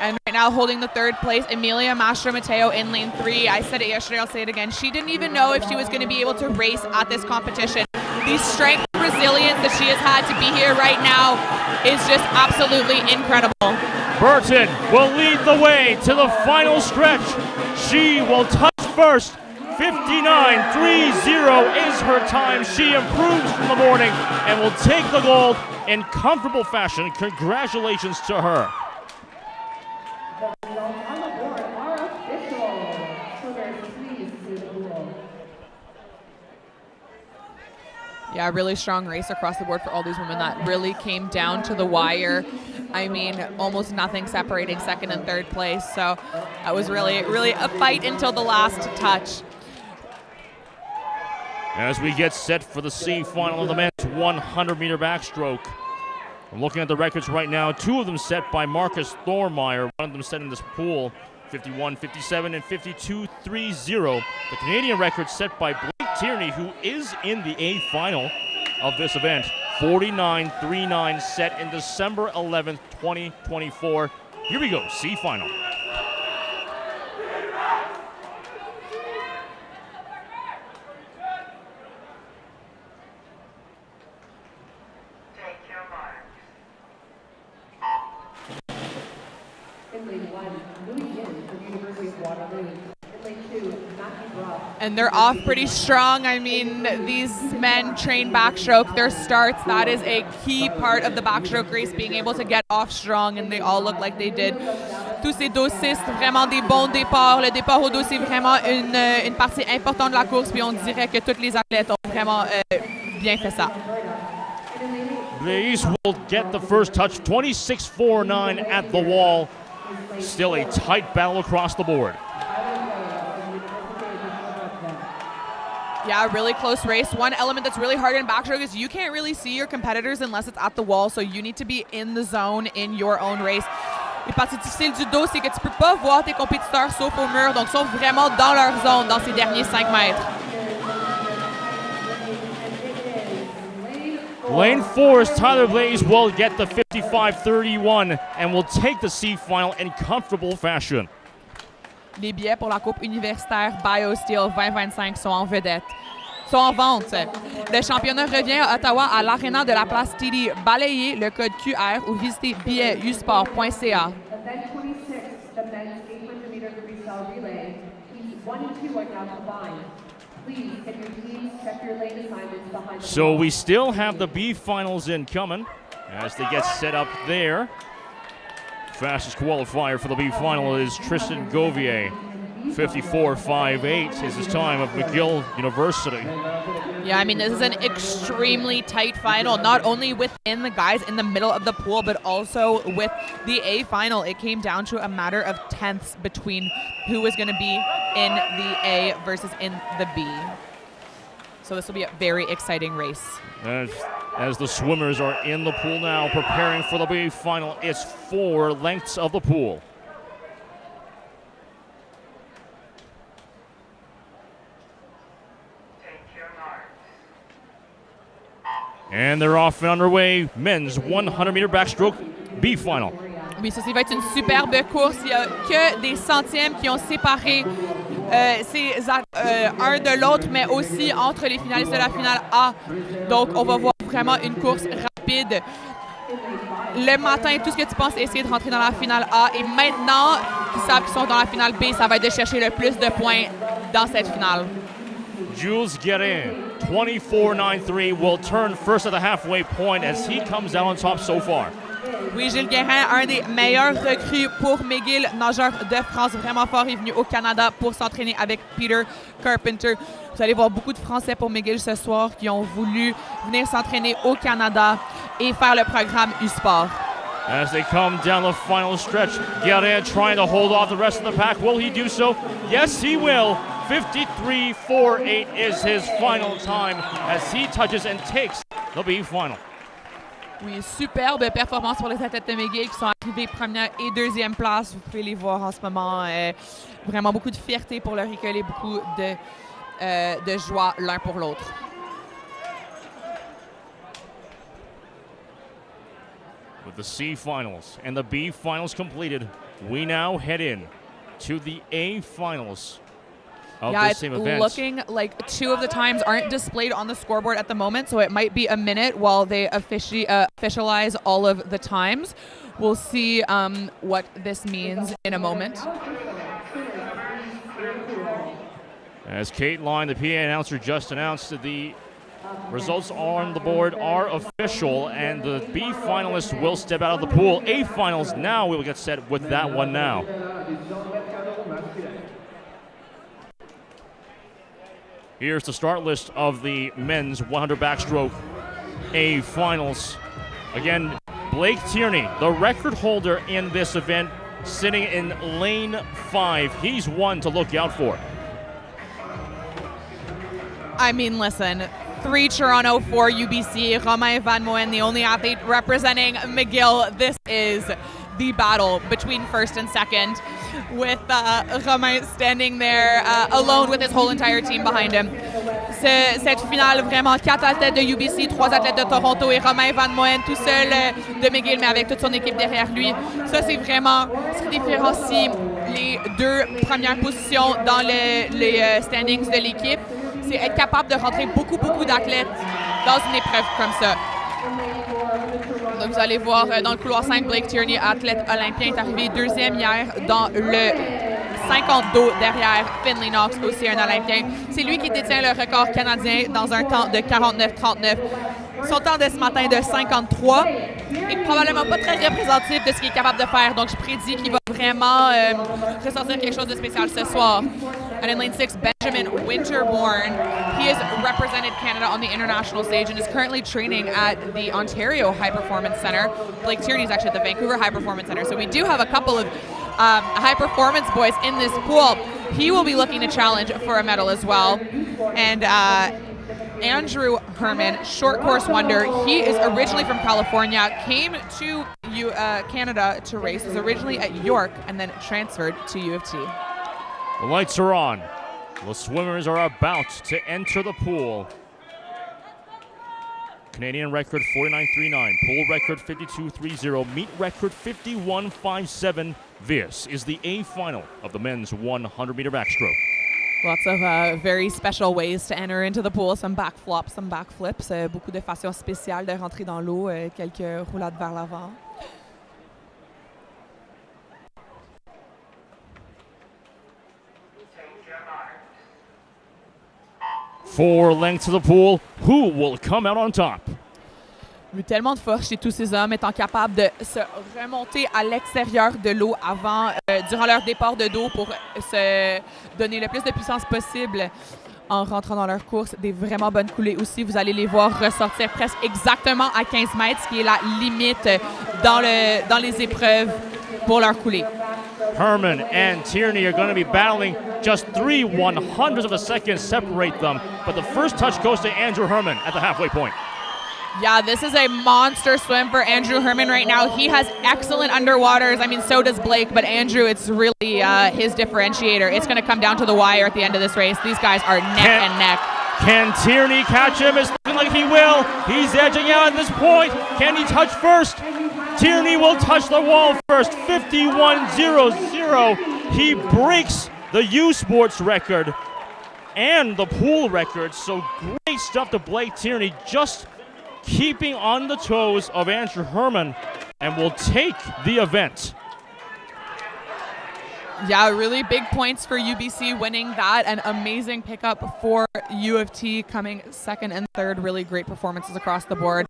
And right now holding the 3rd place, Emilia Mastro Mateo in lane 3. I said it yesterday, I'll say it again. She didn't even know if she was going to be able to race at this competition. The strength and resilience that she has had to be here right now is just absolutely incredible. Burton will lead the way to the final stretch. She will touch first. 59.30 is her time. She improves from the morning and will take the gold in comfortable fashion. Congratulations to her. Yeah, really strong race across the board for all these women. That really came down to the wire. I mean, almost nothing separating 2nd and 3rd place. So that was really a fight until the last touch. As we get set for the C final of the men's 100-meter backstroke. I'm looking at the records right now. 2 of them set by Marcus Thormeyer. One of them set in this pool, 51.57 and 52.30. The Canadian record set by Blake Tierney, who is in the A final of this event. 49.39 set in December 11th, 2024. Here we go, C final. And they're off pretty strong. I mean, these men train backstroke their starts. That is a key part of the backstroke race, being able to get off strong, and they all look like they did. Tous ces dossistes, vraiment des bons départs. Le départ au dos, c'est vraiment une partie importante de la course, puis on dirait que tous les athlètes ont vraiment bien fait ça. Blaise will get the first touch, 26.49 at the wall. Still a tight battle across the board. Yeah, really close race. One element that's really hard in backstroke is you can't really see your competitors unless it's at the wall, so you need to be in the zone in your own race. Les parties difficiles du dos, c'est que tu peux pas voir tes compétiteurs sauf au mur, donc ils sont vraiment dans leur zone dans ces derniers 5 mètres. Lane 4's Tyler Blaise will get the 55.31 and will take the C final in comfortable fashion. Les billets pour la Coupe universitaire BioSteel 2025 sont en vedette. Sont en vente. Le championnat revient à Ottawa à l'Arena de la Place TD. Balayez le code QR ou visitez billetusport.ca. So we still have the B finals incoming as they get set up there. Fastest qualifier for the B final is Tristan Gouvier. 54.58 is his time of McGill University. Yeah, I mean, this is an extremely tight final, not only within the guys in the middle of the pool, but also with the A final. It came down to a matter of tenths between who was going to be in the A versus in the B. So this will be a very exciting race. As the swimmers are in the pool now, preparing for the B final, it's 4 lengths of the pool. And they're off and underway. Men's 100-meter backstroke B final. Oui, ça va être une superbe course. Il n'y a que des centièmes qui ont séparé un de l'autre, mais aussi entre les finalistes de la finale A. Donc, on va voir vraiment une course rapide. Le matin, tout ce que tu penses, c'est essayer de rentrer dans la finale A. Et maintenant qu'ils savent qu'ils sont dans la finale B, ça va être de chercher le plus de points dans cette finale. Jules Guérin, 24.93, will turn first at the halfway point as he comes out on top so far. Oui, Gilles Guérin, un des meilleurs recrues pour McGill, nageur de France, vraiment fort, est venu au Canada pour s'entraîner avec Peter Carpenter. Vous allez voir beaucoup de Français pour McGill ce soir qui ont voulu venir s'entraîner au Canada et faire le programme U-Sport. As they come down the final stretch, Guérin trying to hold off the rest of the pack. Will he do so? Yes, he will. 53.48 is his final time as he touches and takes the B final. Oui, superbe performance pour les athlètes de McGill qui sont arrivés première et deuxième place. Vous pouvez les voir en ce moment. Vraiment beaucoup de fierté pour leur école et beaucoup de joie l'un pour l'autre. With the C finals and the B finals completed, we now head in to the A finals. Yeah, it's looking like 2 of the times aren't displayed on the scoreboard at the moment, so it might be a minute while they officialize all of the times. We'll see what this means in a moment. As Kate Line, the PA announcer, just announced that the results on the board are official, and the B finalists will step out of the pool. A finals now, we will get set with that one now. Here's the start list of the men's 100 backstroke A finals. Again, Blake Tierney, the record holder in this event, sitting in lane 5. He's one to look out for. I mean, listen, 3 Toronto, 4 UBC. Romain Van Moen, the only athlete representing McGill. This is the battle between first and second, with Romain standing there alone with his whole entire team behind him. Cette finale, vraiment 4 athlètes de UBC, 3 athlètes de Toronto et Romain Van Moen tout seul de McGill, mais avec toute son équipe derrière lui. Ça, c'est vraiment ce qui différencie les 2 premières positions dans les standings de l'équipe. C'est être capable de rentrer beaucoup d'athlètes dans une épreuve comme ça. Donc vous allez voir dans le couloir 5, Blake Tierney, athlète olympien, est arrivé 2e hier dans le 50 d'eau derrière Finley Knox, aussi un olympien. C'est lui qui détient le record canadien dans un temps de 49.39. Son temps de ce matin de 53 est probablement pas très représentatif de ce qu'il est capable de faire. Donc je prédis qu'il va vraiment ressortir quelque chose de spécial ce soir. And in lane 6, Benjamin Winterbourne. He has represented Canada on the international stage and is currently training at the Ontario High Performance Center. Blake Tierney is actually at the Vancouver High Performance Center. So we do have a couple of high performance boys in this pool. He will be looking to challenge for a medal as well. And Andrew Herman, short course wonder. He is originally from California, came to Canada to race, was originally at York, and then transferred to U of T. The lights are on. The swimmers are about to enter the pool. Canadian record 49.39, pool record 52.30, meet record 51.57. This is the A final of the men's 100-meter backstroke. Lots of very special ways to enter into the pool. Some backflops, some backflips. Beaucoup de façons spéciales de rentrer dans l'eau. Quelques roulades vers l'avant. 4 lengths of the pool. Who will come out on top? Tellement de force chez tous ces hommes, étant capables de se remonter à l'extérieur de l'eau durant leur départ de dos pour se donner le plus de puissance possible en rentrant dans leur course. Des vraiment bonnes coulées aussi. Vous allez les voir ressortir presque exactement à 15 mètres, ce qui est la limite dans les épreuves pour leur coulée. Herman and Tierney are going to be battling. Just 3/100ths of a second separate them, but the first touch goes to Andrew Herman at the halfway point. Yeah, this is a monster swim for Andrew Herman right now. He has excellent underwaters. I mean, so does Blake, but Andrew, it's really his differentiator. It's going to come down to the wire at the end of this race. These guys are neck and neck. Can Tierney catch him? It's looking like he will. He's edging out at this point. Can he touch first? Tierney will touch the wall first. 51.00. He breaks the U Sports record and the pool record. So great stuff to Blake Tierney, just keeping on the toes of Andrew Herman, and will take the event. Yeah, really big points for UBC winning that. An amazing pickup for U of T coming second and third. Really great performances across the board.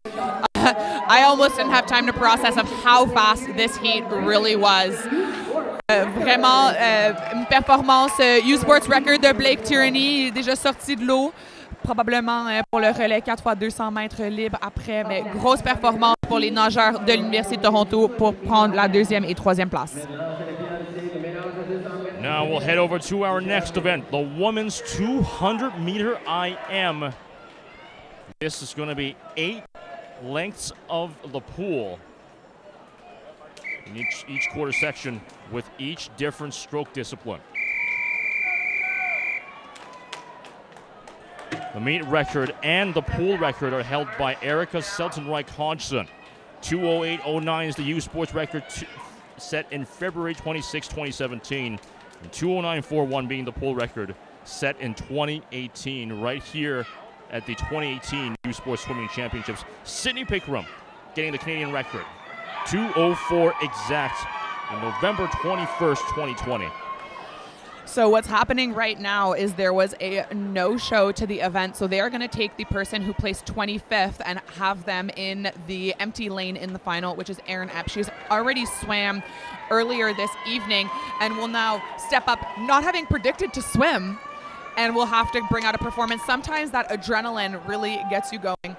I almost didn't have time to process of how fast this heat really was. Vraiment, une performance U Sports record de Blake Tierney, déjà sorti de l'eau. Probablement pour le relais 4x200 mètres libre après, mais grosse performance pour les nageurs de l'Université de Toronto pour prendre la 2e et 3e place. Now we'll head over to our next event, the women's 200-meter IM. This is going to be 8 lengths of the pool in each quarter section with each different stroke discipline. The meet record and the pool record are held by Erica Seltenreich Hodgson. 2:08.09 is the U Sports record set in February 26, 2017. And 2:09.41 being the pool record set in 2018, right here at the 2018 U Sports Swimming Championships. Sydney Pickram getting the Canadian record. 2:04 exact on November 21st, 2020. So what's happening right now is there was a no-show to the event, so they are going to take the person who placed 25th and have them in the empty lane in the final, which is Erin Epp. She's already swam earlier this evening and will now step up, not having predicted to swim, and will have to bring out a performance. Sometimes that adrenaline really gets you going.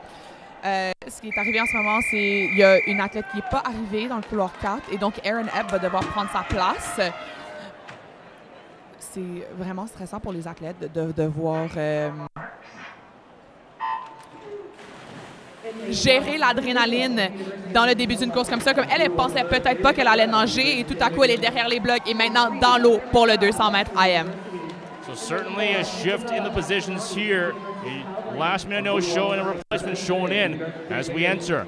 Ce qui est arrivé en ce moment, c'est qu'il y a une athlète qui n'est pas arrivée dans le couloir 4, et donc Erin Epp va devoir prendre sa place. C'est vraiment stressant pour les athlètes de devoir gérer l'adrénaline dans le début d'une course comme ça. Comme elle pensait peut-être pas qu'elle allait nager et tout à coup elle est derrière les blocs et maintenant dans l'eau pour le 200 mètres IM. So certainly a shift in the positions here. A last minute no-show and a replacement shown in as we enter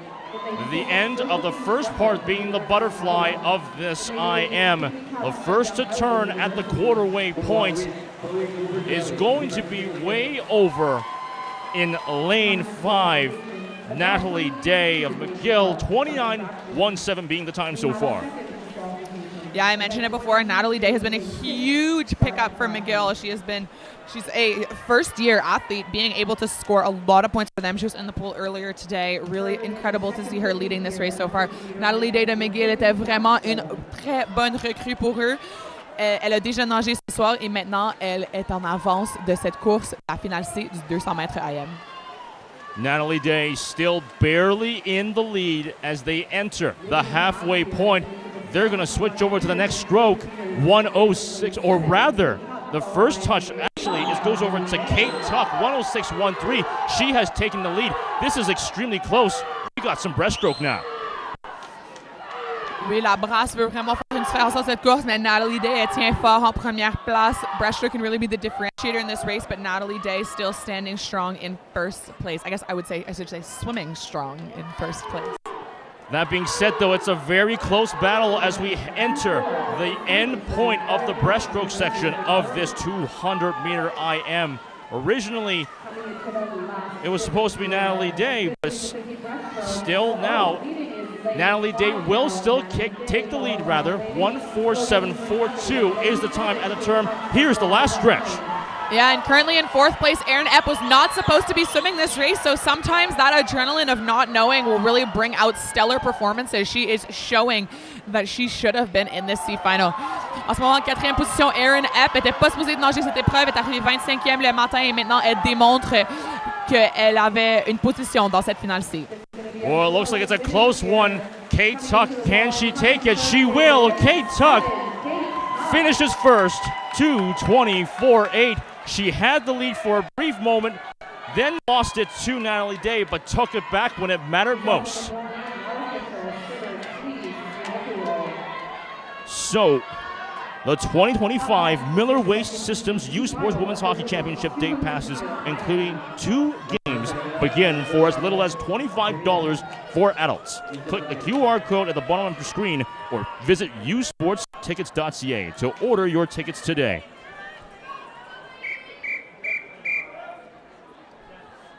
the end of the first part, being the butterfly of this IM. The first to turn at the quarterway point is going to be way over in lane 5. Natalie Day of McGill, 29.17 being the time so far. Yeah, I mentioned it before. Natalie Day has been a huge pickup for McGill. She's a first-year athlete, being able to score a lot of points for them. She was in the pool earlier today. Really incredible to see her leading this race so far. Natalie Day de McGill était vraiment une très bonne recrue pour eux. Elle a déjà nagé ce soir et maintenant elle est en avance de cette course, la finale C du 200 mètres IM. Natalie Day still barely in the lead as they enter the halfway point. They're going to switch over to the next stroke, 1:06, or rather, the first touch actually goes over to Kate Tuck, 1:06.13. She has taken the lead. This is extremely close. We got some breaststroke now. Oui, la brasse veut vraiment faire une différence dans cette course, mais Natalie Day, elle tient fort en première place. Breaststroke can really be the differentiator in this race, but Natalie Day still standing strong in first place. I should say swimming strong in first place. That being said, though, it's a very close battle as we enter the end point of the breaststroke section of this 200-meter IM. Originally, it was supposed to be Natalie Day, but still now, Natalie Day will still take the lead, rather. 1:47.42 is the time at the term. Here's the last stretch. Yeah, and currently in 4th place, Erin Epp was not supposed to be swimming this race, so sometimes that adrenaline of not knowing will really bring out stellar performances. She is showing that she should have been in this C final. En ce moment, en 4e position, Erin Epp n'était pas supposée de nager cette épreuve, est arrivée 25e le matin et maintenant elle démontre qu'elle avait une position dans cette finale-ci. Well, it looks like it's a close one. Kate Tuck, can she take it? She will. Kate Tuck finishes first, 2:24.8. She had the lead for a brief moment, then lost it to Natalie Day, but took it back when it mattered most. So, the 2025 Miller Waste Systems U Sports Women's Hockey Championship day passes, including 2 games, begin for as little as $25 for adults. Click the QR code at the bottom of your screen or visit usportstickets.ca to order your tickets today.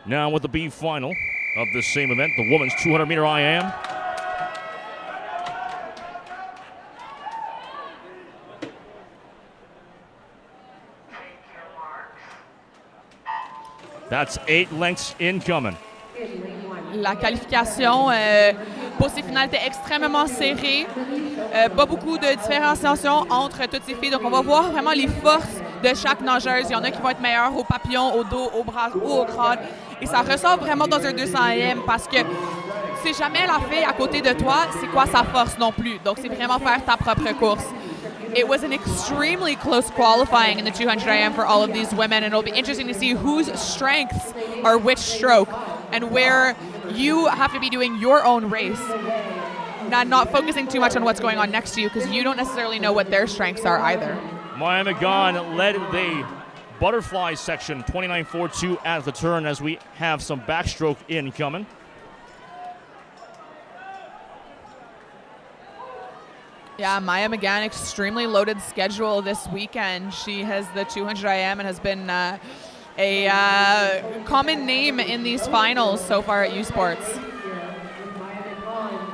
Now with the B final of this same event, the women's 200-meter IM. That's 8 lengths incoming. La qualification pour ces finales était extrêmement serrée. Pas beaucoup de différenciation entre toutes ces filles. Donc, on va voir vraiment les forces de chaque nageuse. Il y en a qui vont être meilleures au papillon, au dos, au bras ou au crâne. Et ça ressort vraiment dans un 200m parce que tu sais jamais la fille à côté de toi, c'est quoi sa force non plus. Donc, c'est vraiment faire ta propre course. It was an extremely close qualifying in the 200 IM for all of these women, and it'll be interesting to see whose strengths are which stroke and where you have to be doing your own race, not focusing too much on what's going on next to you because you don't necessarily know what their strengths are either. Maya McGaughan led the butterfly section, 29.42 at the turn as we have some backstroke incoming. Yeah, Maya McGaughan, extremely loaded schedule this weekend. She has the 200 IM and has been a common name in these finals so far at U Sports.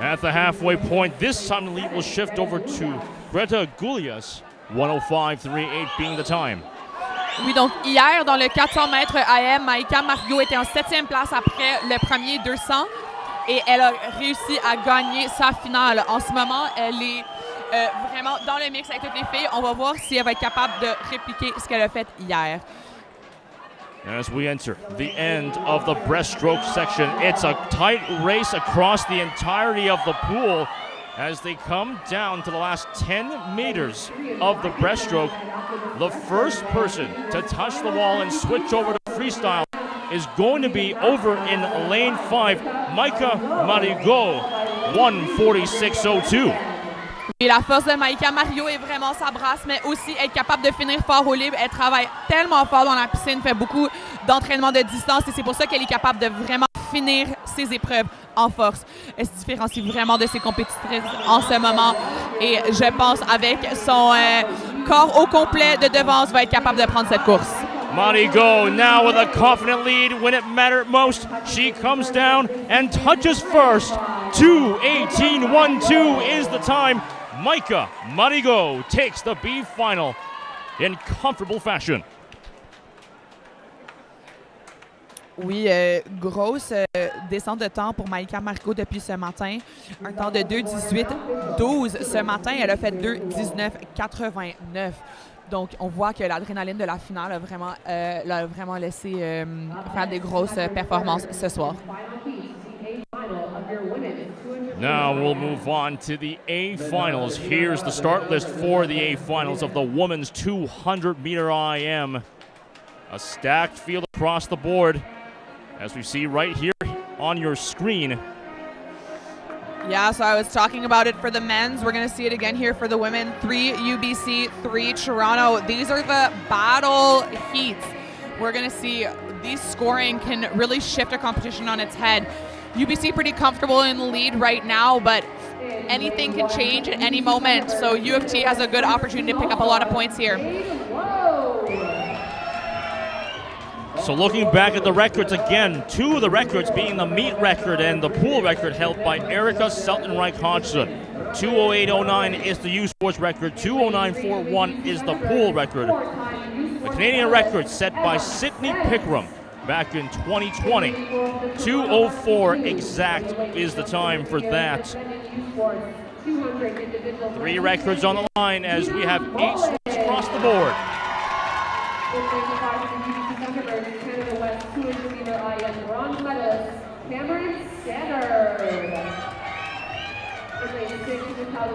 At the halfway point, this time the lead will shift over to Greta Gulias, 1:05.38 being the time. Oui, donc hier, dans le 400 mètres IM, Maïka Margot était en 7e place après le premier 200 et elle a réussi à gagner sa finale. En ce moment, elle est vraiment dans le mix avec toutes les filles. On va voir si elle va être capable de répliquer ce qu'elle a fait hier. As we enter the end of the breaststroke section, it's a tight race across the entirety of the pool as they come down to the last 10 meters of the breaststroke. The first person to touch the wall and switch over to freestyle is going to be over in lane 5, Maïka Marigot, 1:46.02. Et la force de Maïka Mario est vraiment sa brasse, mais aussi être capable de finir fort au libre. Elle travaille tellement fort dans la piscine, fait beaucoup d'entraînement de distance et c'est pour ça qu'elle est capable de vraiment finir ses épreuves en force. Elle se différencie vraiment de ses compétitrices en ce moment et je pense avec son corps au complet de devance va être capable de prendre cette course. Marigot now with a confident lead when it mattered most. She comes down and touches first. 2:18.12 is the time. Maïka Marigot takes the B final in comfortable fashion. Oui, grosse descente de temps pour Maïka Marigot depuis ce matin. Un temps de 2:18.12 ce matin. Elle a fait 2:19.89. Donc, on voit que l'adrénaline de la finale l'a vraiment laissé faire des grosses performances ce soir. Now we'll move on to the A finals. Here's the start list for the A finals of the women's 200-meter IM. A stacked field across the board, as we see right here on your screen. Yeah, so I was talking about it for the men's. We're going to see it again here for the women. 3 UBC, 3 Toronto. These are the battle heats. We're going to see these scoring can really shift a competition on its head. UBC pretty comfortable in the lead right now, but anything can change at any moment. So U of T has a good opportunity to pick up a lot of points here. So looking back at the records again, 2 of the records being the meet record and the pool record held by Erica Seltenreich-Hodgson. 2:08.09 is the U Sports record, 2:09.41 is the pool record. The Canadian record set by Sydney Pickram back in 2020. 2:04 exact is the time for that. 3 records on the line as we have 8 strokes across the board.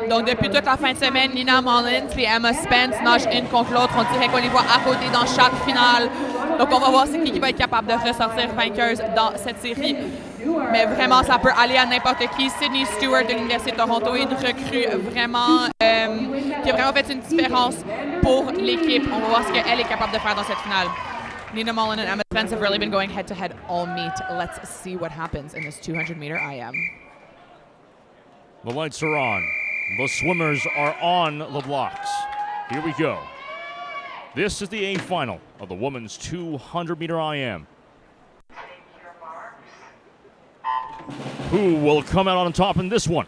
Donc, depuis toute la fin de semaine, Nina Mullins et Emma Spence nagent une contre l'autre. On dirait qu'on les voit à côté dans chaque finale. Donc, on va voir c'est qui va être capable de ressortir vainqueuse dans cette série. Mais vraiment, ça peut aller à n'importe qui. Sydney Stewart de l'Université de Toronto est une recrue vraiment qui a vraiment fait une différence pour l'équipe. On va voir ce qu'elle est capable de faire dans cette finale. Nina Mullins and Emma Spence have really been going head-to-head all meet. Let's see what happens in this 200-meter IM. The lights are on. The swimmers are on the blocks. Here we go. This is the A final of the women's 200-meter IM. Who will come out on top in this one?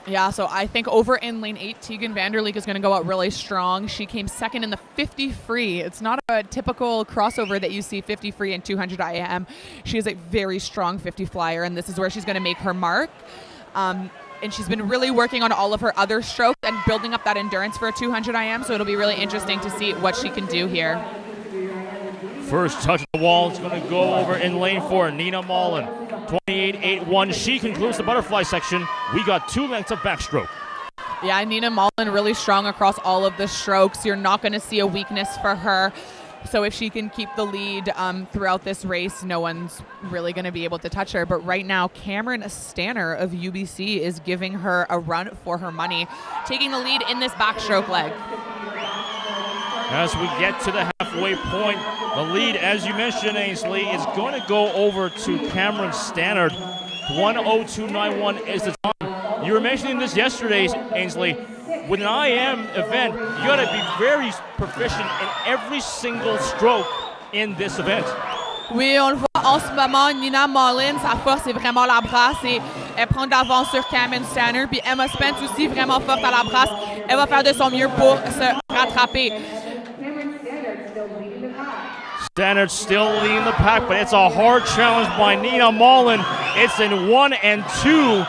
Yeah, so I think over in lane 8, Tegan Vanderleek is going to go out really strong. She came second in the 50 free. It's not a typical crossover that you see 50 free and 200 IM. She is a very strong 50 flyer, and this is where she's going to make her mark. And she's been really working on all of her other strokes and building up that endurance for a 200 IM, so it'll be really interesting to see what she can do here. First touch of the wall is going to go over in lane 4, Nina Mullins. 28.81. She concludes the butterfly section. We got 2 lengths of backstroke. Yeah, Nina Mullins really strong across all of the strokes. You're not going to see a weakness for her. So if she can keep the lead throughout this race, no one's really going to be able to touch her. But right now, Cameron Stanner of UBC is giving her a run for her money, taking the lead in this backstroke leg. As we get to the halfway point, the lead, as you mentioned, Ainsley, is going to go over to Cameron Stannard. 1:02.91 is the time. You were mentioning this yesterday, Ainsley. With an IM event, you got to be very proficient in every single stroke in this event. Oui, on le voit en ce moment, Nina Mullins, sa force est vraiment la brasse et elle prend d'avance sur Cameron Stanner. Puis Emma Spence aussi vraiment forte à la brasse. Elle va faire de son mieux pour se rattraper. Stannard still leading the pack, but it's a hard challenge by Nina Mullins. It's in 1 and 2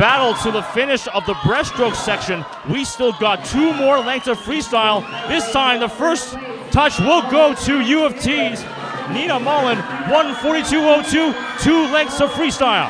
battle to the finish of the breaststroke section. We still got 2 more lengths of freestyle. This time, the first touch will go to U of T's Nina Mullins, 1:42.02, 2 lengths of freestyle.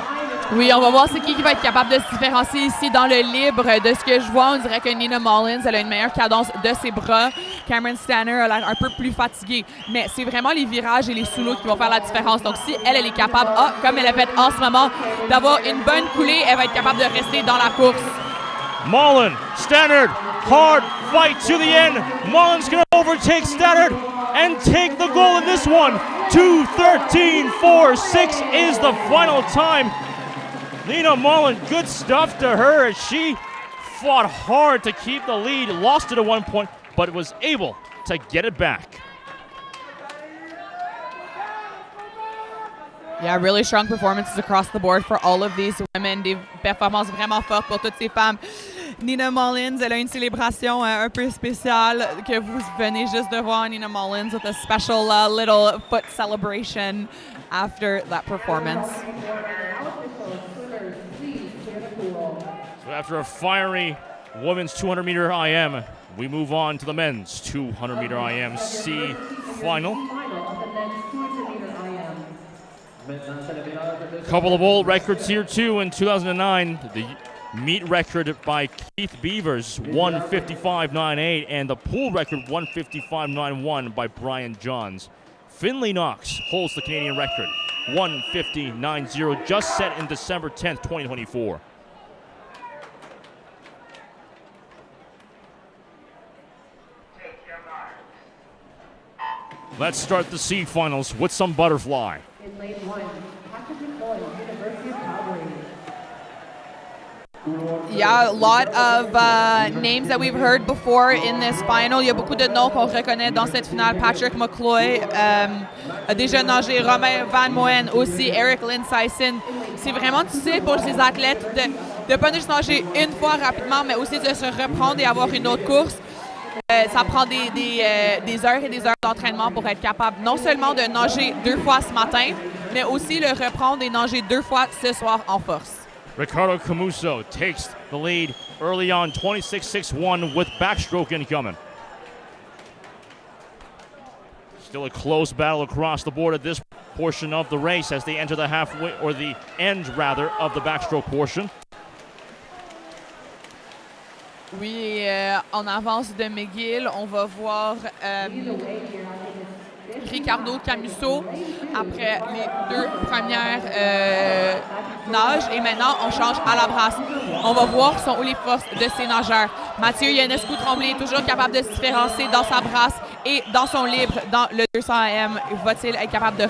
Oui, on va voir c'est qui va être capable de se différencier ici dans le libre. De ce que je vois, on dirait que Nina Mullins, elle a une meilleure cadence de ses bras. Cameron Stanner a l'air un peu plus fatiguée. Mais c'est vraiment les virages et les sous-lots qui vont faire la différence. Donc si elle est capable, comme elle a fait en ce moment, d'avoir une bonne coulée, elle va être capable de rester dans la course. Mullins, Stannard, hard fight to the end. Mullins going to overtake Stannard and take the goal in this one. 2:13.46 is the final time. Nina Mullins, good stuff to her as she fought hard to keep the lead, lost it at one point, but was able to get it back. Yeah, really strong performances across the board for all of these women. Des performances vraiment fortes pour toutes ces femmes. Nina Mullins, elle a une célébration un peu spéciale que vous venez juste de voir. Nina Mullins with a special little foot celebration after that performance. So after a fiery women's 200-meter IM, we move on to the men's 200-meter IM C final. A couple of old records here too. In 2009, the meet record by Keith Beavers, 1:55.98, and the pool record, 1:55.91 by Brian Johns. Finley Knox holds the Canadian record, 1:50.90, just set in December 10th, 2024. Let's start the C finals with some butterfly. In lane 1, Patrick McCoy, University of Calgary. Yeah, a lot of names that we've heard before in this final. Il y a beaucoup de noms qu'on reconnaît dans cette finale. Patrick McCloy a déjà nagé, Romain Van Moen aussi, Eric Lynn Sison. C'est vraiment difficile pour ces athlètes de pas juste nager une fois rapidement, mais aussi de se reprendre et avoir une autre course. Ça prend des heures et des heures d'entraînement pour être capable non seulement de nager 2 fois ce matin, mais aussi le reprendre et nager 2 fois ce soir en force. Ricardo Camuso takes the lead early on, 26-6-1 with backstroke incoming. Still a close battle across the board at this portion of the race as they enter the halfway, or the end rather, of the backstroke portion. Oui, en avance de McGill, on va voir Ricardo Camuso après les 2 premières nages. Et maintenant, on change à la brasse. On va voir sont où les forces de ces nageurs. Mathieu Ionescu-Tremblay est toujours capable de se différencier dans sa brasse et dans son libre dans le 200 AM. Va-t-il être capable de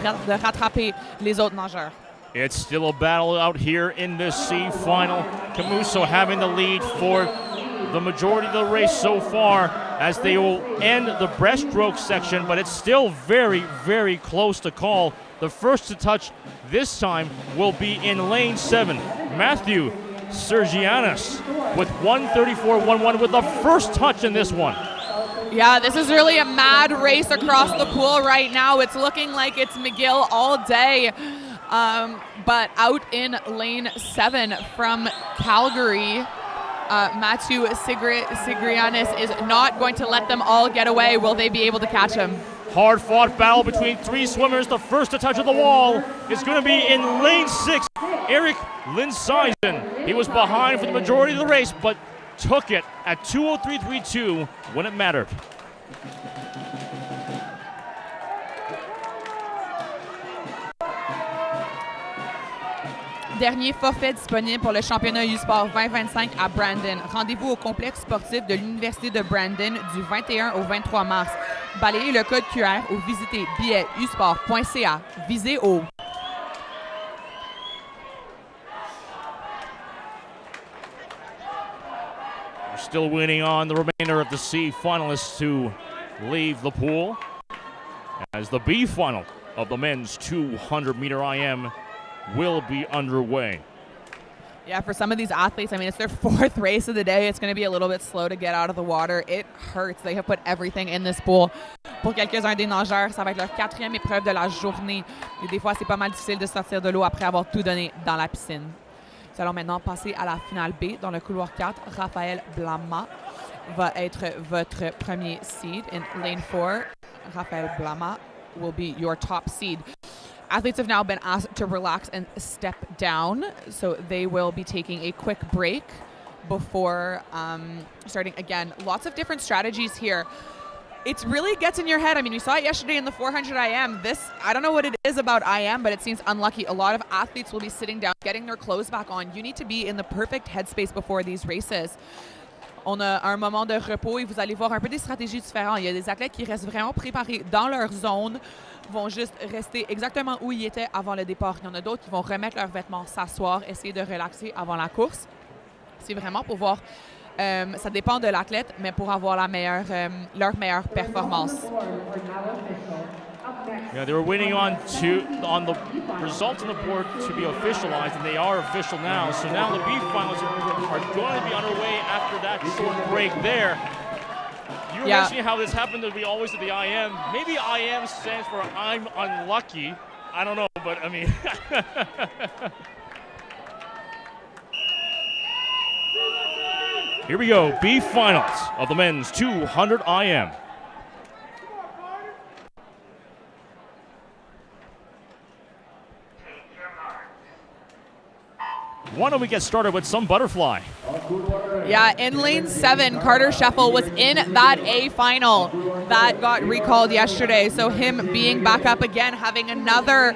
rattraper les autres nageurs? It's still a battle out here in the C final. Camuso having the lead for the majority of the race so far as they will end the breaststroke section, but it's still very, very close to call. The first to touch this time will be in lane 7, Matthew Sergianis with 1:34.11 with the first touch in this one. Yeah, this is really a mad race across the pool right now. It's looking like it's McGill all day. But out in lane 7 from Calgary, Matthew Sigrianis is not going to let them all get away. Will they be able to catch him? Hard-fought battle between 3 swimmers. The first to touch of the wall is going to be in lane 6, Eric Lindseisen. He was behind for the majority of the race, but took it at 2:03.32 when it mattered. Dernier forfait disponible pour le championnat U-Sport 2025 à Brandon. Rendez-vous au complexe sportif de l'Université de Brandon du 21 au 23 mars. Balayez le code QR ou visitez billetusport.ca. Visez haut. We're still waiting on the remainder of the C finalists to leave the pool as the B final of the men's 200-meter IM will be underway. Yeah, for some of these athletes, I mean, it's their 4th race of the day. It's going to be a little bit slow to get out of the water. It hurts. They have put everything in this pool. Pour quelques-uns des nageurs, ça va être leur 4e épreuve de la journée. Et des fois, c'est pas mal difficile de sortir de l'eau après avoir tout donné dans la piscine. Nous allons maintenant passer à la finale B dans le couloir 4. Raphaël Blama va être votre premier seed. In lane 4, Raphaël Blama will be your top seed. Athletes have now been asked to relax and step down, so they will be taking a quick break before starting again. Lots of different strategies here. It really gets in your head. I mean, we saw it yesterday in the 400 IM. I don't know what it is about IM, but it seems unlucky. A lot of athletes will be sitting down, getting their clothes back on. You need to be in the perfect headspace before these races. On a un moment de repos et vous allez voir un peu des stratégies différentes. Il y a des athlètes qui restent vraiment préparés dans leur zone, vont juste rester exactement où ils étaient avant le départ. Il y en a d'autres qui vont remettre leurs vêtements, s'asseoir, essayer de relaxer avant la course. C'est vraiment pour voir, ça dépend de l'athlète, mais pour avoir leur meilleure performance. Yeah, they were waiting on the results on the board to be officialized, and they are official now. So now the B finals are going to be underway after that short break there. You were mentioning how this happened to be always at the IM. Maybe IM stands for I'm unlucky. I don't know, but I mean. Here we go, B finals of the men's 200 IM. Why don't we get started with some butterfly? Yeah, in lane 7, Carter Scheffel was in that A final that got recalled yesterday. So him being back up again, having another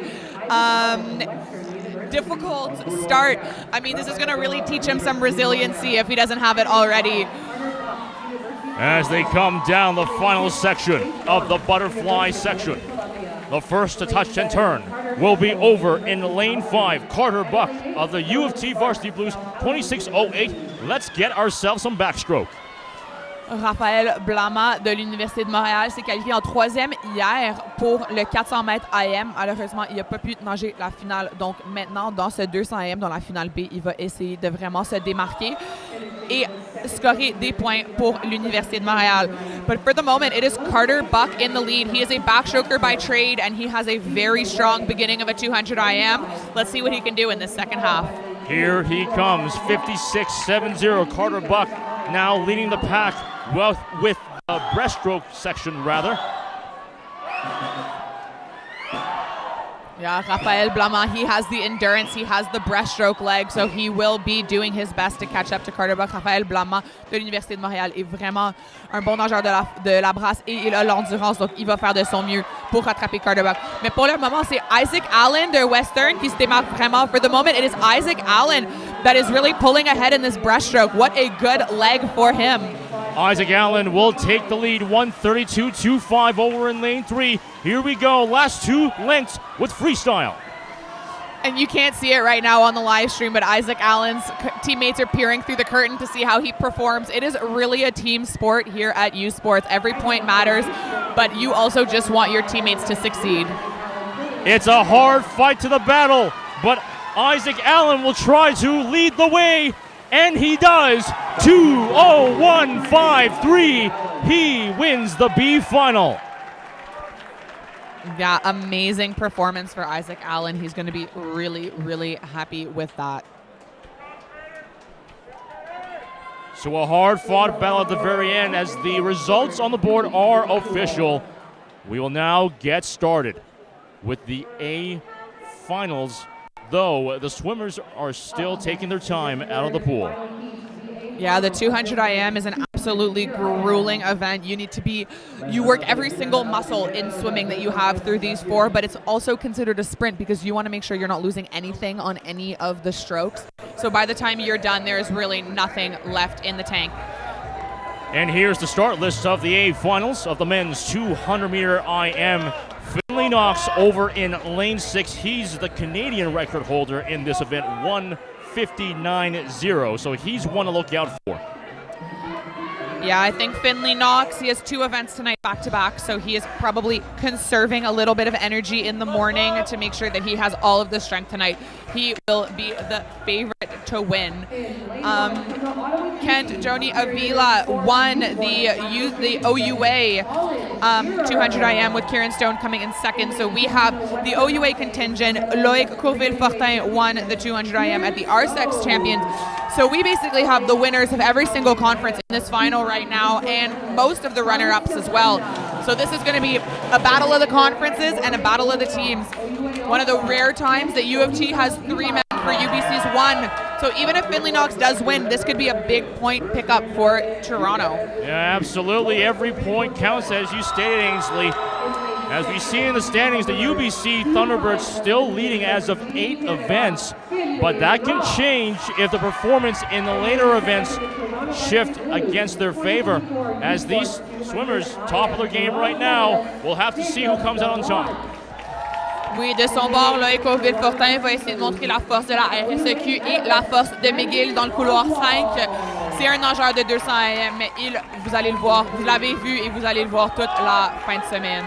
difficult start. I mean, this is going to really teach him some resiliency if he doesn't have it already. As they come down the final section of the butterfly section, the first to touch and turn will be over in lane 5. Carter Buck of the U of T Varsity Blues, 26.08. Let's get ourselves some backstroke. Raphaël Blama de l'Université de Montréal s'est qualifié en 3e hier pour le 400 mètres AM. Malheureusement, il n'a pas pu nager la finale. Donc maintenant, dans ce 200 AM, dans la finale B, il va essayer de vraiment se démarquer et scorer des points pour l'Université de Montréal. But for the moment, it is Carter Buck in the lead. He is a backstroker by trade, and he has a very strong beginning of a 200 IM. Let's see what he can do in this second half. Here he comes, 56.70. Carter Buck now leading the pack with the breaststroke section, rather. Yeah, Raphaël Blama, he has the endurance, he has the breaststroke leg, so he will be doing his best to catch up to Carter Buck. Raphaël Blama de l'Université de Montréal est vraiment un bon nageur de la brasse et il a l'endurance, donc il va faire de son mieux pour rattraper Carter Buck. Mais pour le moment, c'est Isaac Allen de Western qui se démarque vraiment. For the moment, it is Isaac Allen that is really pulling ahead in this breaststroke. What a good leg for him. Isaac Allen will take the lead, 132.25 over in lane 3. Here we go, last 2 lengths with freestyle. And you can't see it right now on the live stream, but Isaac Allen's teammates are peering through the curtain to see how he performs. It is really a team sport here at U Sports. Every point matters, but you also just want your teammates to succeed. It's a hard fight to the battle, but Isaac Allen will try to lead the way. And he does. 2:01.53. He wins the B final. Yeah, amazing performance for Isaac Allen. He's going to be really, really happy with that. So a hard-fought battle at the very end as the results on the board are official. We will now get started with the A finals, though the swimmers are still taking their time out of the pool. Yeah, the 200 IM is an absolutely grueling event. You work every single muscle in swimming that you have through these 4, but it's also considered a sprint because you want to make sure you're not losing anything on any of the strokes. So by the time you're done, there is really nothing left in the tank. And here's the start list of the A finals of the men's 200-meter IM. Finley Knox over in lane 6. He's the Canadian record holder in this event, 1:59.0. So he's one to look out for. Yeah, I think Finley Knox, he has 2 events tonight back-to-back, so he is probably conserving a little bit of energy in the morning to make sure that he has all of the strength tonight. He will be the favorite to win. Kent Joni Avila won the OUA 200 IM with Kieran Stone coming in second. So we have the OUA contingent. Loïc Courville-Fortin won the 200 IM at the RSEX Champions. So we basically have the winners of every single conference in this final right now, and most of the runner-ups as well. So this is going to be a battle of the conferences and a battle of the teams. One of the rare times that U of T has 3 men for UBC's 1. So even if Finley Knox does win, this could be a big point pickup for Toronto. Yeah, absolutely. Every point counts, as you stated, Ainsley. As we see in the standings, the UBC Thunderbirds still leading as of 8 events, but that can change if the performance in the later events shift against their favor. As these swimmers, top of their game right now, we'll have to see who comes out on top. Oui, de son bord, Loïc Courville-Fortin va essayer de montrer la force de la RSEQ et la force de McGill dans le couloir 5. C'est un nageur de 200 AM, mais vous allez le voir, vous l'avez vu et vous allez le voir toute la fin de semaine.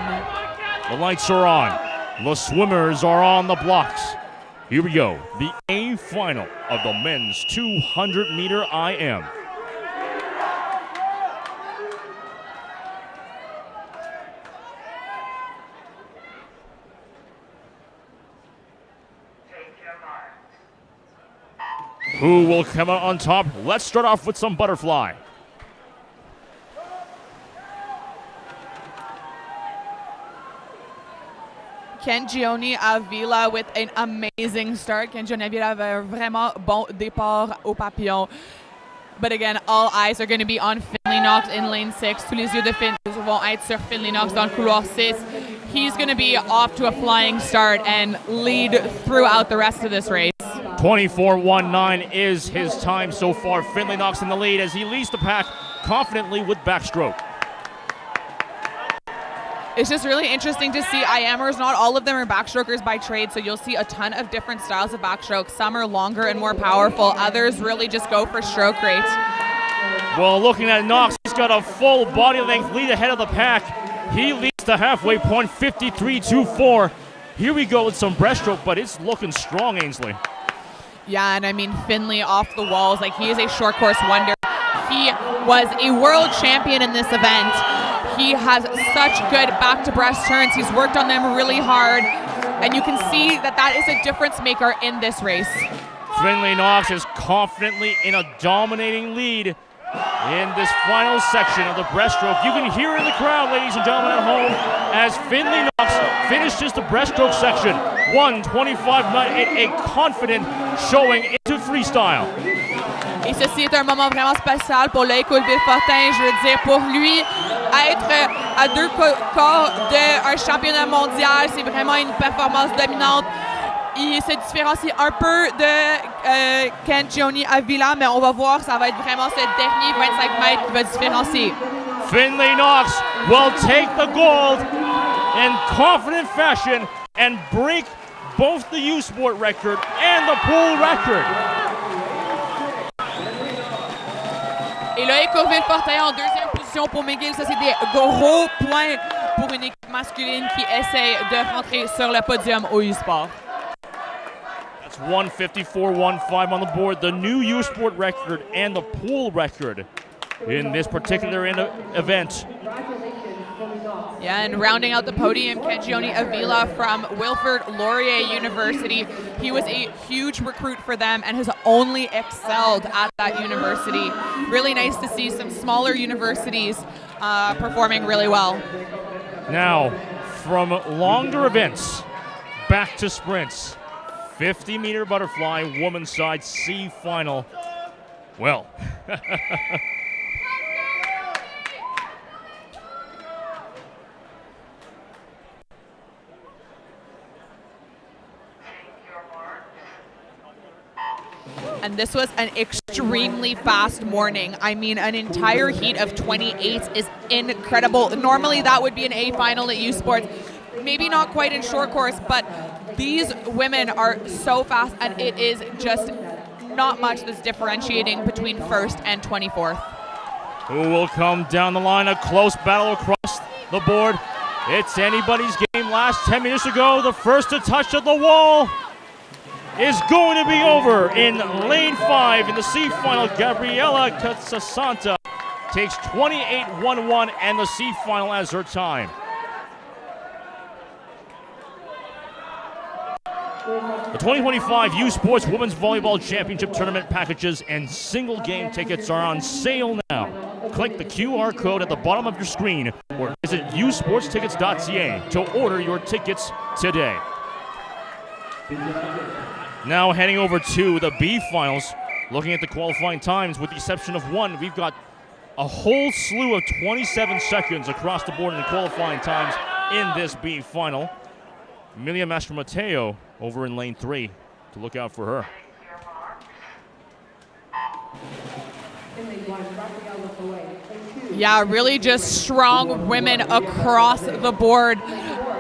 The lights are on. The swimmers are on the blocks. Here we go. The A final of the men's 200-meter IM. Who will come out on top? Let's start off with some butterfly. Ken Gioni Avila with an amazing start. Ken Gioni Avila avait un vraiment bon départ au papillon. But again, all eyes are going to be on Finley Knox in lane 6. Tous les yeux de Finley vont être sur Finley Knox dans le couloir 6. He's going to be off to a flying start and lead throughout the rest of this race. 24.19 is his time so far. Finley Knox in the lead as he leads the pack confidently with backstroke. It's just really interesting to see IMers. Not all of them are backstrokers by trade, so you'll see a ton of different styles of backstroke. Some are longer and more powerful. Others really just go for stroke rate. Well, looking at Knox, He's got a full body length lead ahead of the pack. He leads the halfway point, 53.24. Here we go with some breaststroke, but it's looking strong, Ainsley. Yeah, and I mean, Finley off the walls, like he is a short course wonder. He was a world champion in this event. He has such good back to breast turns. He's worked on them really hard, and you can see that that is a difference maker in this race. Finley Knox is confidently in a dominating lead in this final section of the breaststroke. You can hear in the crowd, ladies and gentlemen at home, as Finley Knox finishes the breaststroke section. 1:25.98, a confident showing into freestyle. Et ceci est un moment vraiment spécial pour Loïc Colville-Fortin. Je veux dire, pour lui, être à deux corps d'un championnat mondial, c'est vraiment une performance dominante. Il se différencie un peu de Kenjioni Avila, mais on va voir, ça va être vraiment ce dernier 25 mètres qui va différencier. Finley Knox will take the gold in confident fashion and break both the U-Sport record and the pool record. Et Loïc Colville-Fortin en deuxième position pour McGill. Ça, c'est des gros points pour une équipe masculine qui essaie de rentrer sur le podium au U-Sport. 1:54.15 on the board, the new U-Sport record and the pool record in this particular event. Yeah, and rounding out the podium, Kenjioni Avila from Wilfrid Laurier University. He was a huge recruit for them and has only excelled at that university. Really nice to see some smaller universities performing really well. Now, from longer events, back to sprints. 50-meter butterfly, women's side C final. Well, and this was an extremely fast morning. I mean, an entire heat of 28 is incredible. Normally that would be an A final at U Sports. Maybe not quite in short course, but these women are so fast, and it is just not much that's differentiating between first and 24th. Who will come down the line? A close battle across the board. It's anybody's game. Last 10 minutes ago, the first to touch at the wall is going to be over in lane 5 in the C final. Gabriela Catsasanta takes 28.11 and the C final as her time. The 2025 U Sports Women's Volleyball Championship Tournament packages and single game tickets are on sale now. Click the QR code at the bottom of your screen or visit usportstickets.ca to order your tickets today. Now heading over to the B finals, looking at the qualifying times with the exception of one, we've got a whole slew of 27 seconds across the board in the qualifying times in this B final. Emilia Mastromateo over in lane 3 to look out for her. Yeah, really just strong women across the board.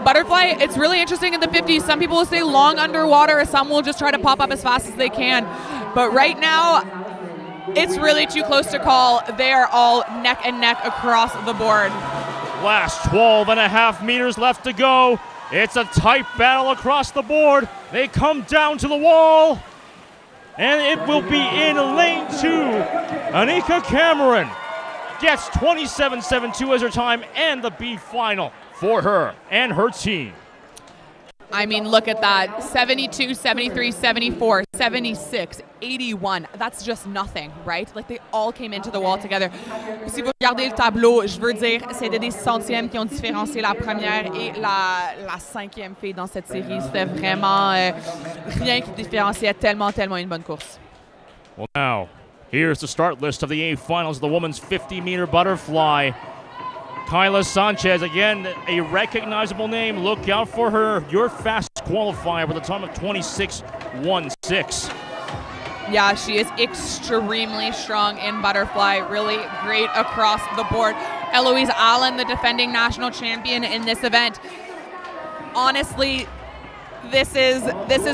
Butterfly, it's really interesting in the 50s. Some people will stay long underwater, some will just try to pop up as fast as they can. But right now, it's really too close to call. They are all neck and neck across the board. Last 12.5 meters left to go. It's a tight battle across the board. They come down to the wall, and it will be in lane 2. Anika Cameron gets 27.72 as her time and the B final for her and her team. I mean, look at that. 72, 73, 74, 76, 81. That's just nothing, right? Like, they all came into the wall together. Si vous regardez le tableau, je veux dire, c'était des centièmes qui ont différencié la première et la cinquième fille dans cette série. C'était vraiment rien qui différenciait tellement une bonne course. Well, now, here's the start list of the A finals of the women's 50-meter butterfly. Kyla Sanchez, again, a recognizable name. Look out for her. Your fastest qualifier with a time of 26.16. Yeah, she is extremely strong in butterfly. Really great across the board. Eloise Allen, the defending national champion in this event. Honestly, This is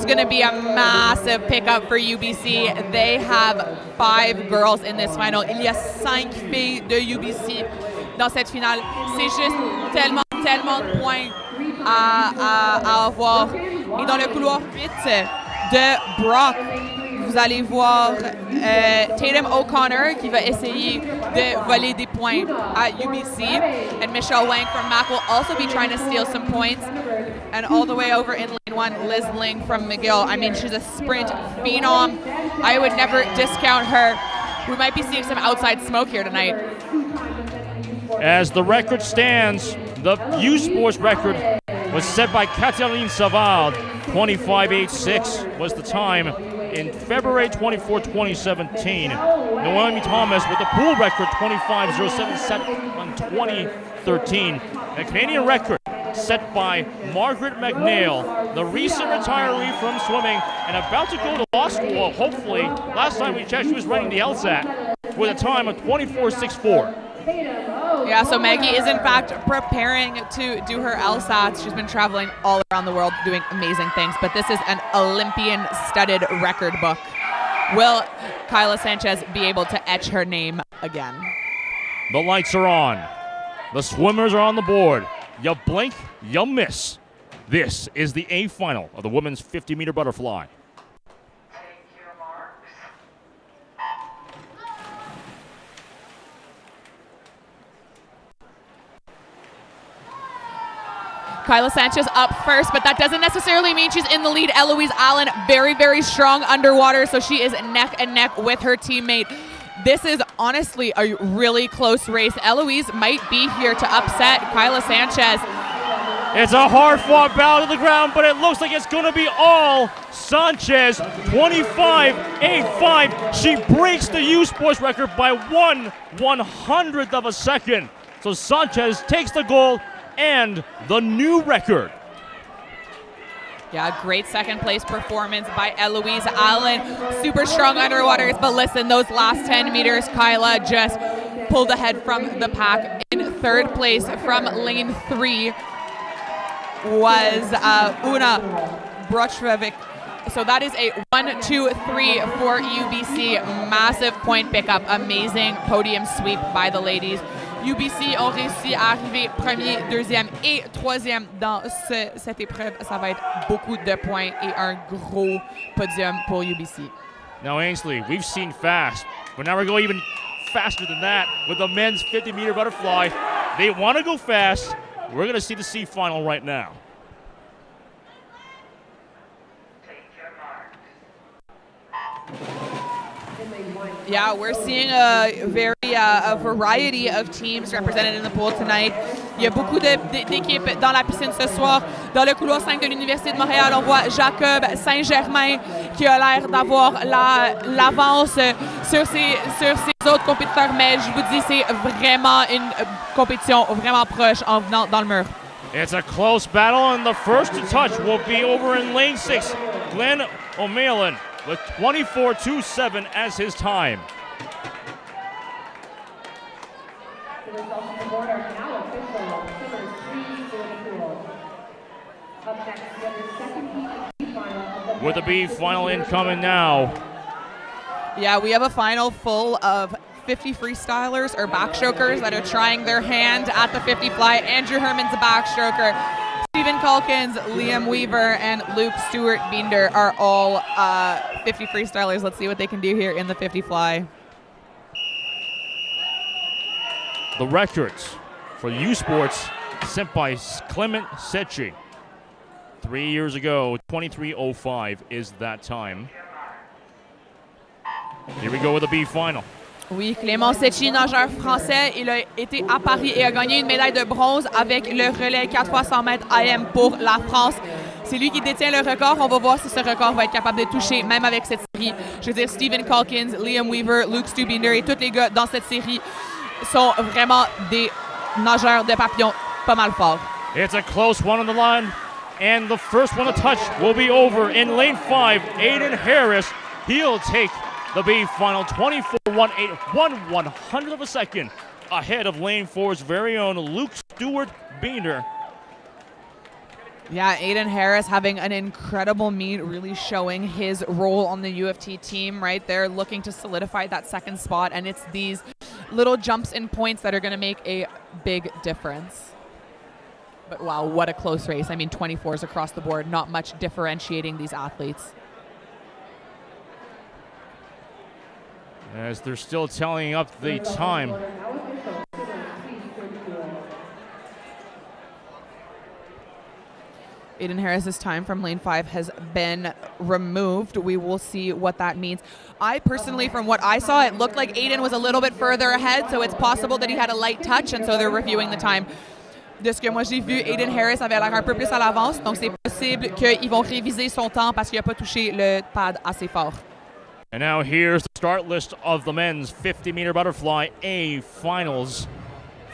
going to be a massive pickup for UBC. They have 5 girls in this final. Il y a 5 filles de UBC dans cette finale. C'est juste tellement de points à avoir. Et dans le couloir 8 de Brock, vous allez voir Tatum O'Connor qui va essayer de voler des points à UBC. And Michelle Wang from Mac will also be trying to steal some points. And all the way over in lane 1, Liz Ling from McGill. I mean, she's a sprint phenom. I would never discount her. We might be seeing some outside smoke here tonight. As the record stands, the U Sports record was set by Catherine Savard. 25.86 was the time in February 24, 2017. Noemi Thomas with the pool record 25.07 set on 2013. The Canadian record set by Margaret McNeil, the recent retiree from swimming and about to go to law school. Hopefully, last time we checked, she was running the LSAT with a time of 24.64. Yeah, so Maggie is in fact preparing to do her LSATs. She's been traveling all around the world doing amazing things, but this is an Olympian-studded record book. Will Kyla Sanchez be able to etch her name again? The lights are on. The swimmers are on the board. You blink, you miss. This is the A final of the women's 50-meter butterfly. Kyla Sanchez up first, but that doesn't necessarily mean she's in the lead. Eloise Allen, very, very strong underwater, so she is neck and neck with her teammate. This is honestly a really close race. Eloise might be here to upset Kyla Sanchez. It's a hard-fought battle to the ground, but it looks like it's going to be all Sanchez. 25.85. She breaks the U Sports record by 1/100th of a second. So Sanchez takes the gold and the new record. Yeah, great second place performance by Eloise Allen. Super strong underwaters, but listen, those last 10 meters, Kyla just pulled ahead from the pack. In third place from lane 3 was Una Brochrevic. So that is a 1, 2, 3 for UBC. Massive point pickup, amazing podium sweep by the ladies. UBC ont réussi à arriver premier, deuxième et troisième dans cette épreuve. Ça va être beaucoup de points et un gros podium pour UBC. Now, Ainsley, we've seen fast, but now we're going even faster than that with the men's 50-meter butterfly. They want to go fast. We're going to see the C final right now. Yeah, we're seeing a variety of teams represented in the pool tonight. Il y a beaucoup d'équipes dans la piscine ce soir. Dans le couloir 5 de l'Université de Montréal, on voit Jacob Saint-Germain qui a l'air d'avoir l'avance sur ses autres compétiteurs, mais je vous dis, c'est vraiment une compétition vraiment proche en venant dans le mur. It's a close battle, and the first to touch will be over in lane 6. Glenn O'Malley with 24.27 as his time. With the B final incoming now. Yeah, we have a final full of 50 freestylers or backstrokers that are trying their hand at the 50 fly. Andrew Herman's a backstroker. Stephen Calkins, Liam Weaver, and Luke Stewart Binder are all 50 freestylers. Let's see what they can do here in the 50 fly. The records for U Sports sent by Clement Secchi. 3 years ago, 23.05 is that time. Here we go with the B final. Oui, Clément Secchi, nageur français, il a été à Paris et a gagné une médaille de bronze avec le relais 4 x 100 mètres AM pour la France. C'est lui qui détient le record. On va voir si ce record va être capable de toucher, même avec cette série. Je veux dire, Stephen Calkins, Liam Weaver, Luke Stubinder et tous les gars dans cette série sont vraiment des nageurs de papillon pas mal forts. It's a close one on the line, and the first one to touch will be over in lane 5. Aiden Harris, he'll take the B final, 24.18, 1/100th of a second ahead of lane 4's very own Luke Stewart Binder. Yeah, Aiden Harris having an incredible meet, really showing his role on the UFT team right there, looking to solidify that second spot. And it's these little jumps in points that are going to make a big difference. But wow, what a close race. I mean, 24s across the board, not much differentiating these athletes. As they're still tallying up the time. Aiden Harris's time from lane 5 has been removed. We will see what that means. I personally, from what I saw, it looked like Aiden was a little bit further ahead, so it's possible that he had a light touch, and so they're reviewing the time. De ce que moi j'ai vu, Aiden Harris avait l'air un peu plus à l'avance, donc c'est possible qu'ils vont réviser son temps parce qu'il n'a pas touché le pad assez fort. And now here's the start list of the men's 50-meter butterfly A finals.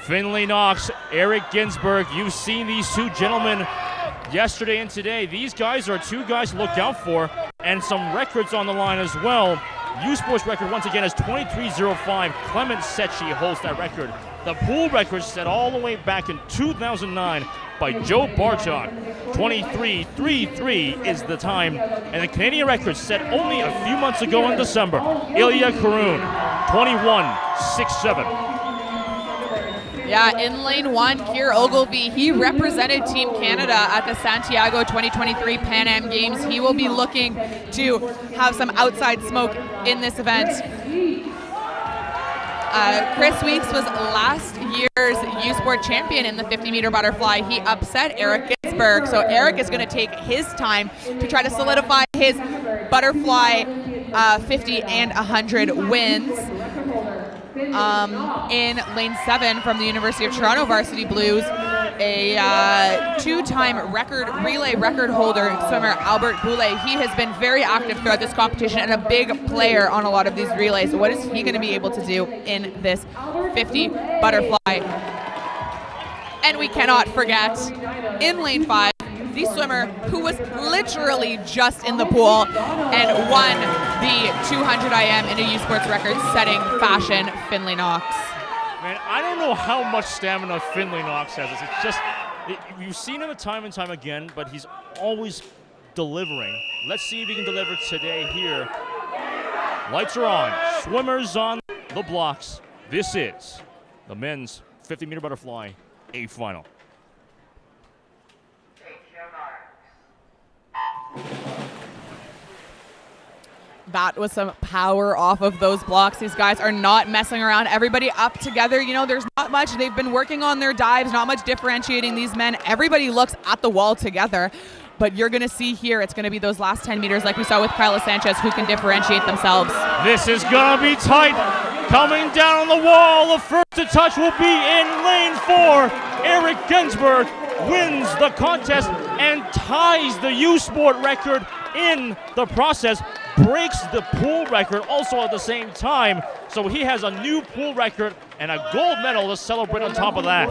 Finley Knox, Eric Ginsberg. You've seen these two gentlemen yesterday and today. These guys are two guys to look out for, and some records on the line as well. U Sports record once again is 23:05. Clement Secchi holds that record. The pool record set all the way back in 2009 by Joe Bartok. 23:33 is the time, and the Canadian record set only a few months ago in December. Ilya Karun, 21:67. Yeah, in lane 1, Keir Ogilvie, he represented Team Canada at the Santiago 2023 Pan Am Games. He will be looking to have some outside smoke in this event. Chris Weeks was last year's U Sport champion in the 50-meter butterfly. He upset Eric Ginsberg, so Eric is going to take his time to try to solidify his butterfly 50 and 100 wins. In lane 7 from the University of Toronto Varsity Blues, a two-time relay record holder, swimmer Albert Boulay. He has been very active throughout this competition and a big player on a lot of these relays. What is he going to be able to do in this 50 butterfly? And we cannot forget, in lane 5, the swimmer who was literally just in the pool and won the 200 IM in a U Sports record-setting fashion, Finley Knox. Man, I don't know how much stamina Finley Knox has. It's just, you've seen him time and time again, but he's always delivering. Let's see if he can deliver today here. Lights are on. Swimmers on the blocks. This is the men's 50-meter butterfly A final. That was some power off of those blocks. These guys are not messing around. Everybody up together. You know, there's not much. They've been working on their dives, not much differentiating these men. Everybody looks at the wall together. But you're going to see here, it's going to be those last 10 meters like we saw with Carla Sanchez who can differentiate themselves. This is going to be tight. Coming down on the wall, the first to touch will be in lane 4. Eric Ginsberg wins the contest and ties the U Sport record in the process. Breaks the pool record also at the same time. So he has a new pool record and a gold medal to celebrate on top of that.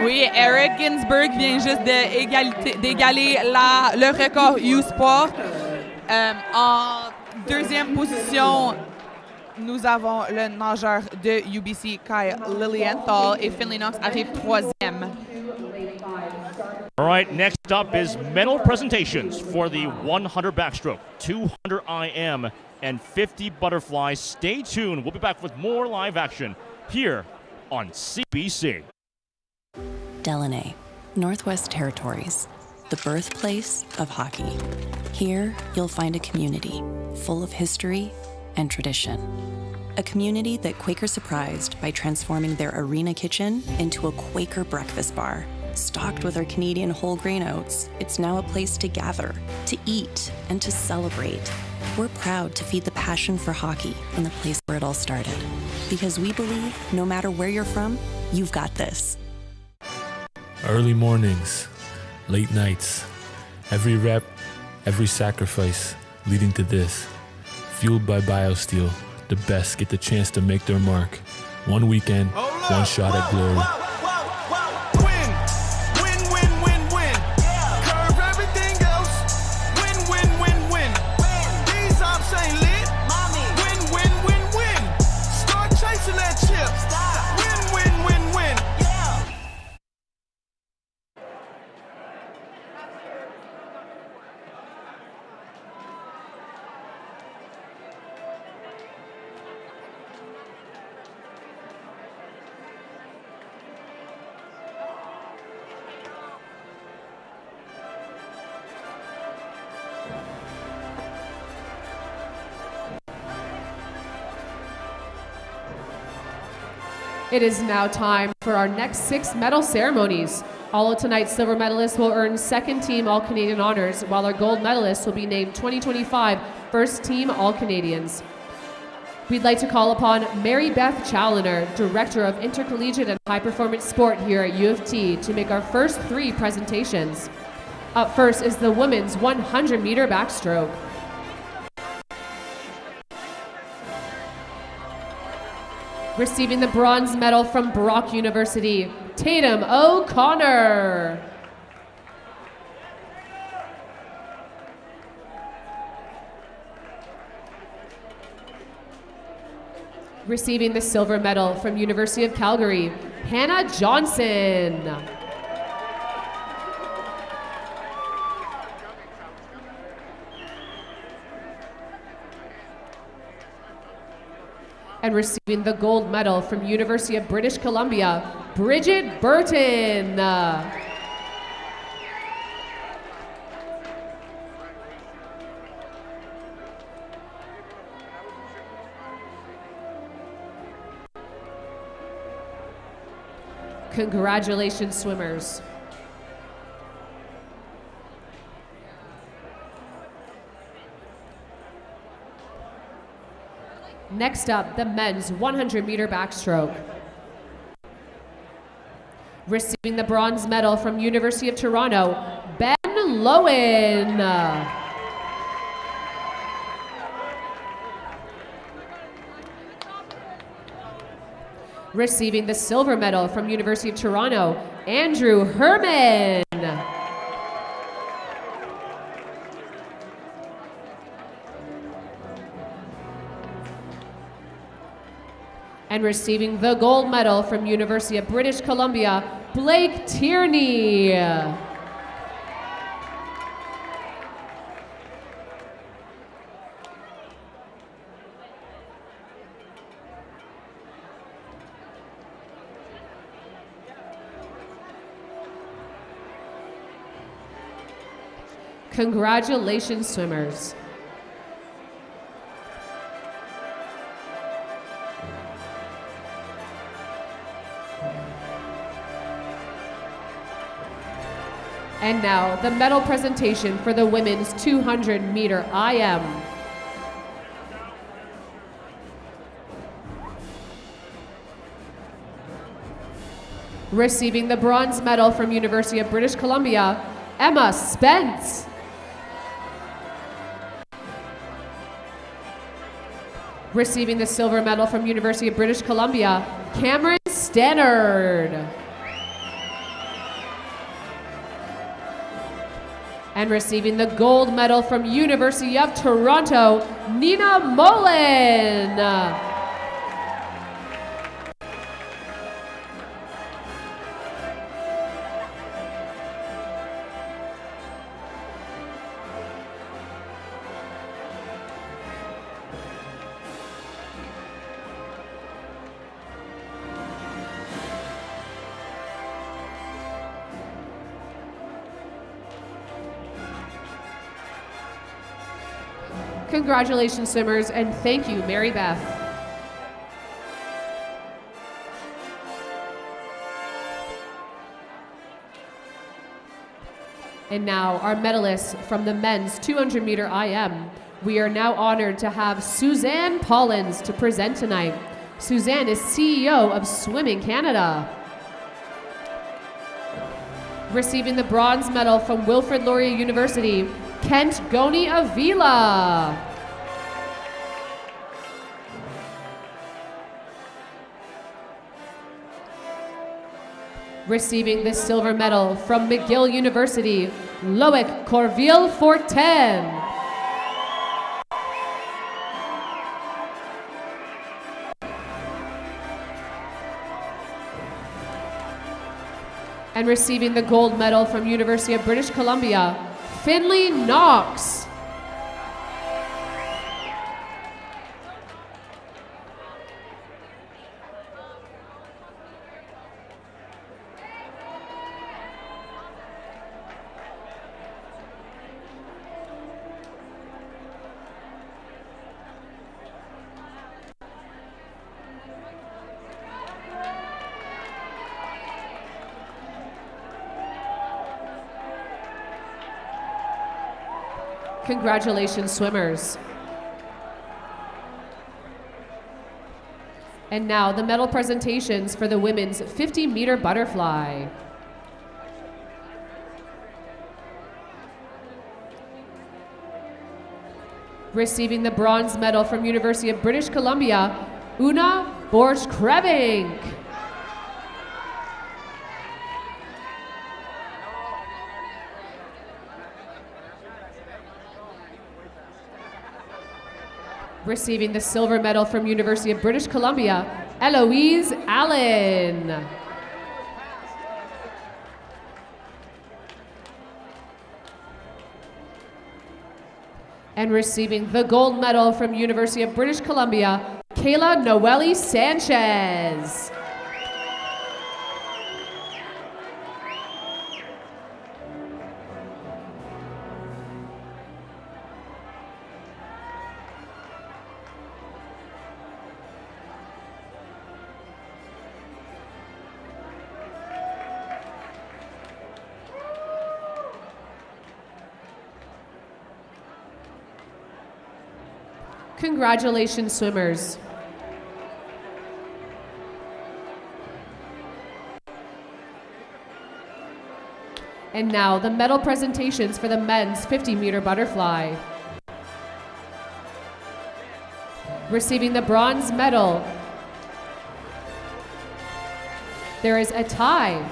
Oui, Eric Ginsberg vient juste d'égaler le record U Sport. En deuxième position, nous avons le nageur de UBC, Kai Lilienthal, et Finley Knox arrive troisième. All right, next up is medal presentations for the 100 backstroke, 200 IM, and 50 butterfly. Stay tuned. We'll be back with more live action here on CBC. Delaney, Northwest Territories, the birthplace of hockey. Here, you'll find a community full of history and tradition. A community that Quaker surprised by transforming their arena kitchen into a Quaker breakfast bar. Stocked with our Canadian whole grain oats, it's now a place to gather, to eat, and to celebrate. We're proud to feed the passion for hockey in the place where it all started. Because we believe no matter where you're from, you've got this. Early mornings, late nights, every rep, every sacrifice leading to this. Fueled by BioSteel, the best get the chance to make their mark. One weekend, one shot at glory. It is now time for our next 6 medal ceremonies. All of tonight's silver medalists will earn second team All-Canadian honors, while our gold medalists will be named 2025 first team All-Canadians. We'd like to call upon Mary Beth Challoner, Director of Intercollegiate and High Performance Sport here at U of T, to make our first 3 presentations. Up first is the women's 100-meter backstroke. Receiving the bronze medal from Brock University, Tatum O'Connor. Receiving the silver medal from University of Calgary, Hannah Johnson. And receiving the gold medal from University of British Columbia, Bridget Burton. Congratulations, swimmers. Next up, the men's 100-meter backstroke. Receiving the bronze medal from University of Toronto, Ben Lowen. Receiving the silver medal from University of Toronto, Andrew Herman. And receiving the gold medal from University of British Columbia, Blake Tierney. Congratulations, swimmers. And now, the medal presentation for the women's 200-meter IM. Receiving the bronze medal from University of British Columbia, Emma Spence. Receiving the silver medal from University of British Columbia, Cameron Stannard. And receiving the gold medal from University of Toronto, Nina Mullen. Congratulations, swimmers, and thank you, Mary Beth. And now, our medalists from the men's 200-meter IM. We are now honored to have Suzanne Pollins to present tonight. Suzanne is CEO of Swimming Canada. Receiving the bronze medal from Wilfrid Laurier University, Kent Goni Avila. Receiving the silver medal from McGill University, Loic Corville-Fortin. And receiving the gold medal from University of British Columbia, Finley Knox. Congratulations, swimmers. And now the medal presentations for the women's 50-meter butterfly. Receiving the bronze medal from University of British Columbia, Una Borch-Krebink. Receiving the silver medal from University of British Columbia, Eloise Allen. And receiving the gold medal from University of British Columbia, Kayla Noelle Sanchez. Congratulations, swimmers. And now the medal presentations for the men's 50-meter butterfly. Receiving the bronze medal, there is a tie.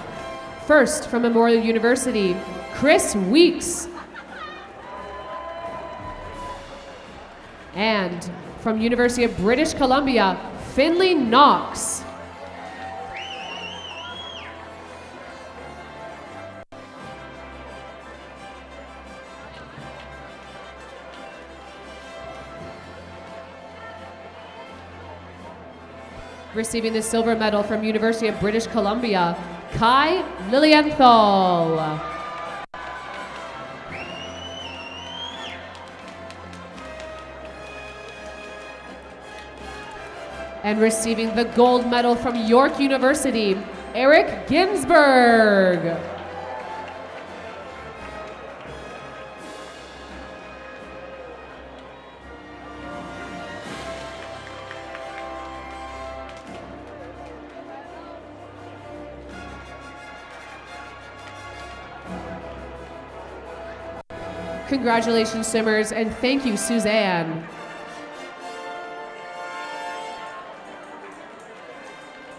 First, from Memorial University, Chris Weeks. And from University of British Columbia, Finley Knox. Receiving the silver medal from University of British Columbia, Kai Lilienthal. And receiving the gold medal from York University, Eric Ginsberg. Congratulations, swimmers, and thank you, Suzanne.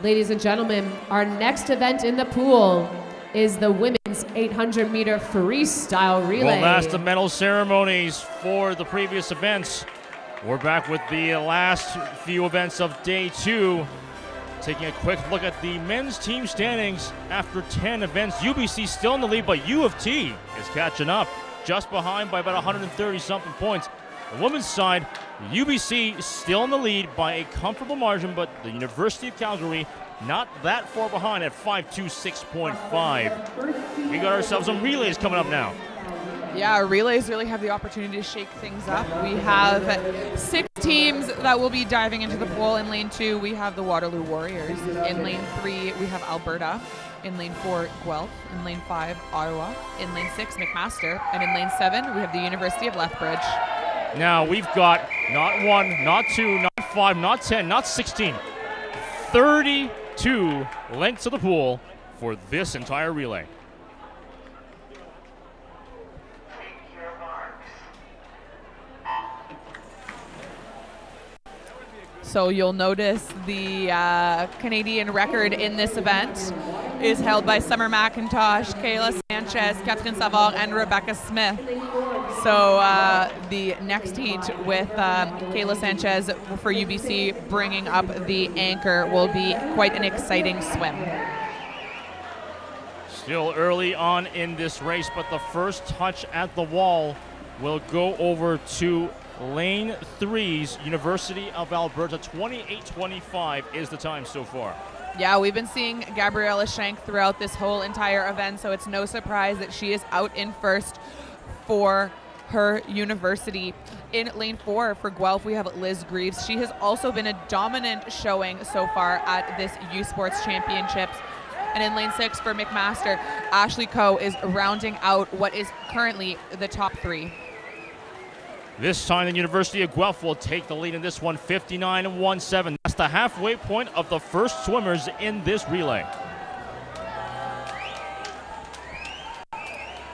Ladies and gentlemen, our next event in the pool is the women's 800-meter freestyle relay. Well, that's the medal ceremonies for the previous events. We're back with the last few events of day 2. Taking a quick look at the men's team standings after 10 events. UBC still in the lead, but U of T is catching up, just behind by about 130-something points. The women's side, UBC still in the lead by a comfortable margin, but the University of Calgary not that far behind at 526.5. We got ourselves some relays coming up now. Yeah, relays really have the opportunity to shake things up. We have 6 teams that will be diving into the pool. In lane 2, we have the Waterloo Warriors. In lane 3, we have Alberta. In lane 4, Guelph. In lane 5, Ottawa. In lane 6, McMaster. And in lane 7, we have the University of Lethbridge. Now we've got not 1, not 2, not 5, not 10, not 16, 32 lengths of the pool for this entire relay. So you'll notice the Canadian record in this event is held by Summer McIntosh, Kayla Sanchez, Catherine Savard, and Rebecca Smith. So the next heat with Kayla Sanchez for UBC bringing up the anchor will be quite an exciting swim. Still early on in this race, but the first touch at the wall will go over to lane 3's University of Alberta. 28:25 is the time so far. Yeah, we've been seeing Gabriella Schenk throughout this whole entire event, so it's no surprise that she is out in first for her university. In lane 4 for Guelph, we have Liz Greaves. She has also been a dominant showing so far at this U Sports Championships. And in lane 6 for McMaster, Ashley Coe is rounding out what is currently the top 3. This time the University of Guelph will take the lead in this one, 59-17. That's the halfway point of the first swimmers in this relay.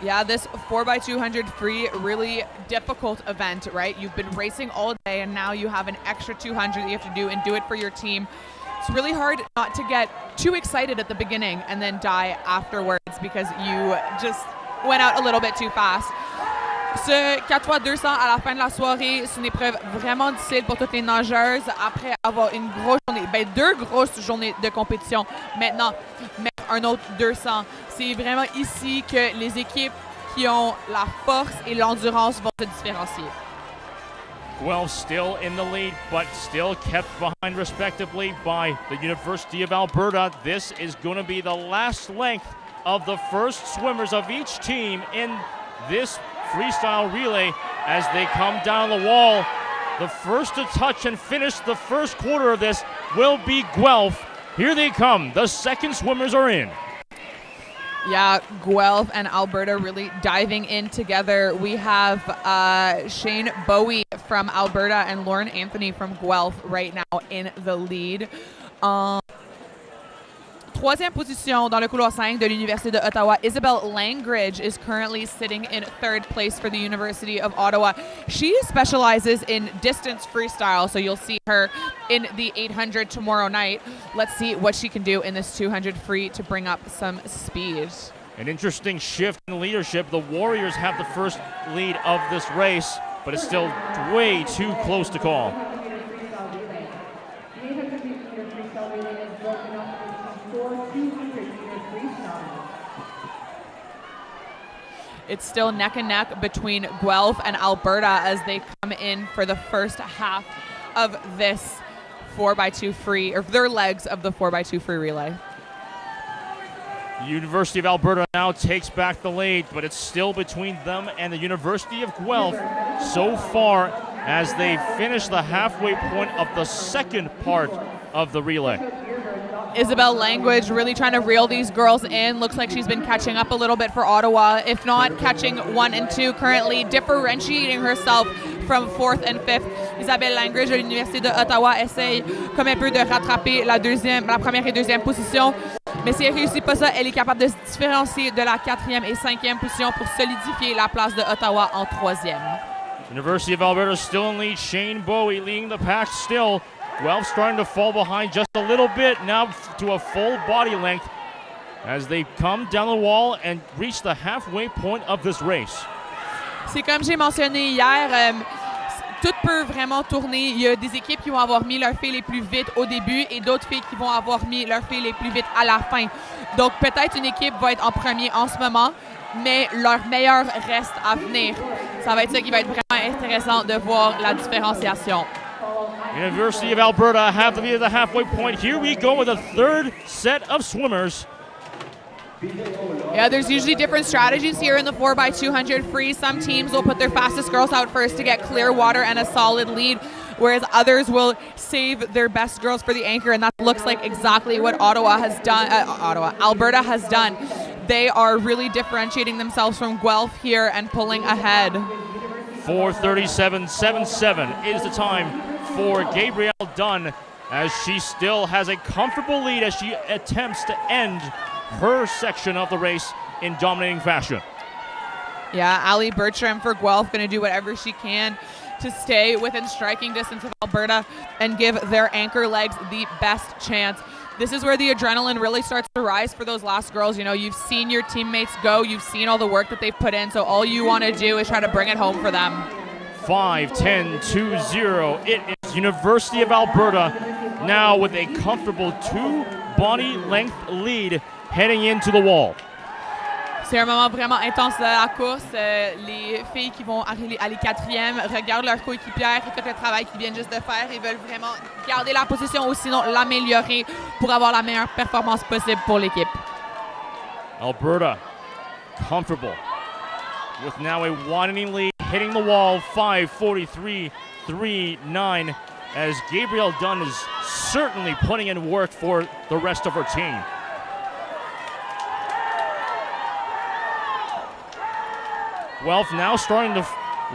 Yeah, this 4x200 free, really difficult event, right? You've been racing all day and now you have an extra 200 that you have to do and do it for your team. It's really hard not to get too excited at the beginning and then die afterwards because you just went out a little bit too fast. Ce 4x200 à la fin de la soirée, c'est une épreuve vraiment difficile pour toutes les nageuses après avoir une grosse journée, deux grosses journées de compétition. Maintenant, mettre un autre 200. C'est vraiment ici que les équipes qui ont la force et l'endurance vont se différencier. Guelph still in the lead, but still kept behind respectively by the University of Alberta. This is going to be the last length of the first swimmers of each team in this freestyle relay as they come down the wall. The first to touch and finish the first quarter of this will be Guelph. Here they come. The second swimmers are in. Yeah, Guelph and Alberta really diving in together. We have Shane Bowie from Alberta and Lauren Anthony from Guelph right now in the lead. Troisième position dans le couloir 5 de l'Université de Ottawa, Isabelle Langridge is currently sitting in third place for the University of Ottawa. She specializes in distance freestyle, so you'll see her in the 800 tomorrow night. Let's see what she can do in this 200 free to bring up some speed. An interesting shift in leadership. The Warriors have the first lead of this race, but it's still way too close to call. It's still neck and neck between Guelph and Alberta as they come in for the first half of this 4x2 free, or their legs of the 4x2 free relay. The University of Alberta now takes back the lead, but it's still between them and the University of Guelph so far as they finish the halfway point of the second part of the relay. Isabelle Langridge really trying to reel these girls in. Looks like she's been catching up a little bit for Ottawa. If not, catching 1 and 2 currently, differentiating herself from 4th and 5th. Isabelle Langridge de l'Université de Ottawa essaye comme un peu de rattraper la première et deuxième position. Mais si elle ne réussit pas ça, elle est capable de se différencier de la 4e et 5e position pour solidifier la place de Ottawa en 3e. University of Alberta still in lead. Shane Bowie leading the pack still. Guelph starting to fall behind just a little bit now to a full body length as they come down the wall and reach the halfway point of this race. C'est comme j'ai mentionné hier, tout peut vraiment tourner. Il y a des équipes qui vont avoir mis leurs filles les plus vite au début et d'autres filles qui vont avoir mis leurs filles les plus vite à la fin. Donc peut-être une équipe va être en premier en ce moment, mais leur meilleur reste à venir. Ça va être ça qui va être vraiment intéressant de voir la différenciation. University of Alberta have to be at the halfway point. Here we go with a third set of swimmers. Yeah, there's usually different strategies here in the 4x200 free. Some teams will put their fastest girls out first to get clear water and a solid lead, whereas others will save their best girls for the anchor, and that looks like exactly what Alberta has done. They are really differentiating themselves from Guelph here and pulling ahead. 4:37.77 is the time for Gabrielle Dunn as she still has a comfortable lead as she attempts to end her section of the race in dominating fashion. Yeah, Ali Bertram for Guelph going to do whatever she can to stay within striking distance of Alberta and give their anchor legs the best chance. This is where the adrenaline really starts to rise for those last girls. You know, you've seen your teammates go, you've seen all the work that they've put in, so all you want to do is try to bring it home for them. 5:10.20. It is University of Alberta now with a comfortable 2 body length lead heading into the wall. C'est un moment vraiment intense de la course. Les filles qui vont aller 4e regardent leurs coéquipières et tout le travail qu'ils viennent juste de faire. Ils veulent vraiment garder la position ou sinon l'améliorer pour avoir la meilleure performance possible pour l'équipe. Alberta comfortable with now a widening lead hitting the wall. 5:43.39 as Gabrielle Dunn is certainly putting in work for the rest of her team. Guelph now starting to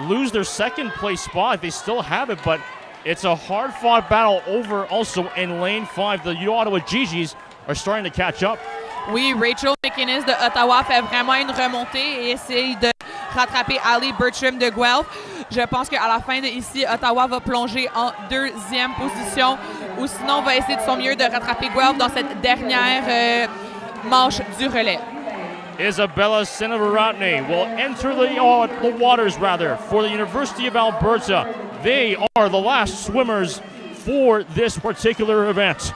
lose their second place spot. They still have it, but it's a hard-fought battle over also in lane 5. The Ottawa Gigis are starting to catch up. Oui, Rachel McInnes de Ottawa fait vraiment une remontée et essaye de rattraper Ali Bertram de Guelph. Je pense qu'à la fin de ici, Ottawa va plonger en 2e position ou sinon va essayer de son mieux de rattraper Guelph dans cette dernière manche du relais. Isabella Seneviratne will enter the waters for the University of Alberta. They are the last swimmers for this particular event.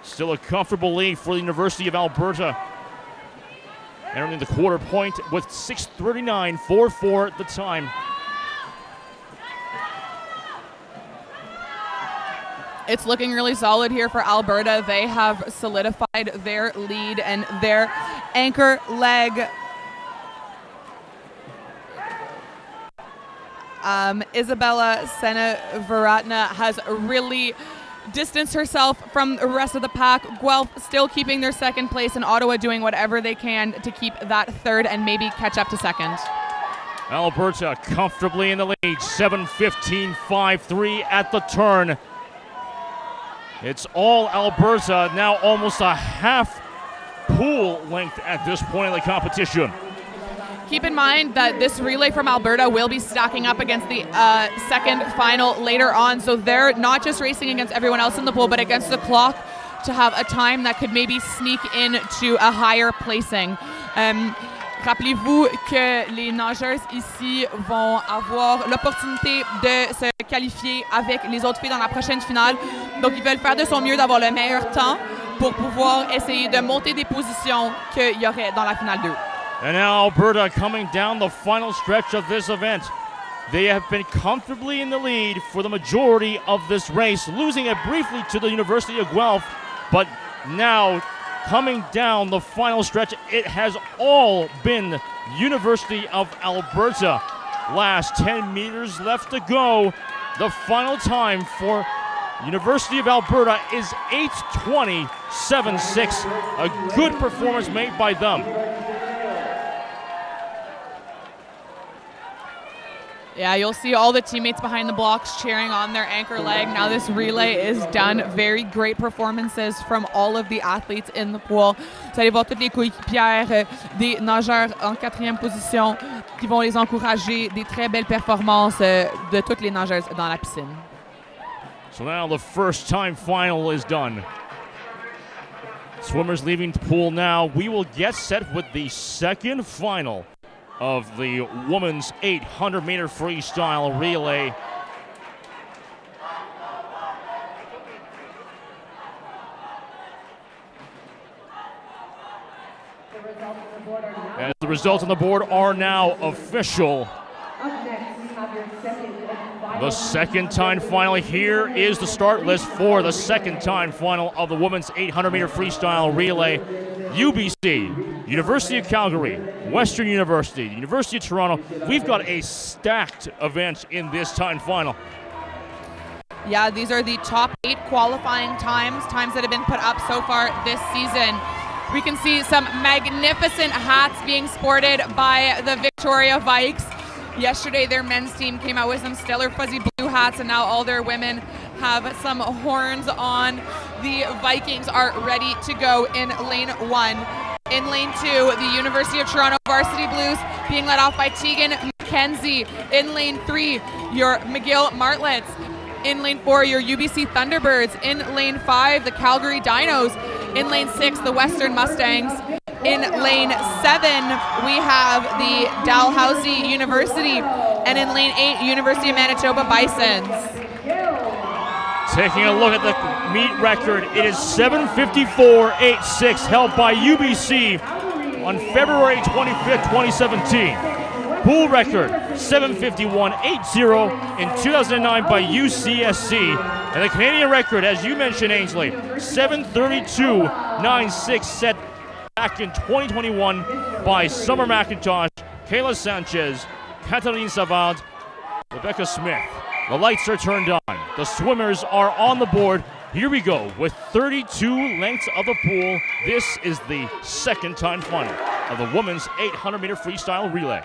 Still a comfortable lead for the University of Alberta. Entering the quarter point with 6:39.44 the time. It's looking really solid here for Alberta. They have solidified their lead and their anchor leg. Isabella Seneviratne has really distanced herself from the rest of the pack. Guelph still keeping their second place and Ottawa doing whatever they can to keep that third and maybe catch up to second. Alberta comfortably in the lead, 7:15.53 at the turn. It's all Alberta, now almost a half pool length at this point in the competition. Keep in mind that this relay from Alberta will be stacking up against the second final later on, so they're not just racing against everyone else in the pool, but against the clock to have a time that could maybe sneak into a higher placing. Rappelez-vous que les nageuses ici vont avoir l'opportunité de se qualifier avec les autres filles dans la prochaine finale, donc ils veulent faire de son mieux d'avoir le meilleur temps pour pouvoir essayer de monter des positions qu'il y aurait dans la finale 2. And now Alberta coming down the final stretch of this event. They have been comfortably in the lead for the majority of this race, losing it briefly to the University of Guelph, but now coming down the final stretch, it has all been University of Alberta. Last 10 meters left to go. The final time for University of Alberta is 8:20.76. A good performance made by them. Yeah, you'll see all the teammates behind the blocks cheering on their anchor leg. Now this relay is done. Very great performances from all of the athletes in the pool. Vous allez voir toutes les coéquipières des nageurs en 4e position qui vont les encourager. Des très belles performances de toutes les nageuses dans la piscine. So now the first time final is done. Swimmers leaving the pool now. We will get set with the second final of the women's 800-meter freestyle relay. As the results on the board are now official. The second time final. Here is the start list for the second time final of the women's 800-meter freestyle relay. UBC, University of Calgary, Western University, University of Toronto. We've got a stacked event in this time final. Yeah, these are the top 8 qualifying times that have been put up so far this season. We can see some magnificent hats being sported by the Victoria Vikes. Yesterday, their men's team came out with some stellar fuzzy blue hats, and now all their women have some horns on. The Vikings are ready to go in lane 1. In lane 2, the University of Toronto Varsity Blues being led off by Tegan McKenzie. In lane 3, your McGill Martlets. In lane 4, your UBC Thunderbirds. In lane 5, the Calgary Dinos. In lane 6, the Western Mustangs. In lane 7, we have the Dalhousie University. And in lane 8, University of Manitoba Bisons. Taking a look at the meet record, it is 7:54.86 held by UBC on February 25th, 2017. Pool record 7:51.80 in 2009 by UCSC. And the Canadian record, as you mentioned, Ainsley, 7:32.96 set back in 2021 by Summer McIntosh, Kayla Sanchez, Cataline Savard, Rebecca Smith. The lights are turned on. The swimmers are on the board. Here we go with 32 lengths of the pool. This is the second time final. of the women's 800-meter freestyle relay.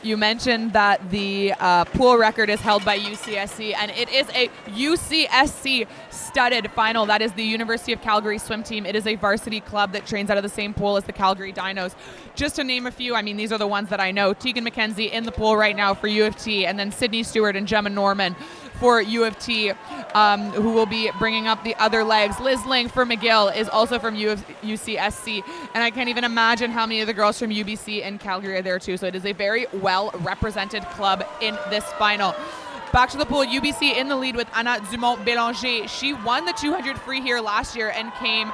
You mentioned that the pool record is held by UCSC, and it is a UCSC-studded final. That is the University of Calgary swim team. It is a varsity club that trains out of the same pool as the Calgary Dinos. Just to name a few, I mean, these are the ones that I know. Tegan McKenzie in the pool right now for U of T, and then Sydney Stewart and Gemma Norman for U of T, who will be bringing up the other legs. Liz Ling for McGill is also from UCSC, and I can't even imagine how many of the girls from UBC and Calgary are there too. So it is a very well-represented club in this final. Back to the pool, UBC in the lead with Anna Dumont-Bélanger. She won the 200 free here last year and came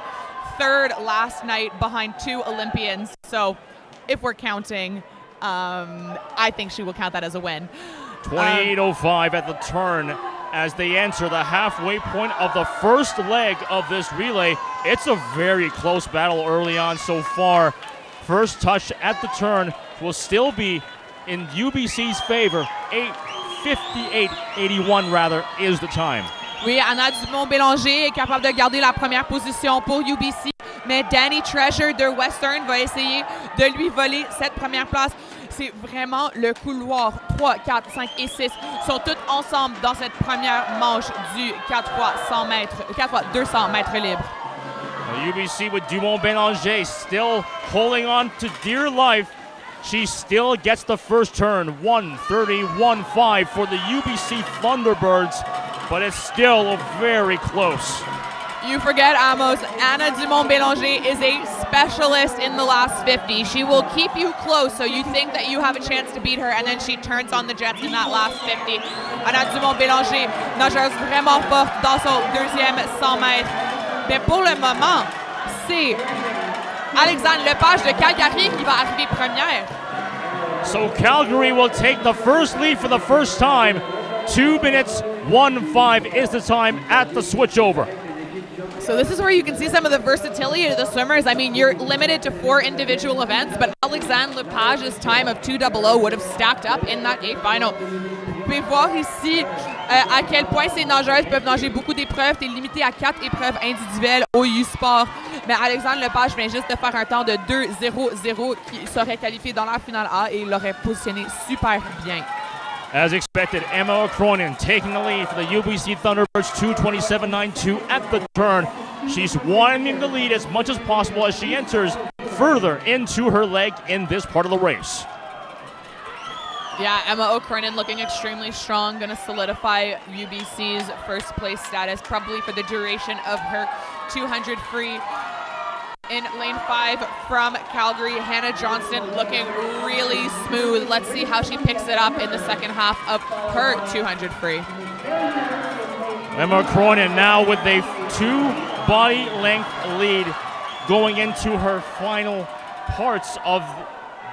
third last night behind two Olympians. So if we're counting, I think she will count that as a win. 28:05 at the turn as they enter the halfway point of the first leg of this relay. It's a very close battle early on so far. First touch at the turn will still be in UBC's favor. 8:58.81 rather is the time. Oui, Anna Dumont-Bélanger est capable de garder la première position pour UBC, mais Danny Treasure de Western va essayer de lui voler cette première place. C'est vraiment le couloir. 3, 4, 5 et 6 sont toutes ensemble dans cette première manche du 4 x 100 mètres, 4 x 200 mètres libres. UBC with Dumont-Bélanger still holding on to dear life. She still gets the first turn. 1:31.5 for the UBC Thunderbirds, but it's still very close. You forget, Amos, Anna Dumont-Bélanger is a specialist in the last 50. She will keep you close, so you think that you have a chance to beat her, and then she turns on the jets in that last 50. Anna Dumont-Bélanger, nageuse vraiment forte dans son deuxième 100 mètres. Mais pour le moment, c'est Alexandre Lepage de Calgary qui va arriver première. So Calgary will take the first lead for the first time. 2:15 is the time at the switchover. So this is where you can see some of the versatility of the swimmers. I mean, you're limited to 4 individual events, but Alexandre Lepage's time of 2:00 would have stacked up in that A final. Vous pouvez voir ici à quel point ces nageuses peuvent nager beaucoup d'épreuves. Tu es limité à 4 épreuves individuelles au U-Sport. Mais Alexandre Lepage vient juste de faire un temps de 2:00 qui serait qualifié dans la finale A et il l'aurait positionné super bien. As expected, Emma Cronin taking the lead for the UBC Thunderbirds, 2:27.92 at the turn. She's wanting the lead as much as possible as she enters further into her leg in this part of the race. Yeah, Emma O'Cronin looking extremely strong, going to solidify UBC's first place status probably for the duration of her 200 free. In lane 5 from Calgary, Hannah Johnston looking really smooth. Let's see how she picks it up in the second half of her 200 free. Emma Cronin now with a 2 body length lead going into her final parts of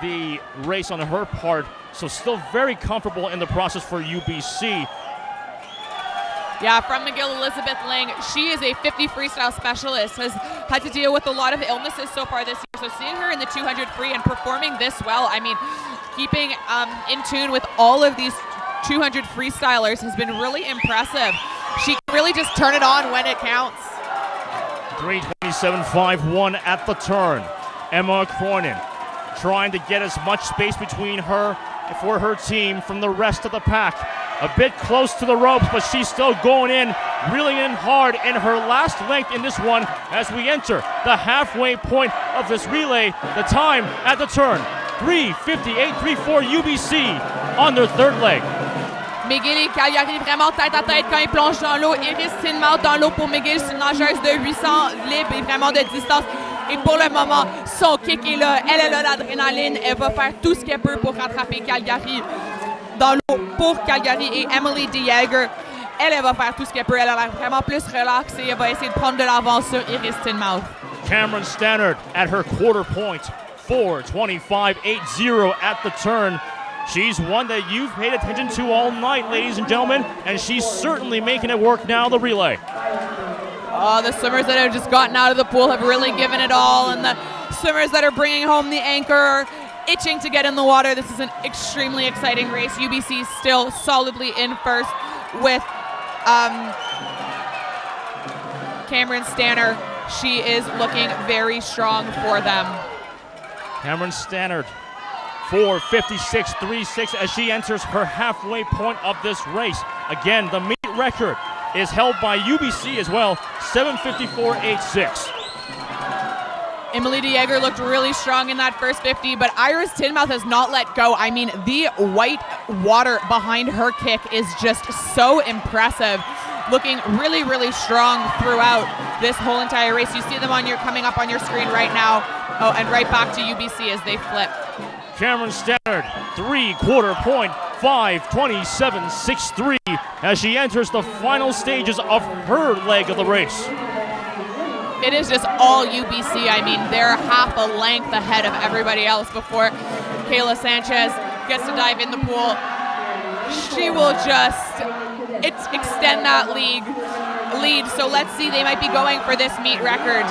the race on her part. So still very comfortable in the process for UBC. Yeah, from McGill, Elizabeth Ling. She is a 50 freestyle specialist, has had to deal with a lot of illnesses so far this year. So seeing her in the 200 free and performing this well, I mean, keeping in tune with all of these 200 freestylers has been really impressive. She can really just turn it on when it counts. 3:27.51 at the turn. Emma Cronin trying to get as much space between her for her team from the rest of the pack. A bit close to the ropes, but she's still going in, reeling in hard in her last length in this one as we enter the halfway point of this relay. The time at the turn, 3:58.34 UBC on their third leg. McGill et Calgary vraiment tête à tête quand ils plongent dans l'eau. Iris Tinmouth dans l'eau pour McGill, c'est une nageuse de 800 libres et vraiment de distance. Et pour le moment, son kick est là. Elle a l'adrénaline. Elle va faire tout ce qu'elle peut pour rattraper Calgary dans l'eau pour Calgary. Et Emily DeJager, elle va faire tout ce qu'elle peut. Elle a l'air vraiment plus relaxée. Elle va essayer de prendre de l'avance sur Iris Tinmouth. Cameron Stannard at her quarter point. 4:25.80 at the turn. She's one that you've paid attention to all night, ladies and gentlemen, and she's certainly making it work now, the relay. Oh, the swimmers that have just gotten out of the pool have really given it all, and the swimmers that are bringing home the anchor are itching to get in the water. This is an extremely exciting race. UBC still solidly in first. with Cameron Stannard. She is looking very strong for them. Cameron Stannard, 4:56.36 as she enters her halfway point of this race. Again, the meet record is held by UBC as well, 7:54.86. Emily De Jager looked really strong in that first 50, but Iris Tinmouth has not let go. I mean, the white water behind her kick is just so impressive. Looking really, really strong throughout this whole entire race. You see them coming up on your screen right now. Oh, and right back to UBC as they flip. Cameron Stannard, 3/4 point, 5:27.63 as she enters the final stages of her leg of the race. It is just all UBC. I mean, they're half a length ahead of everybody else before Kayla Sanchez gets to dive in the pool. She will just extend that lead. So let's see, they might be going for this meet record.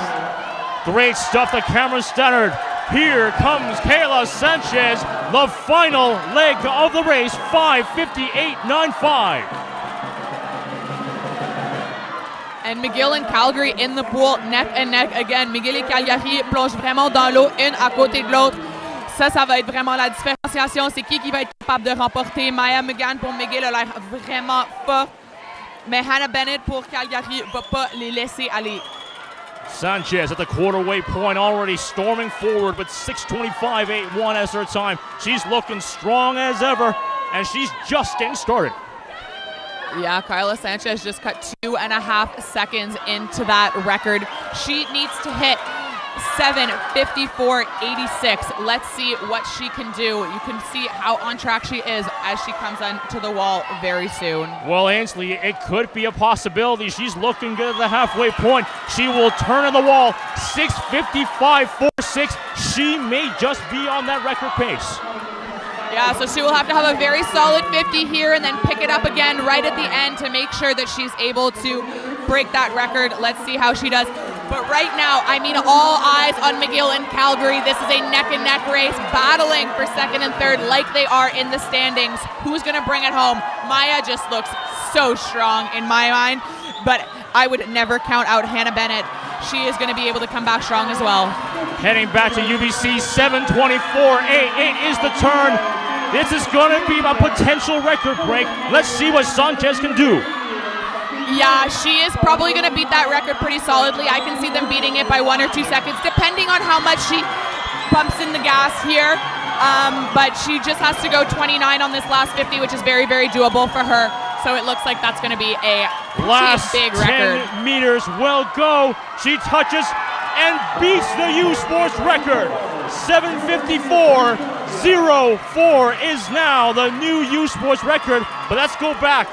Great stuff to Cameron Stannard. Here comes Kayla Sanchez, the final leg of the race, 5:58.95. And McGill and Calgary in the pool, neck and neck again. McGill et Calgary plongent vraiment dans l'eau, une à côté de l'autre. Ça va être vraiment la différenciation. C'est qui va être capable de remporter. Maya McGann pour McGill a l'air vraiment fort. Mais Hannah Bennett pour Calgary ne va pas les laisser aller. Sanchez at the quarter-way point, already storming forward with 6:25.81 as her time. She's looking strong as ever, and she's just getting started. Yeah, Kayla Sanchez just cut 2.5 seconds into that record. She needs to hit 7:54.86. Let's see what she can do. You can see how on track she is as she comes onto the wall very soon. Well, Ainsley, it could be a possibility. She's looking good at the halfway point. She will turn on the wall, 6:55.46. She may just be on that record pace. Yeah, so she will have to have a very solid 50 here and then pick it up again right at the end to make sure that she's able to break that record. Let's see how she does. But right now, I mean, all eyes on McGill and Calgary. This is a neck-and-neck race, battling for second and third like they are in the standings. Who's going to bring it home? Maya just looks so strong in my mind, but I would never count out Hannah Bennett. She is going to be able to come back strong as well. Heading back to UBC, 7:24.88 is the turn. This is going to be a potential record break. Let's see what Sanchez can do. Yeah, she is probably going to beat that record pretty solidly. I can see them beating it by 1 or 2 seconds, depending on how much she pumps in the gas here. But she just has to go 29 on this last 50, which is very, very doable for her. So it looks like that's going to be a last big record. 10 meters will go. She touches and beats the U Sports record. 7:54.04 is now the new U Sports record. But let's go back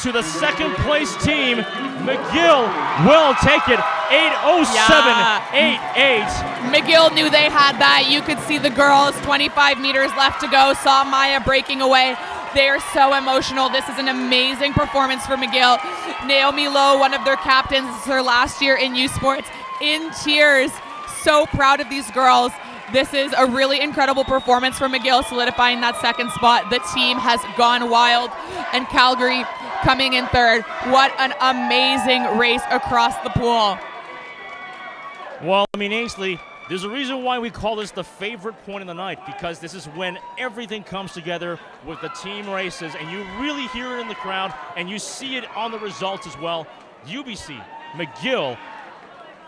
to the second place team. McGill will take it, 8:07.88. McGill knew they had that. You could see the girls, 25 meters left to go, saw Maya breaking away. They are so emotional. This is an amazing performance for McGill. Naomi Lowe, one of their captains, this is her last year in U Sports, in tears. So proud of these girls. This is a really incredible performance for McGill, solidifying that second spot. The team has gone wild, and Calgary coming in third. What an amazing race across the pool. Well, I mean, Ainsley, there's a reason why we call this the favorite point of the night, because this is when everything comes together with the team races, and you really hear it in the crowd, and you see it on the results as well. UBC, McGill,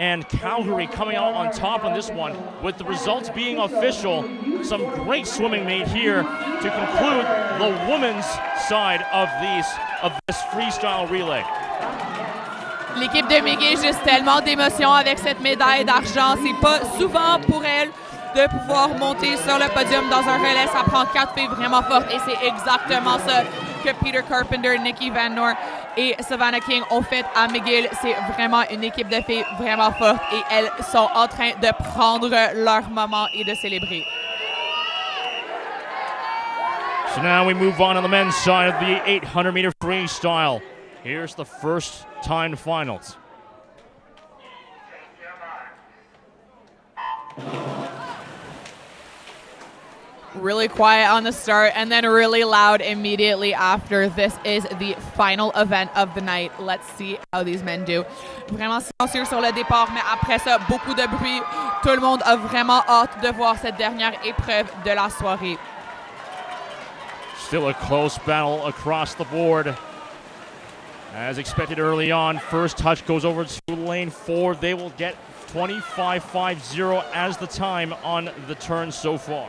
and Calgary coming out on top on this one, with the results being official. Some great swimming made here to conclude the women's side of this freestyle relay. L'équipe de McGill, juste tellement d'émotion avec cette médaille d'argent. C'est pas souvent pour elle de pouvoir monter sur le podium dans un relais. Ça prend 4 filles vraiment fortes, et c'est exactement ça que Peter Carpenter, Nikki Van Noort et Savannah King ont fait à McGill. C'est vraiment une équipe de filles vraiment forte, et elles sont en train de prendre leur moment et de célébrer. So now we move on to the men's side of the 800-meter freestyle. Here's the first timed finals. Really quiet on the start and then really loud immediately after. This is the final event of the night. Let's see how these men do. Vraiment silencieux sur le départ, mais après ça, beaucoup de bruit. Tout le monde a vraiment hâte de voir cette dernière épreuve de la soirée. Still a close battle across the board. As expected early on, first touch goes over to lane 4. They will get 25.50 as the time on the turn so far.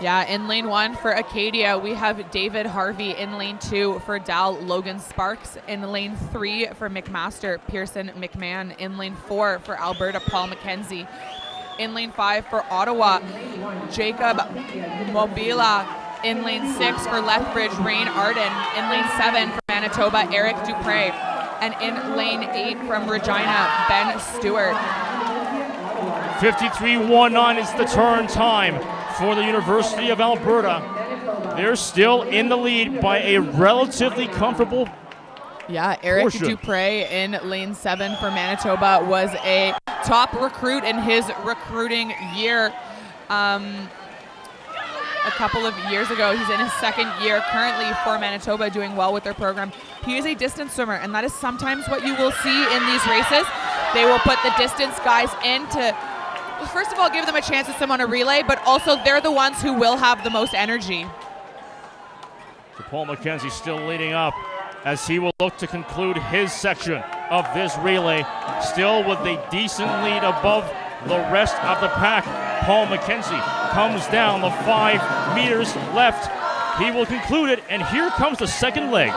Yeah, in lane 1 for Acadia, we have David Harvey. In lane 2 for Dal, Logan Sparks. In lane 3 for McMaster, Pearson McMahon. In lane 4 for Alberta, Paul McKenzie. In lane 5 for Ottawa, Jacob Mobila. In lane 6 for Lethbridge, Rain Arden. In lane 7 for Manitoba, Eric Dupre. And in lane 8 from Regina, Ben Stewart. 53.19 is the turn time for the University of Alberta. They're still in the lead by a relatively comfortable Yeah, Eric portion. Dupre in lane 7 for Manitoba was a top recruit in his recruiting year a couple of years ago. He's in his second year currently for Manitoba, doing well with their program. He is a distance swimmer, and that is sometimes what you will see in these races. They will put the distance guys in to, first of all, give them a chance to swim on a relay, but also they're the ones who will have the most energy. So Paul McKenzie still leading up as he will look to conclude his section of this relay, still with a decent lead above the rest of the pack. Paul McKenzie comes down the 5 meters left. He will conclude it, and here comes the second leg.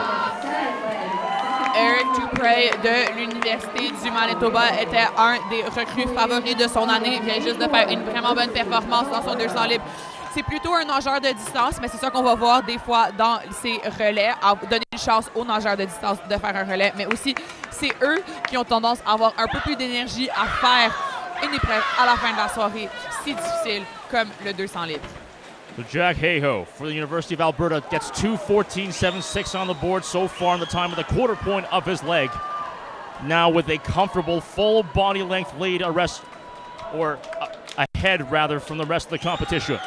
Eric Dupre de l'Université du Manitoba était un des recrues favoris de son année. Il vient juste de faire une vraiment bonne performance dans son 200 libre. C'est plutôt un nageur de distance, mais c'est ça qu'on va voir des fois dans ces relais, à donner une chance aux nageurs de distance de faire un relais, mais aussi c'est eux qui ont tendance à avoir un peu plus d'énergie à faire une épreuve à la fin de la soirée si difficile comme le 200 libre. So Jack Hayhoe for the University of Alberta gets 2:14.76 on the board so far in the time of the quarter point of his leg. Now with a comfortable full body length lead ahead rather from the rest of the competition.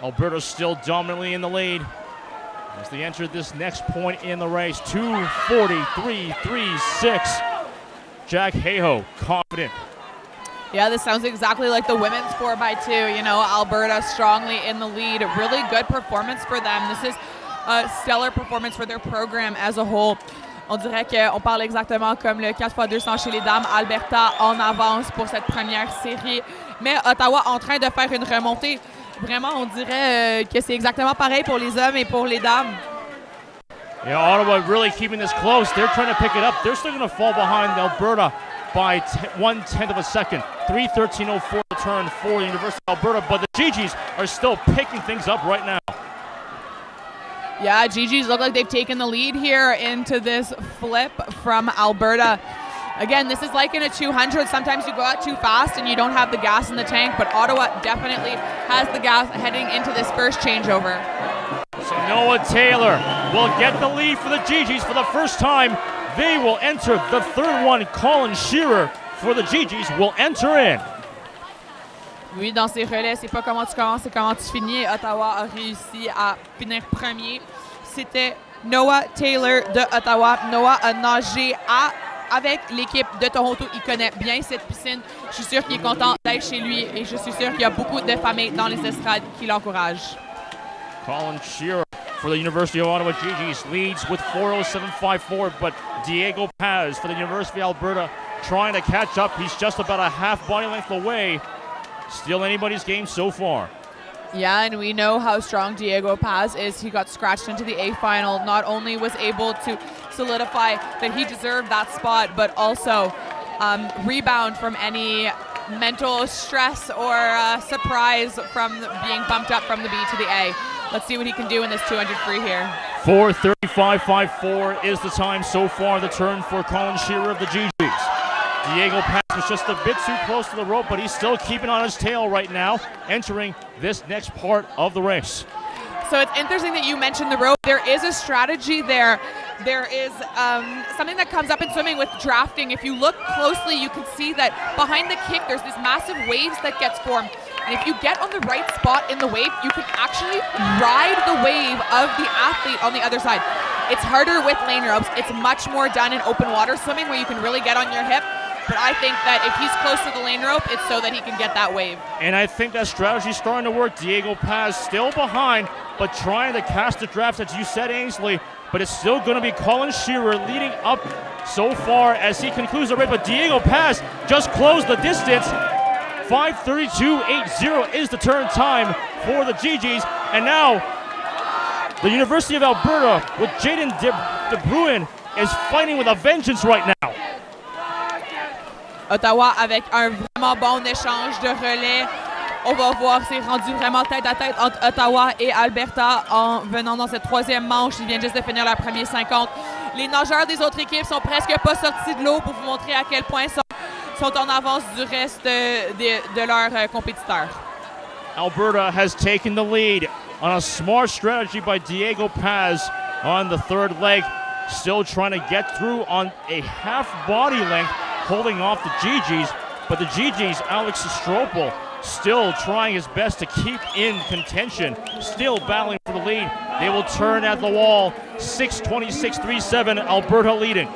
Alberta still dominantly in the lead as they enter this next point in the race. 2:43.36. Jack Hayhoe confident. Yeah, this sounds exactly like the women's 4x2. You know, Alberta strongly in the lead. A really good performance for them. This is a stellar performance for their program as a whole. On dirait qu'on parle exactement comme le 4x200 chez les dames. Alberta en avance pour cette première série. Mais Ottawa en train de faire une remontée. Vraiment, on dirait que c'est exactement pareil pour les hommes et pour les dames. Yeah, Ottawa really keeping this close. They're trying to pick it up. They're still going to fall behind Alberta by 1/10 of a second. 3:13.04 the turn for the University of Alberta, but the GGs are still picking things up right now. Yeah, GGs look like they've taken the lead here into this flip from Alberta. Again, this is like in a 200. Sometimes you go out too fast and you don't have the gas in the tank, but Ottawa definitely has the gas heading into this first changeover. So Noah Taylor will get the lead for the GGs for the first time. They will enter the third one. Colin Shearer for the GGs will enter in. Oui, dans ces relais, c'est pas comment tu commences, c'est comment tu finis. Ottawa a réussi à finir premier. C'était Noah Taylor de Ottawa. Noah a nagé avec l'équipe de Toronto. Il connaît bien cette piscine. Je suis sûr qu'il est content d'être chez lui et je suis sûr qu'il y a beaucoup de familles dans les estrades qui l'encouragent. Colin Shearer for the University of Ottawa GGs leads with 4:07.54, but Diego Paz for the University of Alberta trying to catch up. He's just about a half body length away. Still anybody's game so far. Yeah, and we know how strong Diego Paz is. He got scratched into the A final. Not only was able to solidify that he deserved that spot, but also rebound from any mental stress or surprise from being bumped up from the B to the A. Let's see what he can do in this 200 free here. 4:35.54 is the time so far. The turn for Colin Shearer of the GGs. Diego Paz was just a bit too close to the rope, but he's still keeping on his tail right now, entering this next part of the race. So it's interesting that you mentioned the rope. There is a strategy there there is something that comes up in swimming with drafting. If you look closely, you can see that behind the kick, there's these massive waves that gets formed. And if you get on the right spot in the wave, you can actually ride the wave of the athlete on the other side. It's harder with lane ropes. It's much more done in open water swimming where you can really get on your hip. But I think that if he's close to the lane rope, it's so that he can get that wave. And I think that strategy's starting to work. Diego Paz still behind, but trying to cast the draft, as you said, Ainsley. But it's still going to be Colin Shearer leading up so far as he concludes the race. But Diego Paz just closed the distance. 5:32.80 is the turn time for the GGs. And now the University of Alberta with Jaden De Bruin is fighting with a vengeance right now. Ottawa avec un vraiment bon échange de relais. On va voir, c'est rendu vraiment tête à tête entre Ottawa et Alberta en venant dans cette troisième manche. Ils viennent juste de finir leur premier 50. Les nageurs des autres équipes sont presque pas sortis de l'eau pour vous montrer à quel point ils sont en avance du reste de leurs compétiteurs. Alberta has taken the lead on a smart strategy by Diego Paz on the third leg. Still trying to get through on a half body length, holding off the GGs. But the GGs, Alex Stropel, still trying his best to keep in contention, still battling for the lead. They will turn at the wall. 6:26.37, Alberta leading.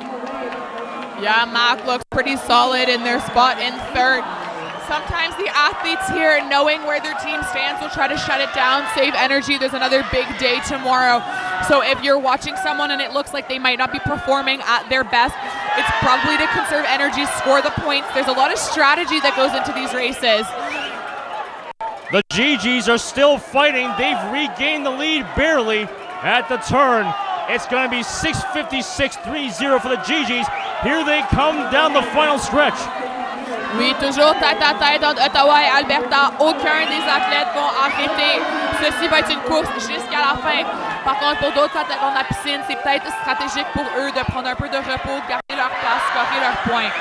Yeah, Mac looks pretty solid in their spot in third. Sometimes the athletes here, knowing where their team stands, will try to shut it down, save energy. There's another big day tomorrow. So if you're watching someone and it looks like they might not be performing at their best, it's probably to conserve energy, score the points. There's a lot of strategy that goes into these races. The GGs are still fighting. They've regained the lead barely at the turn. It's going to be 6:56.30 for the GGs. Here they come down the final stretch. Oui, toujours tête à tête entre Ottawa et Alberta. Aucun des athlètes vont arrêter. Ceci va être une course jusqu'à la fin. Par contre, pour d'autres athlètes dans la piscine, c'est peut-être stratégique pour eux de prendre un peu de repos, de garder leur place, scorer leurs points.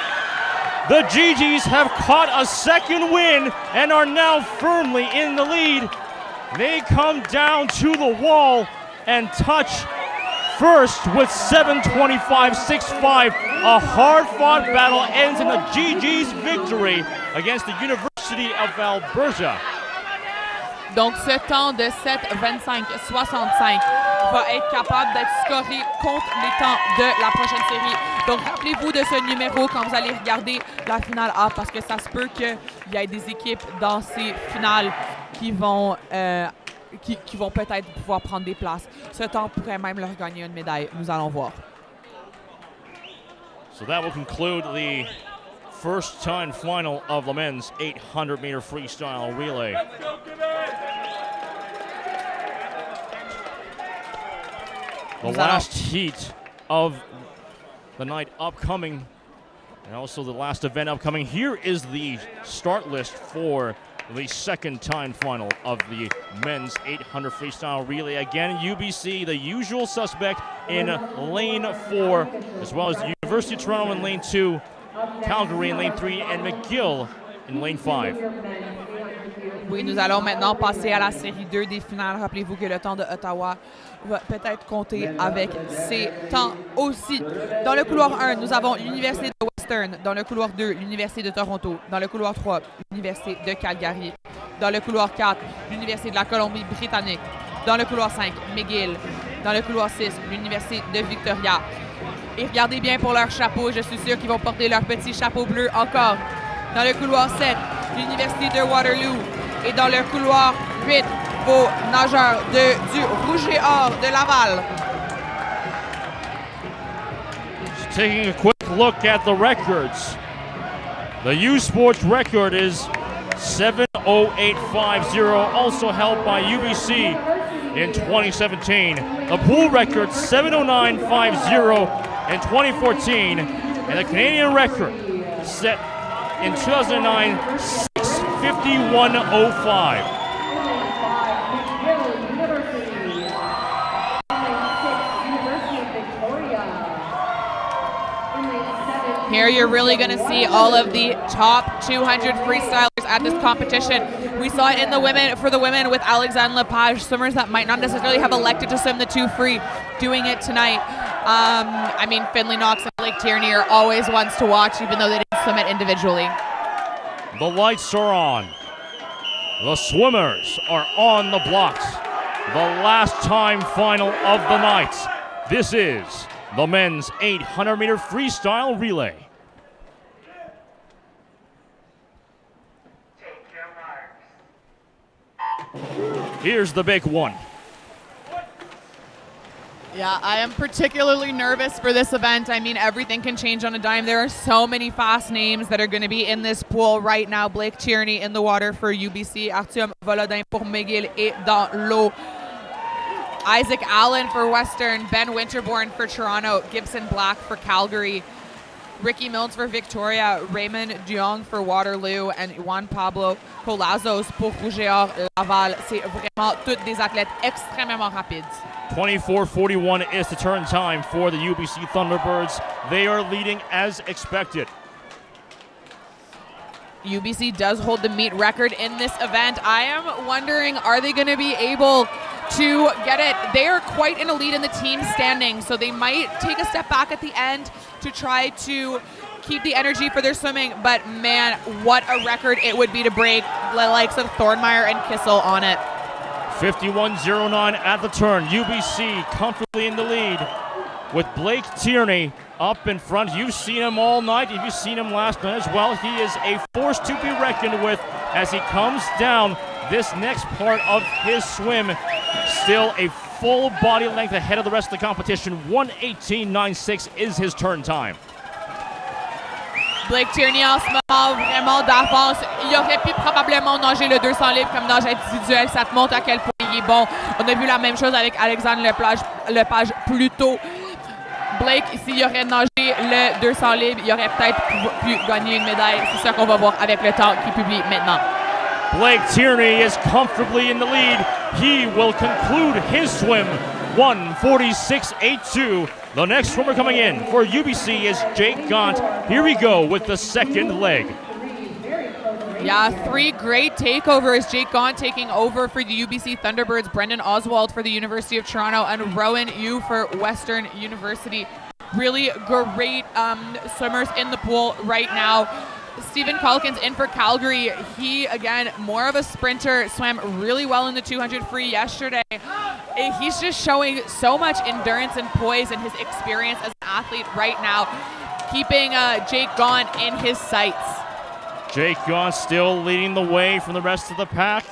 The GGs have caught a second win and are now firmly in the lead. They come down to the wall and touch first with 7:25.65. A hard-fought battle ends in the GG's victory against the University of Alberta. Donc ce temps de 7:25.65 va être capable d'être scoré contre les temps de la prochaine série. Donc rappelez-vous de ce numéro quand vous allez regarder la finale A, parce que ça se peut qu'il y ait des équipes dans ces finales qui vont peut-être pouvoir prendre des places. Ce temps pourrait même leur gagner une médaille. Nous allons voir. So that will conclude the first time final of the men's 800-meter freestyle relay. The last heat of the night upcoming, and also the last event upcoming. Here is the start list for the second time final of the men's 800 freestyle relay. Again, UBC, the usual suspect in lane 4, as well as the University of Toronto in lane 2, Calgary in lane 3, and McGill in lane 5. Oui, nous allons maintenant passer à la série 2 des finales. Rappelez-vous que le temps de Ottawa va peut-être compter avec ses temps aussi. Dans le couloir 1, nous avons l'Université de Western. Dans le couloir 2, l'Université de Toronto. Dans le couloir 3, l'Université de Calgary. Dans le couloir 4, l'Université de la Colombie-Britannique. Dans le couloir 5, McGill. Dans le couloir 6, l'Université de Victoria. Et regardez bien pour leur chapeau. Je suis sûr qu'ils vont porter leur petit chapeau bleu encore. Dans le couloir 7, l'Université de Waterloo. Et dans le couloir 8, vos nageurs du Rouge et Or de Laval. Just taking a quick look at the records. The U Sports record is 7:08.50, also held by UBC in 2017. The pool record 7:09.50 in 2014, and the Canadian record set in 2009, 6:51.05. Here you're really going to see all of the top 200 freestylers at this competition. We saw it in the women, for the women, with Alexandre Lepage, swimmers that might not necessarily have elected to swim the 2 free, doing it tonight. I mean, Finley Knox and Blake Tierney are always ones to watch, even though they didn't swim it individually. The lights are on. The swimmers are on the blocks. The last time final of the night. This is the men's 800-meter freestyle relay. Here's the big one. Yeah, I am particularly nervous for this event. I mean, everything can change on a dime. There are so many fast names that are going to be in this pool right now. Blake Tierney in the water for UBC. Artyom Volodin pour McGill est dans l'eau. Isaac Allen for Western. Ben Winterborn for Toronto. Gibson Black for Calgary. Ricky Mills for Victoria. Raymond Duong for Waterloo. And Juan Pablo Colazos pour Rougeard Laval. C'est vraiment toutes des athlètes extrêmement rapides. 24:41 is the turn time for the UBC Thunderbirds. They are leading as expected. UBC does hold the meet record in this event. I am wondering, are they going to be able to get it? They are quite in a lead in the team standing, so they might take a step back at the end to try to keep the energy for their swimming. But man, what a record it would be to break the likes of Thornmeyer and Kissel on it. 51:09 at the turn. UBC comfortably in the lead with Blake Tierney up in front. You've seen him all night. You've seen him last night as well. He is a force to be reckoned with as he comes down this next part of his swim. Still a full body length ahead of the rest of the competition. 1:18.96 is his turn time. Blake Tierney en ce moment vraiment d'avance. Il aurait pu probablement nager le 200 libre comme nage individuel. Ça te montre à quel point il est bon. On a vu la même chose avec Alexandre Lepage plus tôt. Blake, s'il aurait nagé le 200 libre, il aurait peut-être pu gagner une médaille. C'est ça qu'on va voir avec le temps qu'il publie maintenant. Blake Tierney is comfortably in the lead. He will conclude his swim 1:46.82. The next swimmer coming in for UBC is Jake Gaunt. Here we go with the second leg. Yeah, three great takeovers. Jake Gaunt taking over for the UBC Thunderbirds, Brendan Oswald for the University of Toronto, and Rowan Yu for Western University. Really great swimmers in the pool right now. Stephen Calkins in for Calgary. He, again, more of a sprinter, swam really well in the 200 free yesterday. He's just showing so much endurance and poise and his experience as an athlete right now, keeping Jake Gaunt in his sights. Jake Gaunt still leading the way from the rest of the pack.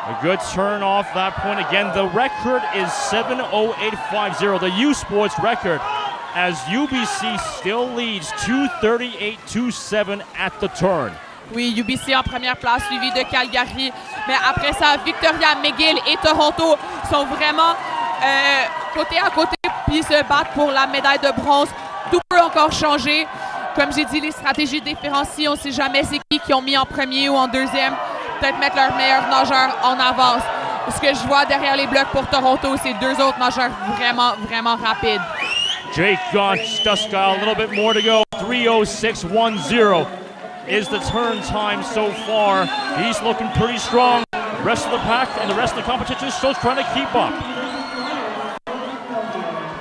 A good turn off that point. Again, the record is 7:08.50, the U Sports record, as UBC still leads 2:38.27 at the turn. Oui, UBC en première place, suivi de Calgary. Mais après ça, Victoria, McGill et Toronto sont vraiment côté à côté, puis se battent pour la médaille de bronze. Tout peut encore changer. Comme j'ai dit, les stratégies différencient. On ne sait jamais c'est qui ont mis en premier ou en deuxième. Peut-être mettre leurs meilleurs nageurs en avance. Ce que je vois derrière les blocs pour Toronto, c'est deux autres nageurs vraiment, vraiment rapides. Jake Gaunt just got a little bit more to go. 3:06.10 is the turn time so far. He's looking pretty strong. The rest of the pack and the rest of the competition is still trying to keep up.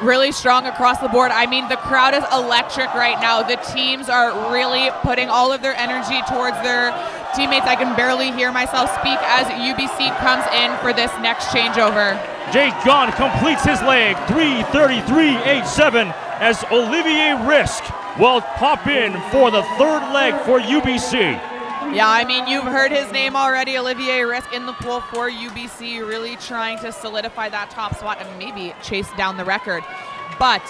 Really strong across the board. I mean, the crowd is electric right now. The teams are really putting all of their energy towards their teammates. I can barely hear myself speak as UBC comes in for this next changeover. Jake Gaunt completes his leg, 3:33.87, as Olivier Risk will pop in for the third leg for UBC. Yeah, I mean, you've heard his name already, Olivier Risk in the pool for UBC, really trying to solidify that top spot and maybe chase down the record. But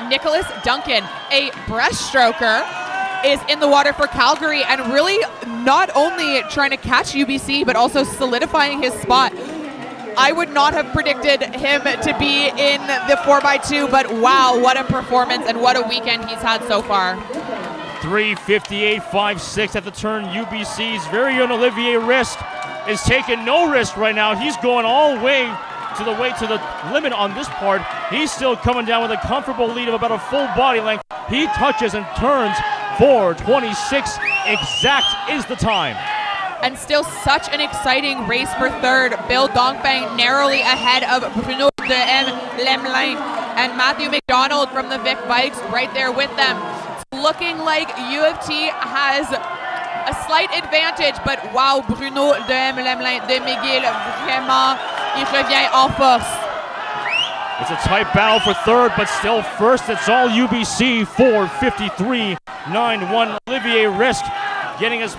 Nicholas Duncan, a breaststroker, is in the water for Calgary and really not only trying to catch UBC, but also solidifying his spot. I would not have predicted him to be in the 4x2, but wow, what a performance and what a weekend he's had so far. 3:58.56 at the turn. UBC's very own Olivier Risk is taking no risk right now. He's going all the way to the limit on this part. He's still coming down with a comfortable lead of about a full body length. He touches and turns 4:26 exact is the time. And still such an exciting race for third. Bill Dongfang narrowly ahead of Bruno de M. Lemlin and Matthew McDonald from the Vic Bikes right there with them. It's looking like U of T has a slight advantage, but wow, Bruno de M. Lemlin de McGill, vraiment, il revient en force. It's a tight battle for third, but still first. It's all UBC, 4:53.91. Olivier Risk getting as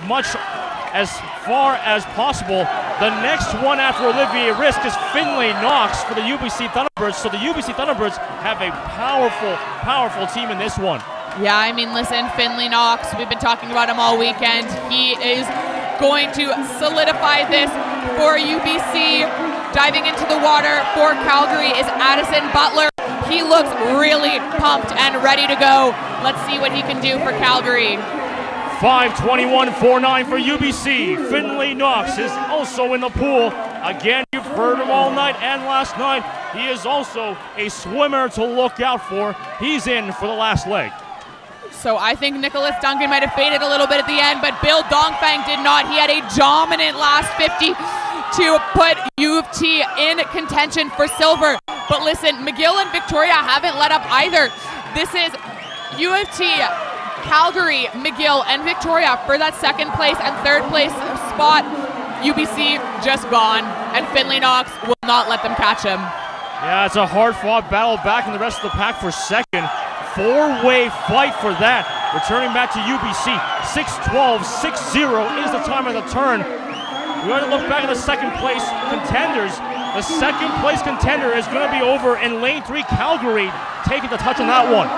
far as possible. The next one after Olivier Risk is Finlay Knox for the UBC Thunderbirds. So the UBC Thunderbirds have a powerful team in this one. Yeah, I mean, listen, Finlay Knox, we've been talking about him all weekend. He is going to solidify this for UBC. Diving into the water for Calgary is Addison Butler. He looks really pumped and ready to go. Let's see what he can do for Calgary. 5:21.49 for UBC. Finlay Knox is also in the pool. Again, you've heard him all night and last night. He is also a swimmer to look out for. He's in for the last leg. So I think Nicholas Duncan might have faded a little bit at the end, but Bill Dongfang did not. He had a dominant last 50 to put U of T in contention for silver. But listen, McGill and Victoria haven't let up either. This is U of T, Calgary, McGill, and Victoria for that second place and third place spot. UBC just gone, and Finlay Knox will not let them catch him. Yeah, it's a hard-fought battle back in the rest of the pack for second. Four-way fight for that. Returning back to UBC, 6:12.60 is the time of the turn. We want to look back at the second place contenders. The second place contender is going to be over in lane 3, Calgary, taking the touch on that one.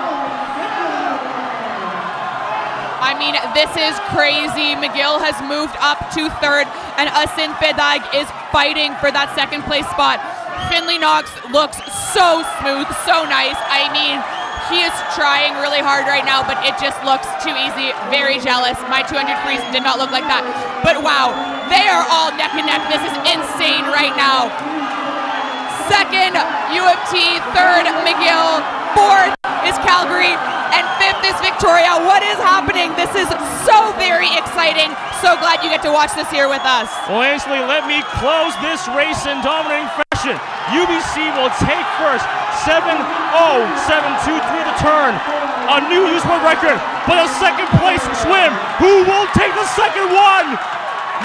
I mean, this is crazy. McGill has moved up to third, and Asin Fedag is fighting for that second place spot. Finlay Knox looks so smooth, so nice. I mean, he is trying really hard right now, but it just looks too easy. Very jealous. My 200 freeze did not look like that. But wow, they are all neck and neck. This is insane right now. Second, U of T. Third, McGill. Fourth is Calgary. And fifth is Victoria. What is happening? This is so very exciting. So glad you get to watch this here with us. Well, Ainsley, let me close this race in dominating fashion. UBC will take first. 7:07.23 the turn. A new U Sport record, but a second place swim. Who will take the second one?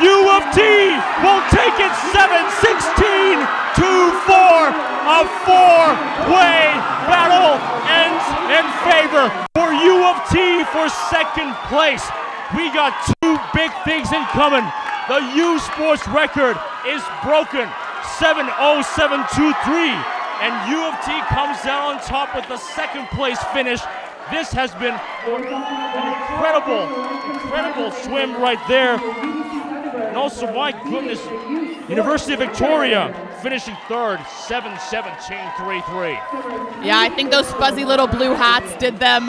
U of T will take it 7:16.24. A four-way battle ends in favor for U of T for second place. We got two big things in coming. The U Sports record is broken, 7:07.23. And U of T comes down on top with the second place finish. This has been an incredible swim right there. And also, my goodness, University of Victoria finishing third, 7:17.33. Yeah, I think those fuzzy little blue hats did them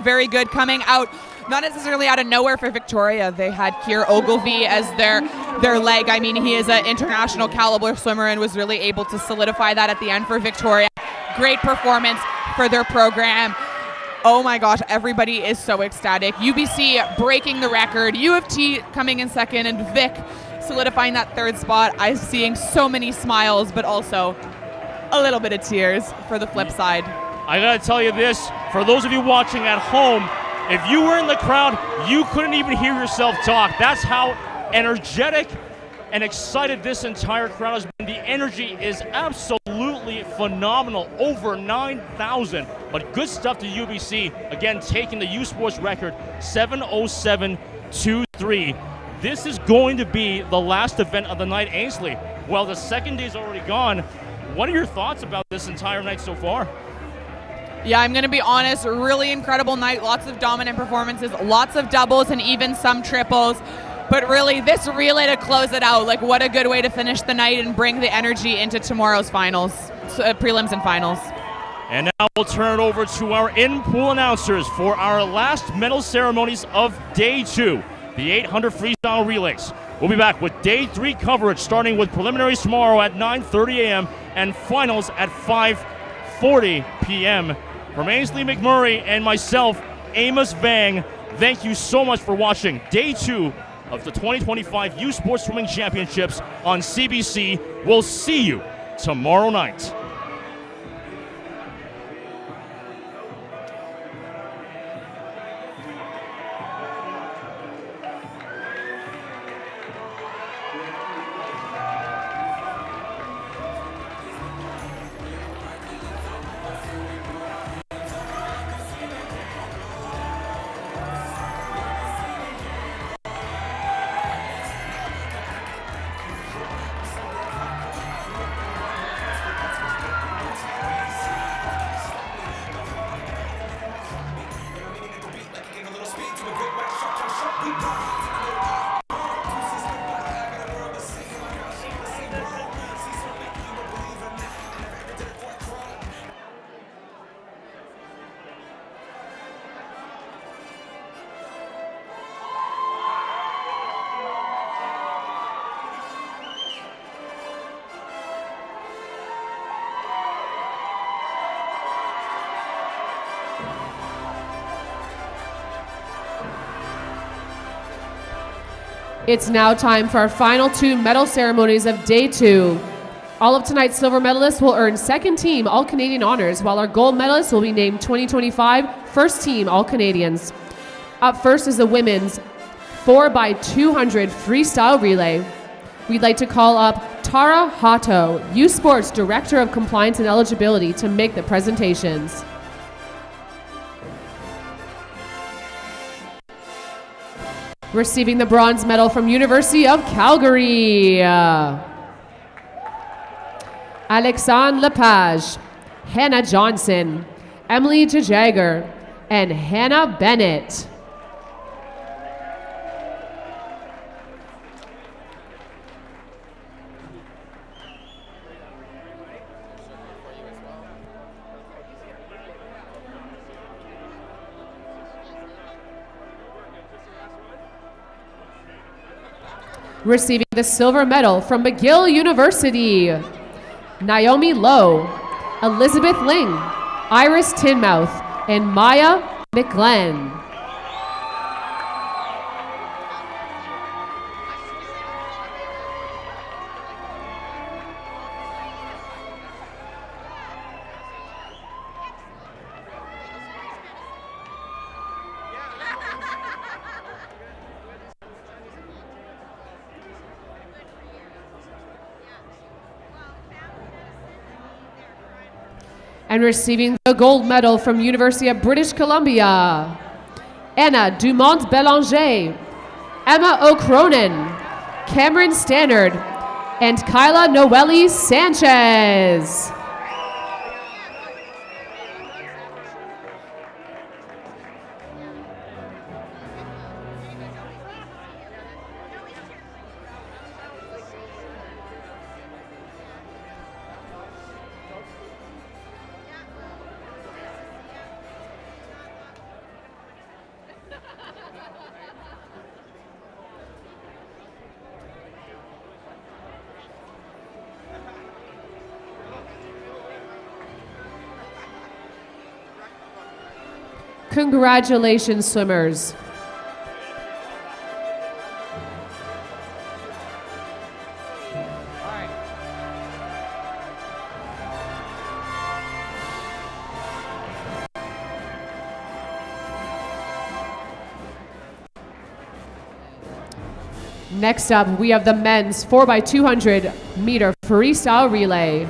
very good coming out. Not necessarily out of nowhere for Victoria. They had Keir Ogilvie as their leg. I mean, he is an international caliber swimmer and was really able to solidify that at the end for Victoria. Great performance for their program. Oh my gosh, everybody is so ecstatic. UBC breaking the record. U of T coming in second, and Vic solidifying that third spot. I'm seeing so many smiles, but also a little bit of tears for the flip side. I gotta tell you this, for those of you watching at home, if you were in the crowd, you couldn't even hear yourself talk. That's how energetic and excited this entire crowd has been. The energy is absolutely phenomenal. Over 9,000. But good stuff to UBC. Again, taking the U Sports record, 7:07.23. This is going to be the last event of the night, Ainsley. Well, the second day's already gone. What are your thoughts about this entire night so far? Yeah, I'm going to be honest, really incredible night. Lots of dominant performances, lots of doubles and even some triples. But really, this relay to close it out, like what a good way to finish the night and bring the energy into tomorrow's finals, prelims and finals. And now we'll turn it over to our in-pool announcers for our last medal ceremonies of Day 2, the 800 freestyle relays. We'll be back with Day 3 coverage, starting with preliminaries tomorrow at 9:30 a.m. and finals at 5:40 p.m. From Ainsley McMurray and myself, Amos Vang, thank you so much for watching Day 2 of the 2025 U Sports Swimming Championships on CBC. We'll see you tomorrow night. It's now time for our final two medal ceremonies of day 2. All of tonight's silver medalists will earn second team All-Canadian honors, while our gold medalists will be named 2025 first team All-Canadians. Up first is the women's 4x200 freestyle relay. We'd like to call up Tara Hato, U Sports Director of Compliance and Eligibility, to make the presentations. Receiving the bronze medal from University of Calgary, Alexandre Lepage, Hannah Johnson, Emily Jajager, and Hannah Bennett. Receiving the silver medal from McGill University, Naomi Lowe, Elizabeth Ling, Iris Tinmouth, and Maya McGlenn. And receiving the gold medal from University of British Columbia, Anna Dumont-Belanger, Emma O'Cronin, Cameron Stannard, and Kyla Noeli Sanchez. Congratulations, swimmers. Next up, we have the men's 4x200 meter freestyle relay.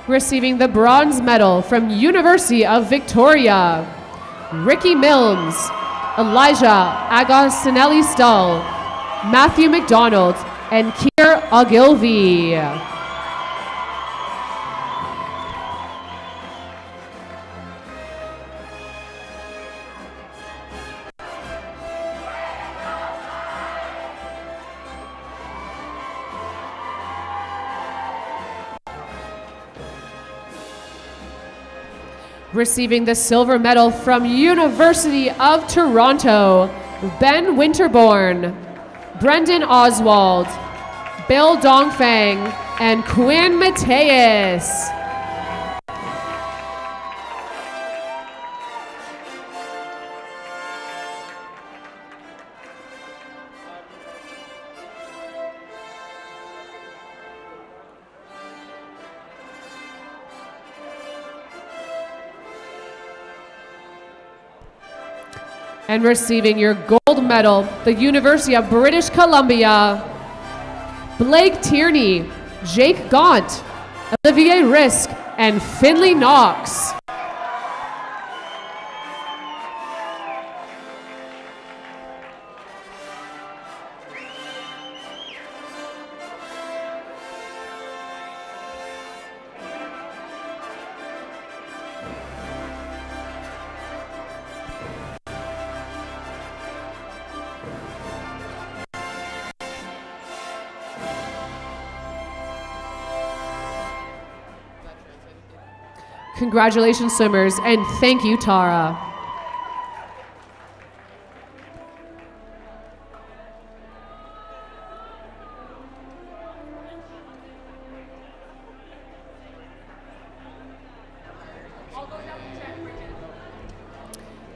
Receiving the bronze medal from University of Victoria, Ricky Milnes, Elijah Agostinelli-Stull, Matthew McDonald, and Kier Ogilvy. Receiving the silver medal from University of Toronto, Ben Winterborn, Brendan Oswald, Bill Dongfang, and Quinn Mateus. And receiving your gold medal, the University of British Columbia, Blake Tierney, Jake Gaunt, Olivier Risk, and Finley Knox. Congratulations, swimmers, and thank you, Tara.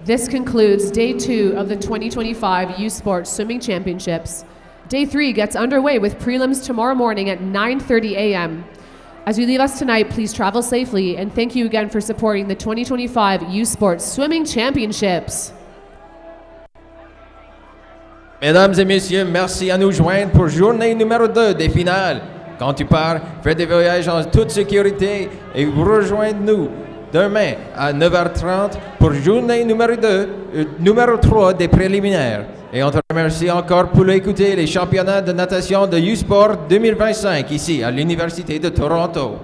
This concludes Day 2 of the 2025 U Sports Swimming Championships. Day 3 gets underway with prelims tomorrow morning at 9:30 a.m. As you leave us tonight, please travel safely, and thank you again for supporting the 2025 U Sports Swimming Championships. Mesdames et messieurs, merci à nous joindre pour journée numéro 2 des finales. Quand tu pars, fais des voyages en toute sécurité et rejoins-nous demain à 9h30 pour journée numéro 3 des préliminaires. Et on te remercie encore pour écouter les championnats de natation de U-Sport 2025 ici à l'Université de Toronto.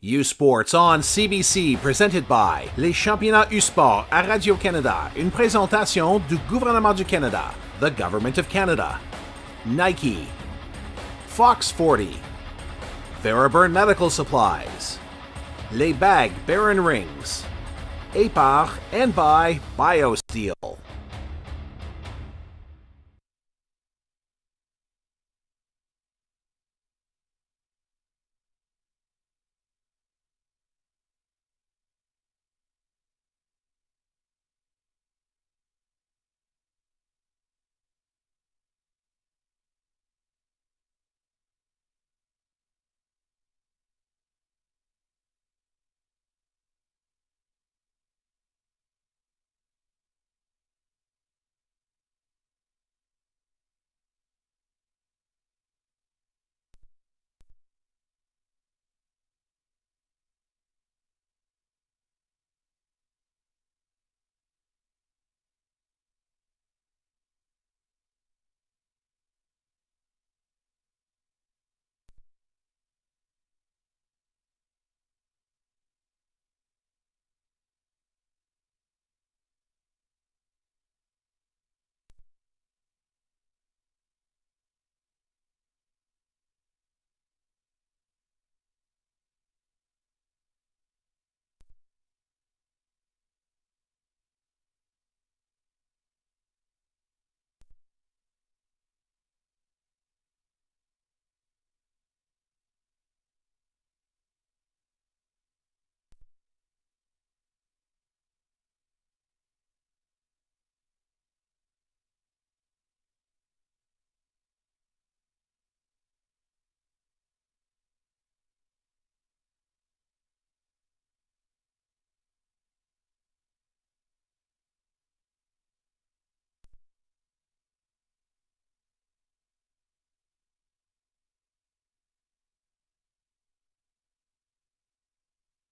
U-Sports on CBC, presented by les championnats U-Sport à Radio-Canada, une présentation du gouvernement du Canada, the Government of Canada, Nike, Fox 40, Theraburn Medical Supplies, Les Bagues Baron Rings, A par and by BioSteel.